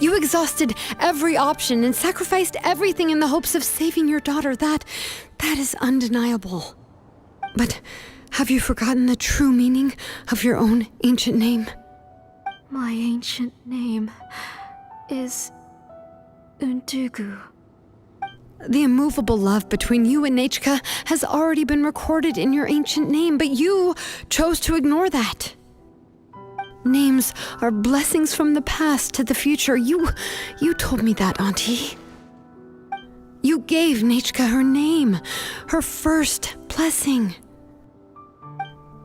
You exhausted every option and sacrificed everything in the hopes of saving your daughter. That is undeniable. But have you forgotten the true meaning of your own ancient name? My ancient name is Undugu. The immovable love between you and Nechka has already been recorded in your ancient name, but you chose to ignore that. Names are blessings from the past to the future. You told me that, Auntie. You gave Nechka her name, her first blessing.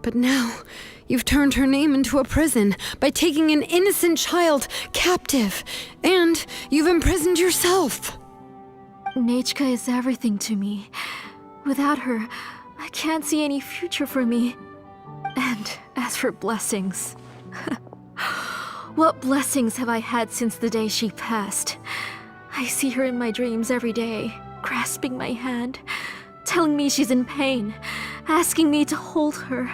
But now, you've turned her name into a prison by taking an innocent child captive, and you've imprisoned yourself. Nechka is everything to me. Without her, I can't see any future for me. And as for blessings... What blessings have I had since the day she passed? I see her in my dreams every day, grasping my hand, telling me she's in pain, asking me to hold her.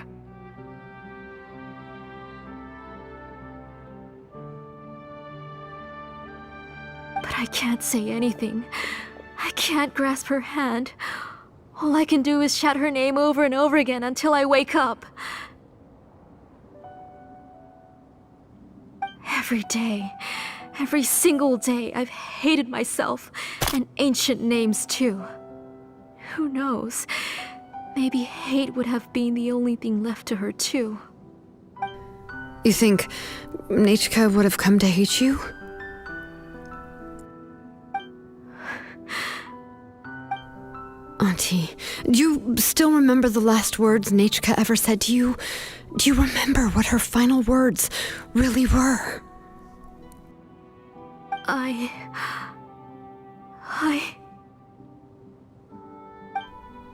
But I can't say anything. I can't grasp her hand. All I can do is shout her name over and over again until I wake up. Every day, every single day, I've hated myself, and ancient names too. Who knows? Maybe hate would have been the only thing left to her too. You think Nechka would have come to hate you? Auntie, do you still remember the last words Nechka ever said to you? Do you remember what her final words really were?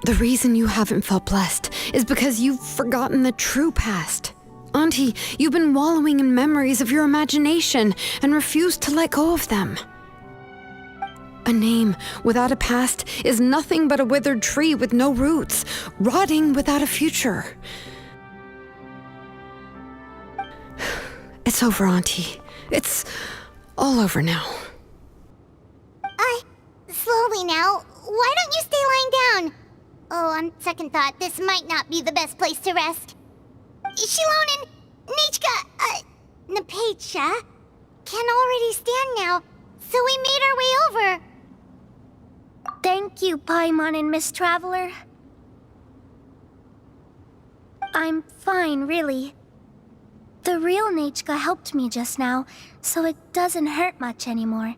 The reason you haven't felt blessed is because you've forgotten the true past. Auntie, you've been wallowing in memories of your imagination and refused to let go of them. A name without a past is nothing but a withered tree with no roots, rotting without a future. It's over, Auntie. It's all over now. Slowly now. Why don't you stay lying down? Oh, on second thought, this might not be the best place to rest. Shilonen, Nichka, Napecha can already stand now, so we made our way over. Thank you, Paimon and Miss Traveler. I'm fine, really. The real Nachka helped me just now, so it doesn't hurt much anymore.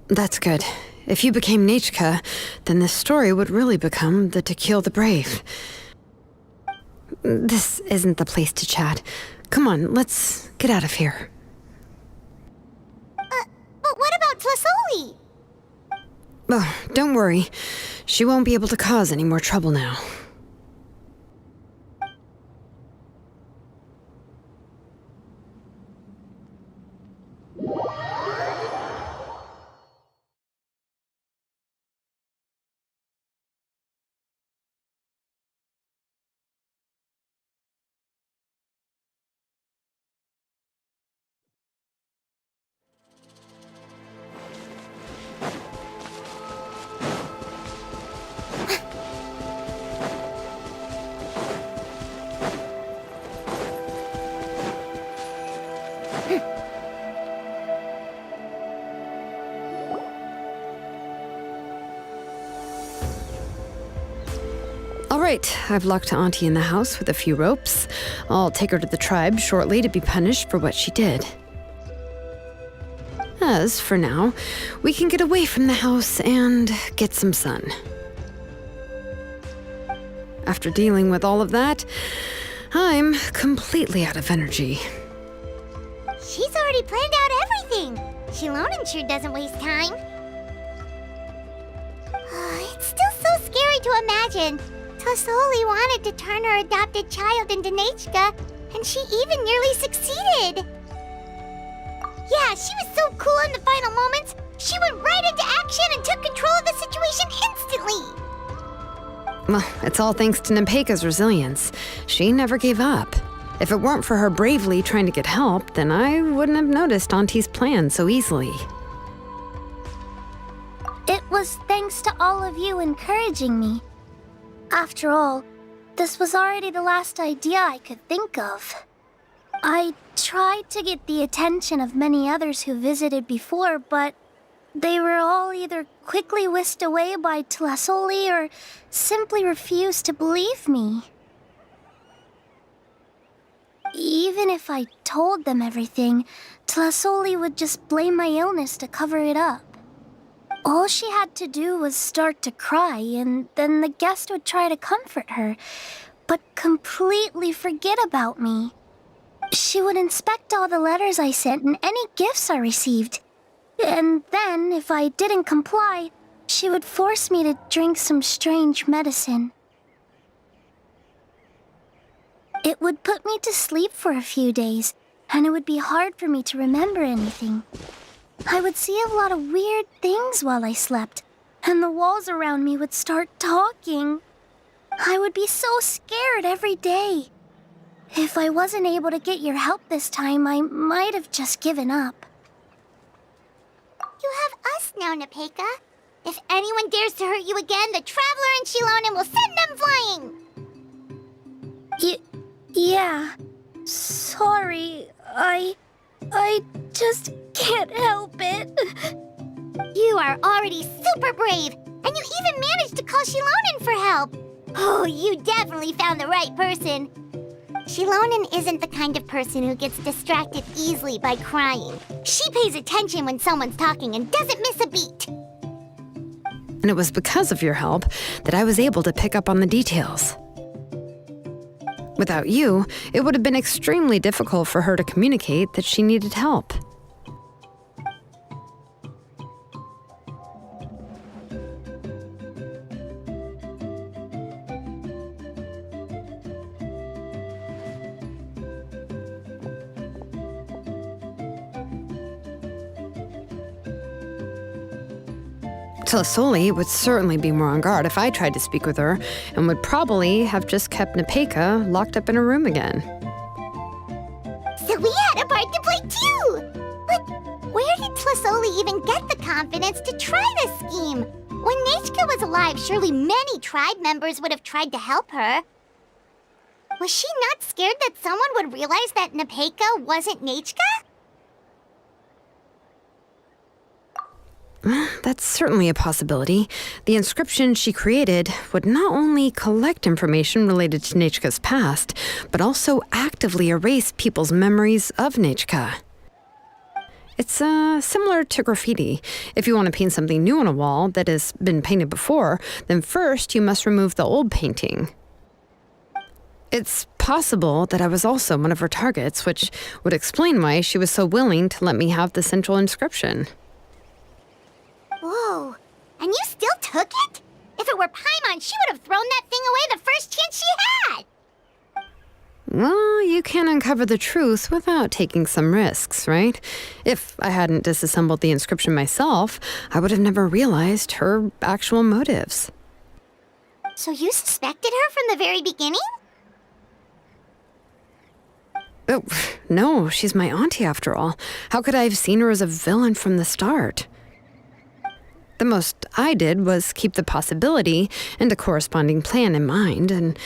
That's good. If you became Nachka, then this story would really become the To Kill the Brave. This isn't the place to chat. Come on, let's get out of here. But what about Tlasoli? Oh, don't worry. She won't be able to cause any more trouble now. All right, I've locked Auntie in the house with a few ropes. I'll take her to the tribe shortly to be punished for what she did. As for now, we can get away from the house and get some sun. After dealing with all of that, I'm completely out of energy. She's already planned out everything. Shilonen sure doesn't waste time. It's still so scary to imagine. Tlasoli wanted to turn her adopted child into Nachka, and she even nearly succeeded. Yeah, she was so cool in the final moments. She went right into action and took control of the situation instantly. Well, it's all thanks to Napeika's resilience. She never gave up. If it weren't for her bravely trying to get help, then I wouldn't have noticed Auntie's plan so easily. It was thanks to all of you encouraging me. After all, this was already the last idea I could think of. I tried to get the attention of many others who visited before, but they were all either quickly whisked away by Tlasoli or simply refused to believe me. Even if I told them everything, Tlasoli would just blame my illness to cover it up. All she had to do was start to cry, and then the guest would try to comfort her, but completely forget about me. She would inspect all the letters I sent and any gifts I received. And then, if I didn't comply, she would force me to drink some strange medicine. It would put me to sleep for a few days, and it would be hard for me to remember anything. I would see a lot of weird things while I slept, and the walls around me would start talking. I would be so scared every day. If I wasn't able to get your help this time, I might have just given up. You have us now, Napeika. If anyone dares to hurt you again, the Traveler and Shilonen will send them flying! Yeah. Sorry, I just can't help it. You are already super brave, and you even managed to call Shilonen for help. Oh, you definitely found the right person. Shilonen isn't the kind of person who gets distracted easily by crying. She pays attention when someone's talking and doesn't miss a beat. And it was because of your help that I was able to pick up on the details. Without you, it would have been extremely difficult for her to communicate that she needed help. Tlasoli would certainly be more on guard if I tried to speak with her, and would probably have just kept Napeika locked up in her room again. So we had a even get the confidence to try this scheme. When Nechka was alive, surely many tribe members would have tried to help her. Was she not scared that someone would realize that Nepeka wasn't Nechka? That's certainly a possibility. The inscription she created would not only collect information related to Nechka's past, but also actively erase people's memories of Nechka. It's similar to graffiti. If you want to paint something new on a wall that has been painted before, then first you must remove the old painting. It's possible that I was also one of her targets, which would explain why she was so willing to let me have the central inscription. Whoa, and you still took it? If it were Paimon, she would have thrown that thing away the first chance she had! Well, you can uncover the truth without taking some risks, right? If I hadn't disassembled the inscription myself, I would have never realized her actual motives. So you suspected her from the very beginning? Oh, no, she's my auntie after all. How could I have seen her as a villain from the start? The most I did was keep the possibility and a corresponding plan in mind, and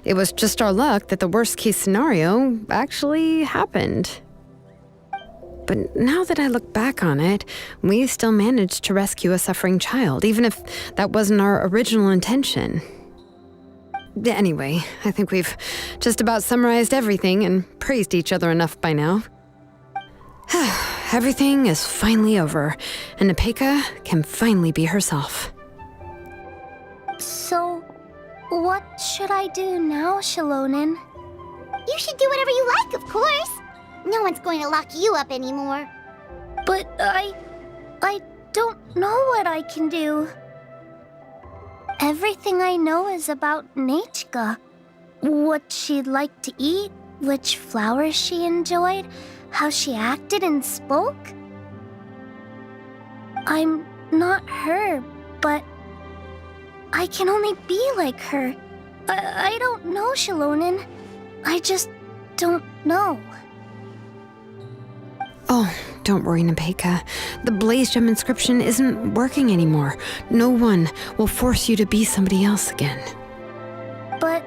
it was just our luck that the worst-case scenario actually happened. But now that I look back on it, we still managed to rescue a suffering child, even if that wasn't our original intention. Anyway, I think we've just about summarized everything and praised each other enough by now. Everything is finally over, and Nepeka can finally be herself. So, what should I do now, Shilonen? You should do whatever you like, of course. No one's going to lock you up anymore. But I don't know what I can do. Everything I know is about Nechka. What she'd like to eat, which flowers she enjoyed, how she acted and spoke. I'm not her, but I can only be like her. I don't know, Shilonen. I just don't know. Oh, don't worry, Nepeka. The Blaze Gem inscription isn't working anymore. No one will force you to be somebody else again. But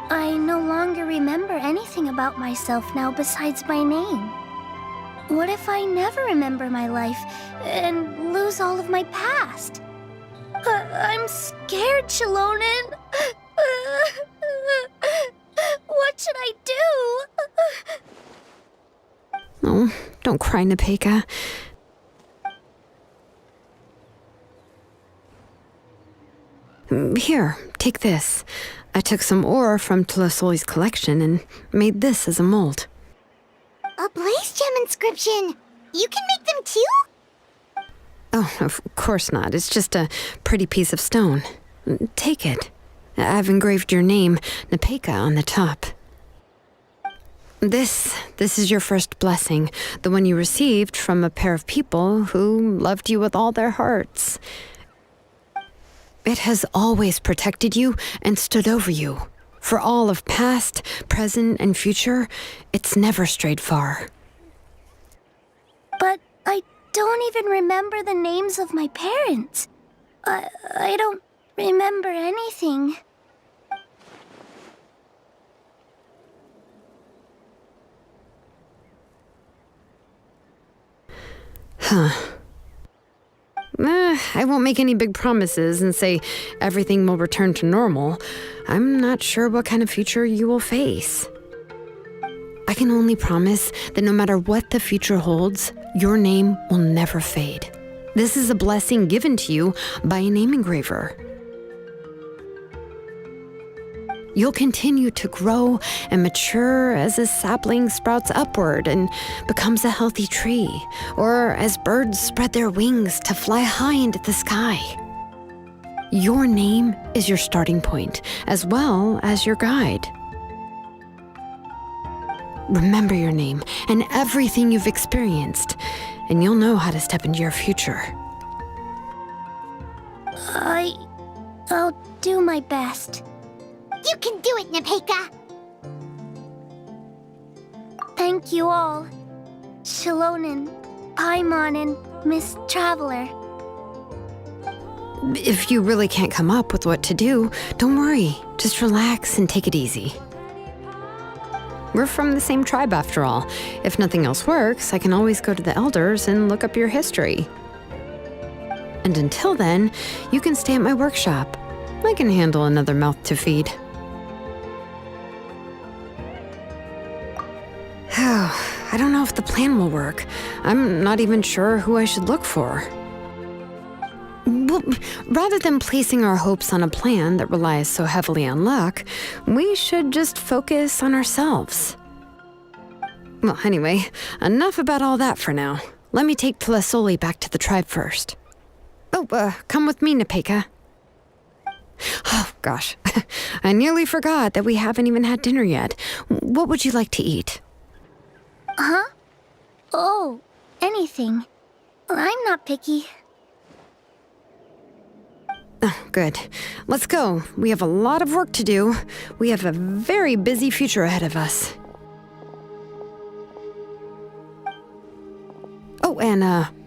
I no longer remember anything about myself now besides my name. What if I never remember my life and lose all of my past? I'm scared, Shilonen. What should I do? Oh, don't cry, Nepeka. Here, take this. I took some ore from Tlasoli's collection and made this as a mold. A Blaze Gem inscription! You can make them too? Oh, of course not. It's just a pretty piece of stone. Take it. I've engraved your name, Nepeka, on the top. This is your first blessing, the one you received from a pair of people who loved you with all their hearts. It has always protected you and stood over you. For all of past, present, and future, it's never strayed far. But I don't even remember the names of my parents. I don't remember anything. I won't make any big promises and say everything will return to normal. I'm not sure what kind of future you will face. I can only promise that no matter what the future holds, your name will never fade. This is a blessing given to you by a name engraver. You'll continue to grow and mature as a sapling sprouts upward and becomes a healthy tree, or as birds spread their wings to fly high into the sky. Your name is your starting point, as well as your guide. Remember your name and everything you've experienced, and you'll know how to step into your future. I'll do my best. You can do it, Nepeka! Thank you all. Shilonen, Paimon, and Miss Traveler. If you really can't come up with what to do, don't worry. Just relax and take it easy. We're from the same tribe after all. If nothing else works, I can always go to the elders and look up your history. And until then, you can stay at my workshop. I can handle another mouth to feed. I don't know if the plan will work. I'm not even sure who I should look for. Well, rather than placing our hopes on a plan that relies so heavily on luck, we should just focus on ourselves. Well, anyway, enough about all that for now. Let me take Tlasoli back to the tribe first. Oh, come with me, Nepeka. Oh, gosh. I nearly forgot that we haven't even had dinner yet. What would you like to eat? Huh? Oh, anything. I'm not picky. Oh, good. Let's go. We have a lot of work to do. We have a very busy future ahead of us. Oh, and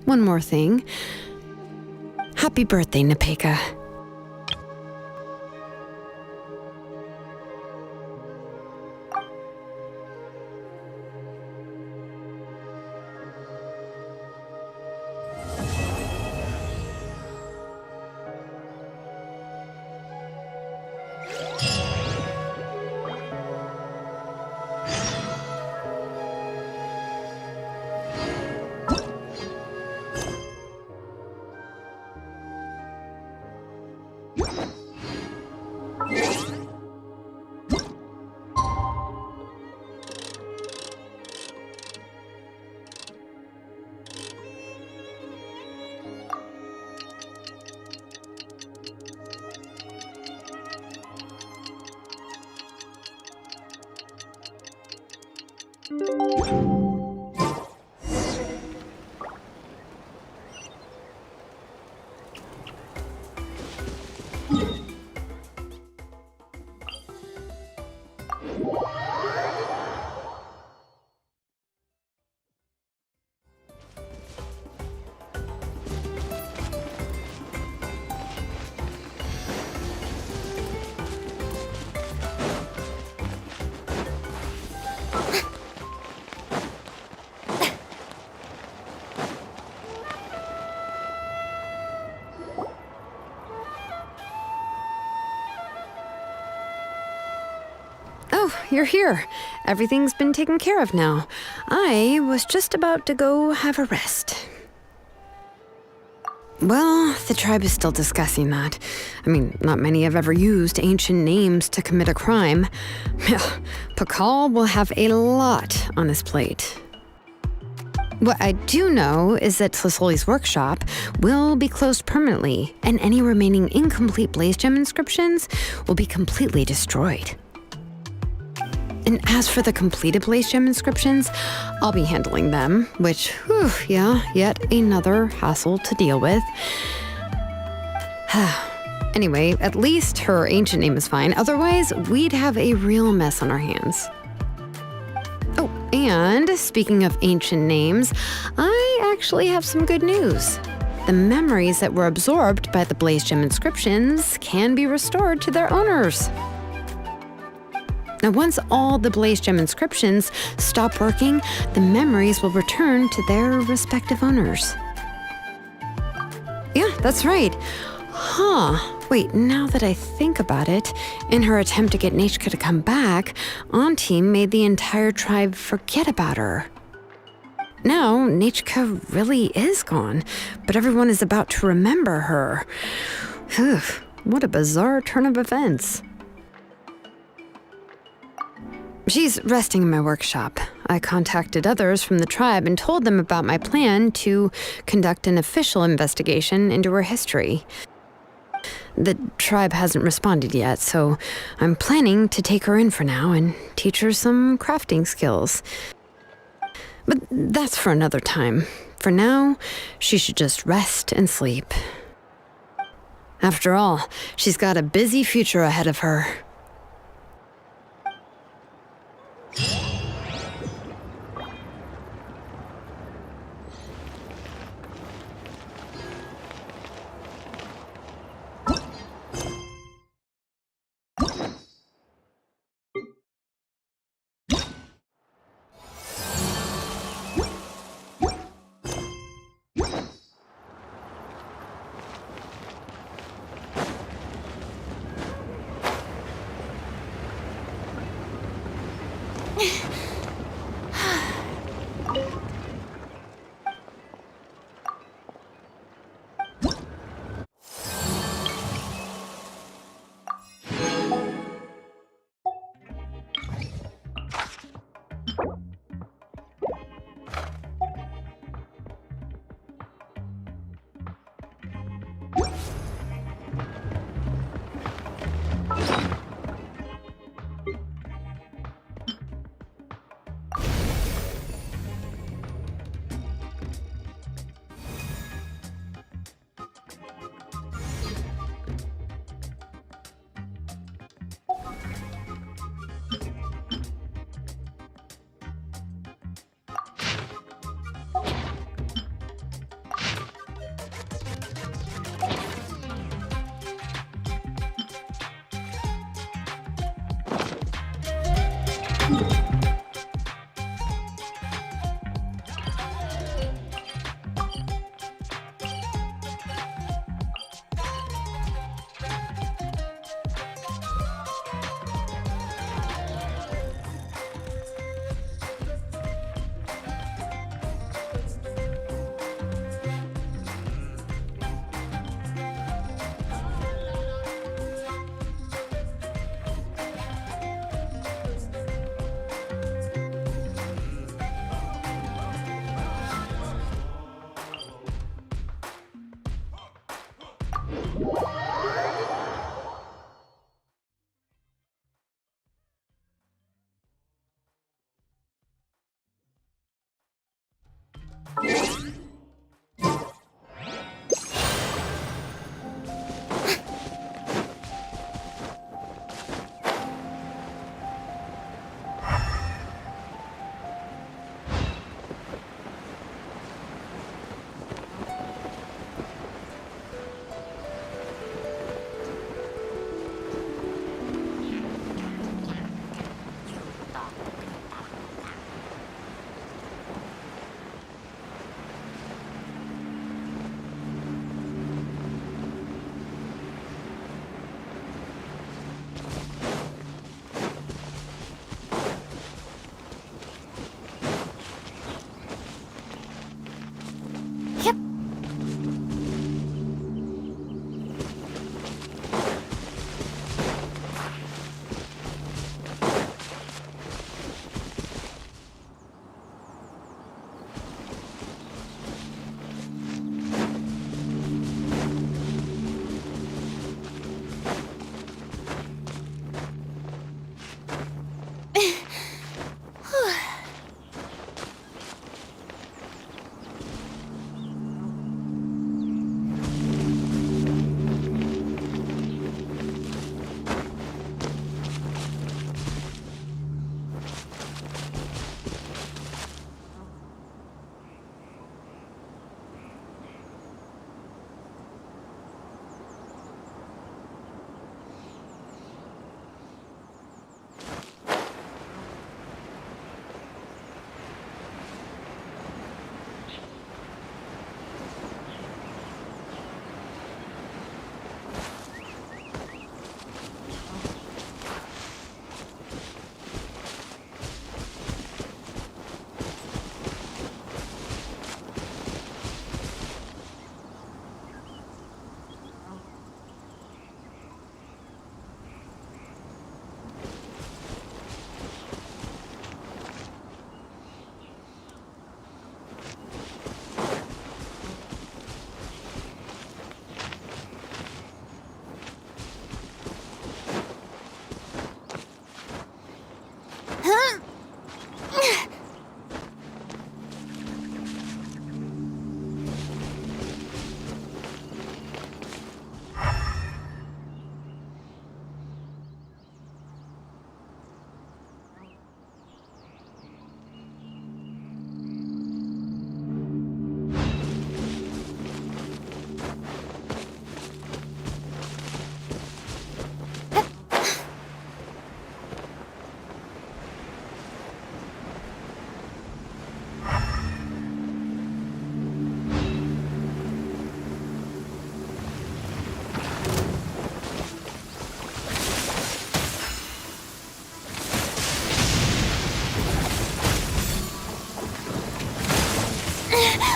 one more thing. Happy birthday, Nepeka. Oh, you're here. Everything's been taken care of now. I was just about to go have a rest. Well, the tribe is still discussing that. I mean, not many have ever used ancient names to commit a crime. Pakal will have a lot on his plate. What I do know is that Tlasoli's workshop will be closed permanently, and any remaining incomplete blaze gem inscriptions will be completely destroyed. And as for the completed blaze gem inscriptions, I'll be handling them, which, yet another hassle to deal with. Anyway, at least her ancient name is fine. Otherwise, we'd have a real mess on our hands. Oh, and speaking of ancient names, I actually have some good news. The memories that were absorbed by the blaze gem inscriptions can be restored to their owners. Now, once all the blaze gem inscriptions stop working, the memories will return to their respective owners. Yeah, that's right. Wait, now that I think about it, in her attempt to get Nechka to come back, Auntie made the entire tribe forget about her. Now, Nechka really is gone, but everyone is about to remember her. What a bizarre turn of events. She's resting in my workshop. I contacted others from the tribe and told them about my plan to conduct an official investigation into her history. The tribe hasn't responded yet, so I'm planning to take her in for now and teach her some crafting skills. But that's for another time. For now, she should just rest and sleep. After all, she's got a busy future ahead of her.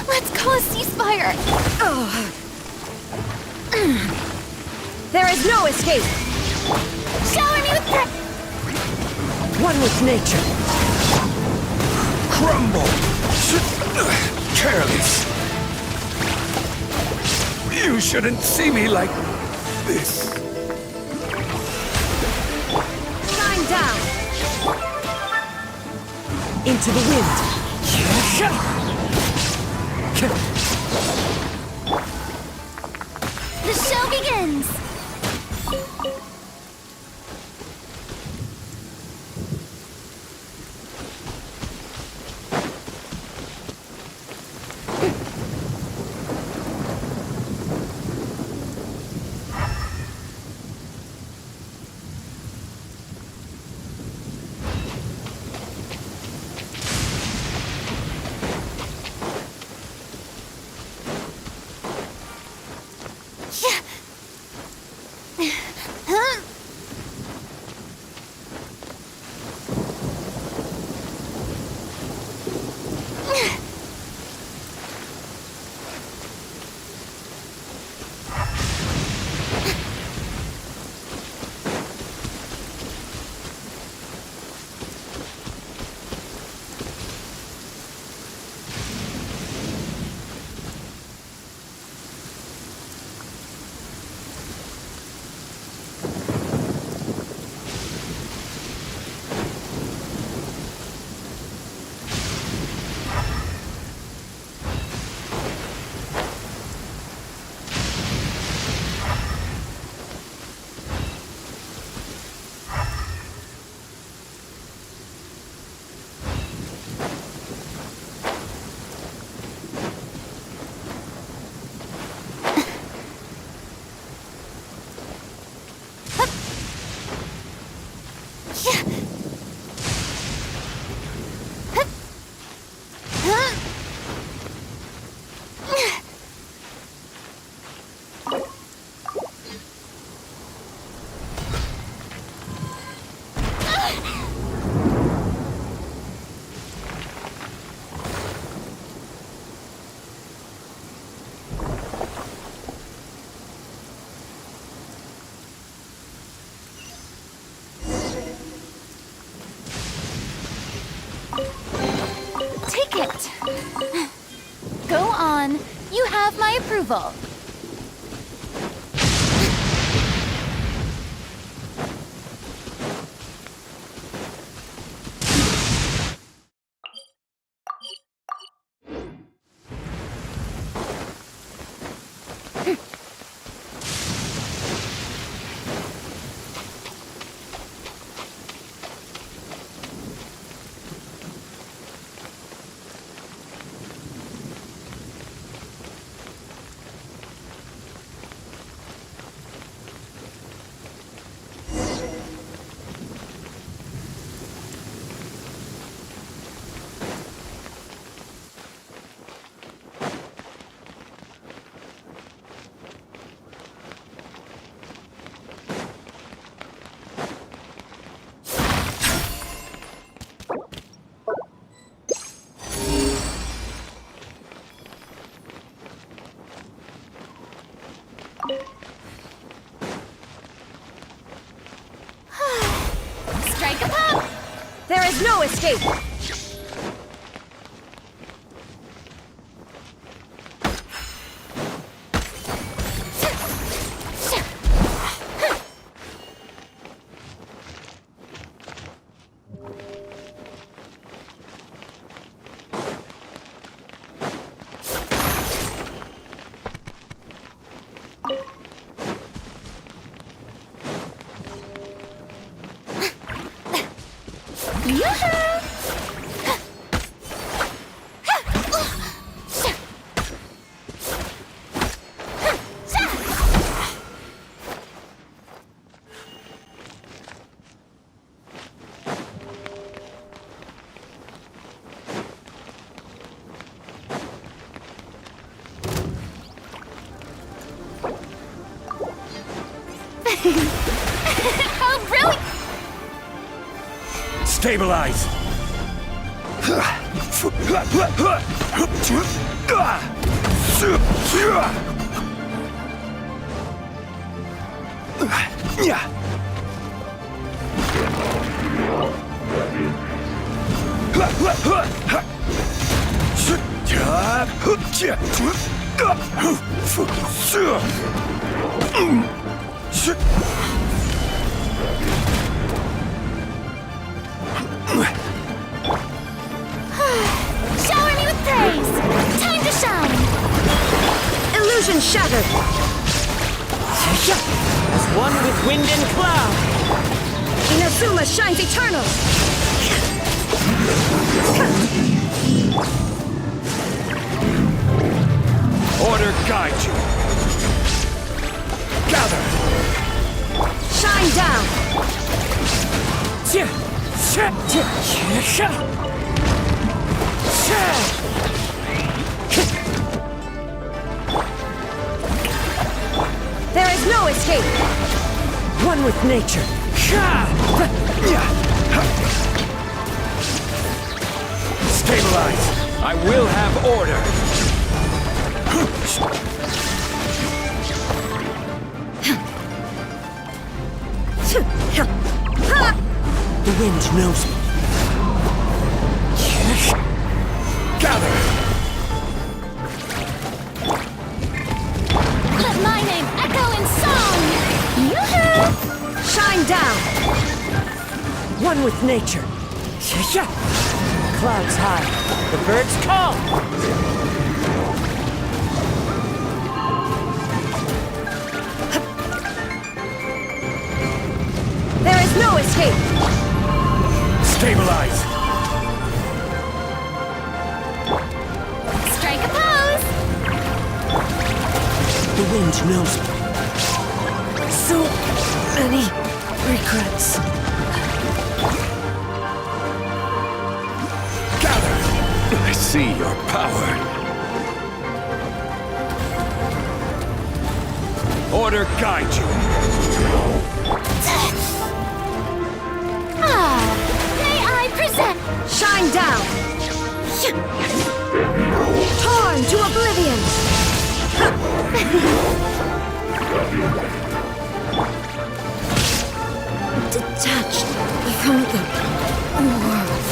Let's call a ceasefire! There is no escape! Shower me with One with nature. Crumble! Careless! You shouldn't see me like this. Climb down! Into the wind. The show begins! You have my approval. Strike a pop! There is no escape! How brilliant! Stabilize! Shower me with praise! Time to shine! Illusion shattered! As one with wind and cloud! Inazuma shines eternal! Order guide you! Gather! Shine down! There is no escape! One with nature! Stabilize! I will have order! The wind knows me. Gather! Let my name echo in song! Yoo-hoo! Shine down! One with nature. Clouds high. The birds call. There is no escape! Stabilize! Strike a pose! The wind knows me. So many regrets. Gather! I see your power. Order guide you. May I present? Shine down! Torn to oblivion! Detached from the world.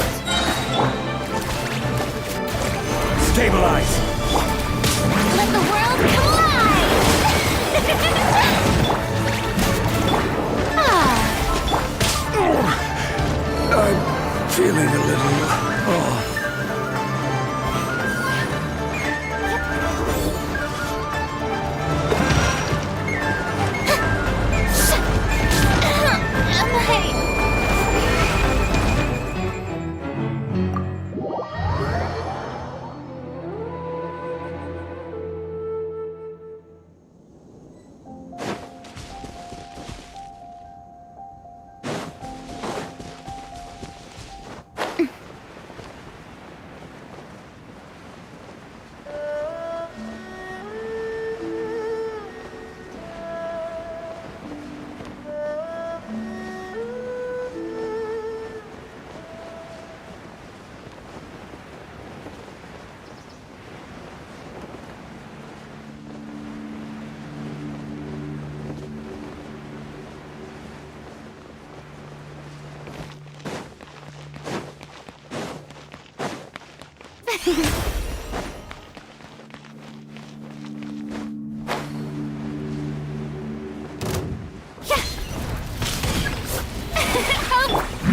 Stabilize! Let the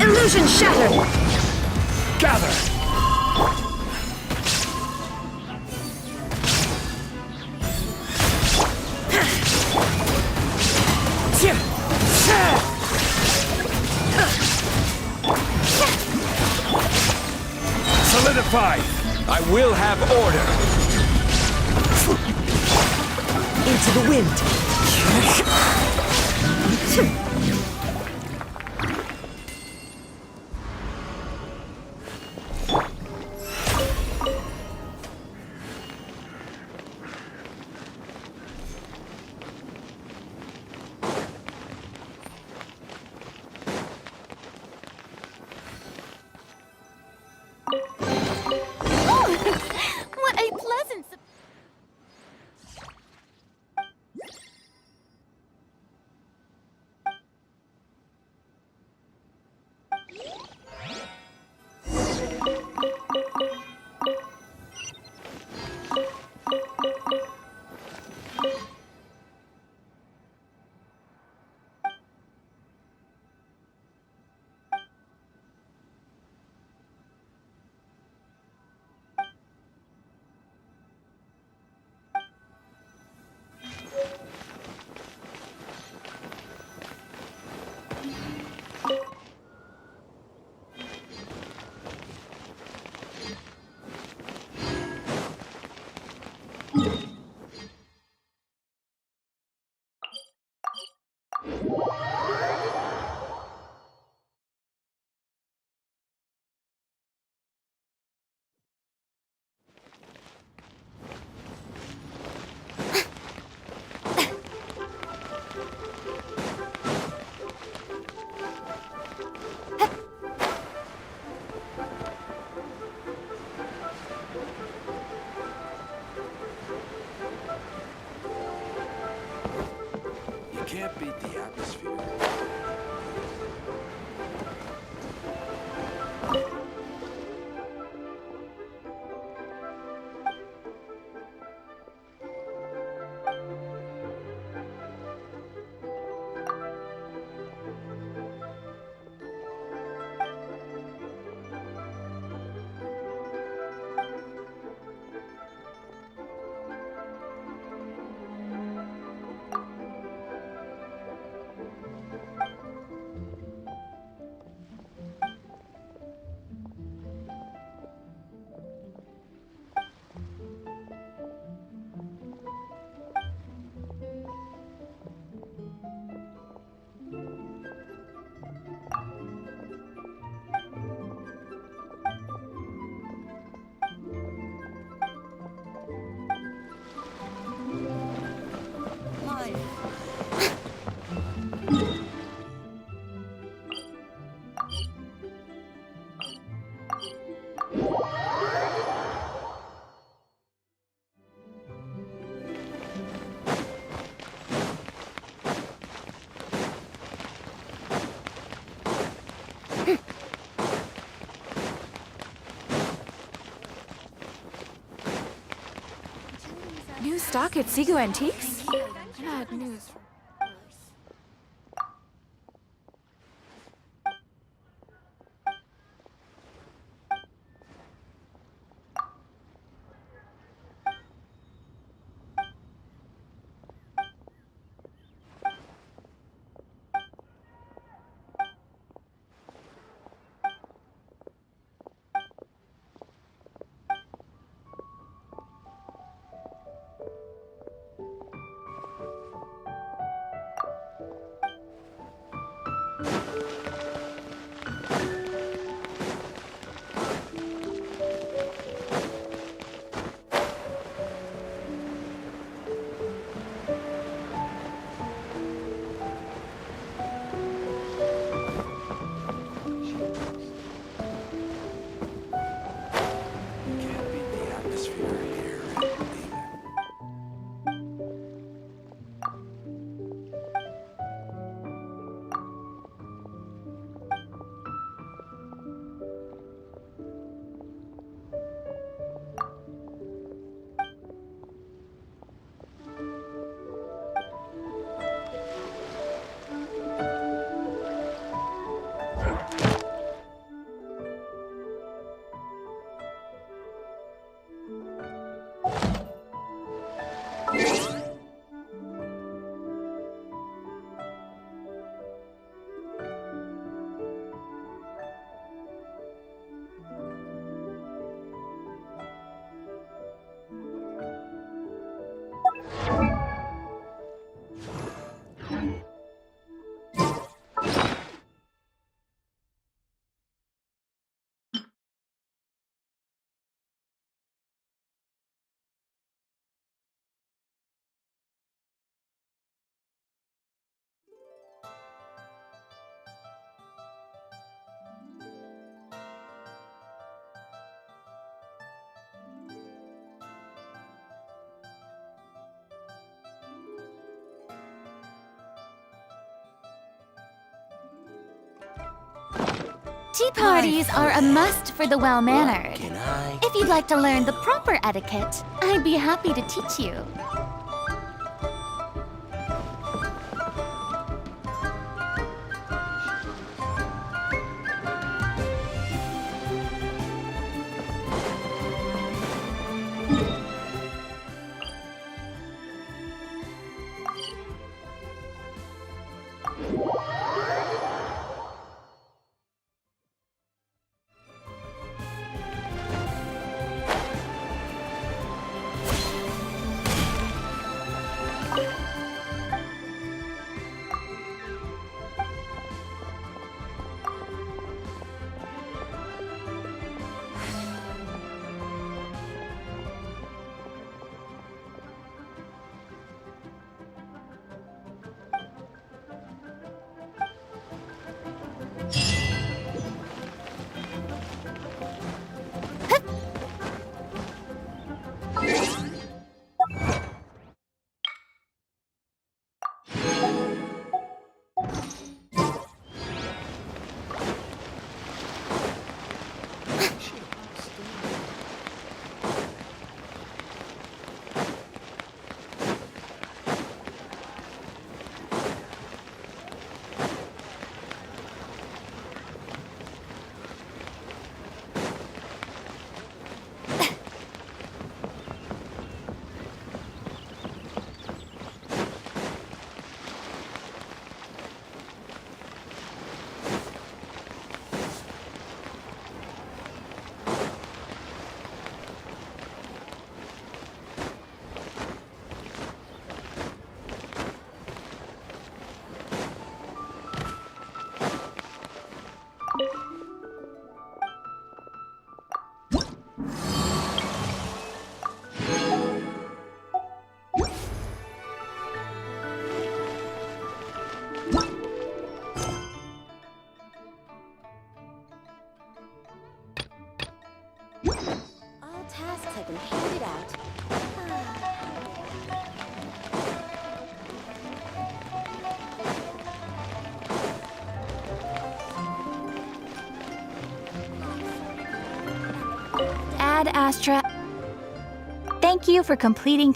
Illusion shattered! Gather! Solidify! I will have order! Into the wind! What a pleasant surprise! You can't beat the atmosphere. New stock at Seago Antiques? Bad news. Tea parties are a must for the well-mannered. If you'd like to learn the proper etiquette, I'd be happy to teach you. All tasks have been handed out. Ad Astra. Thank you for completing.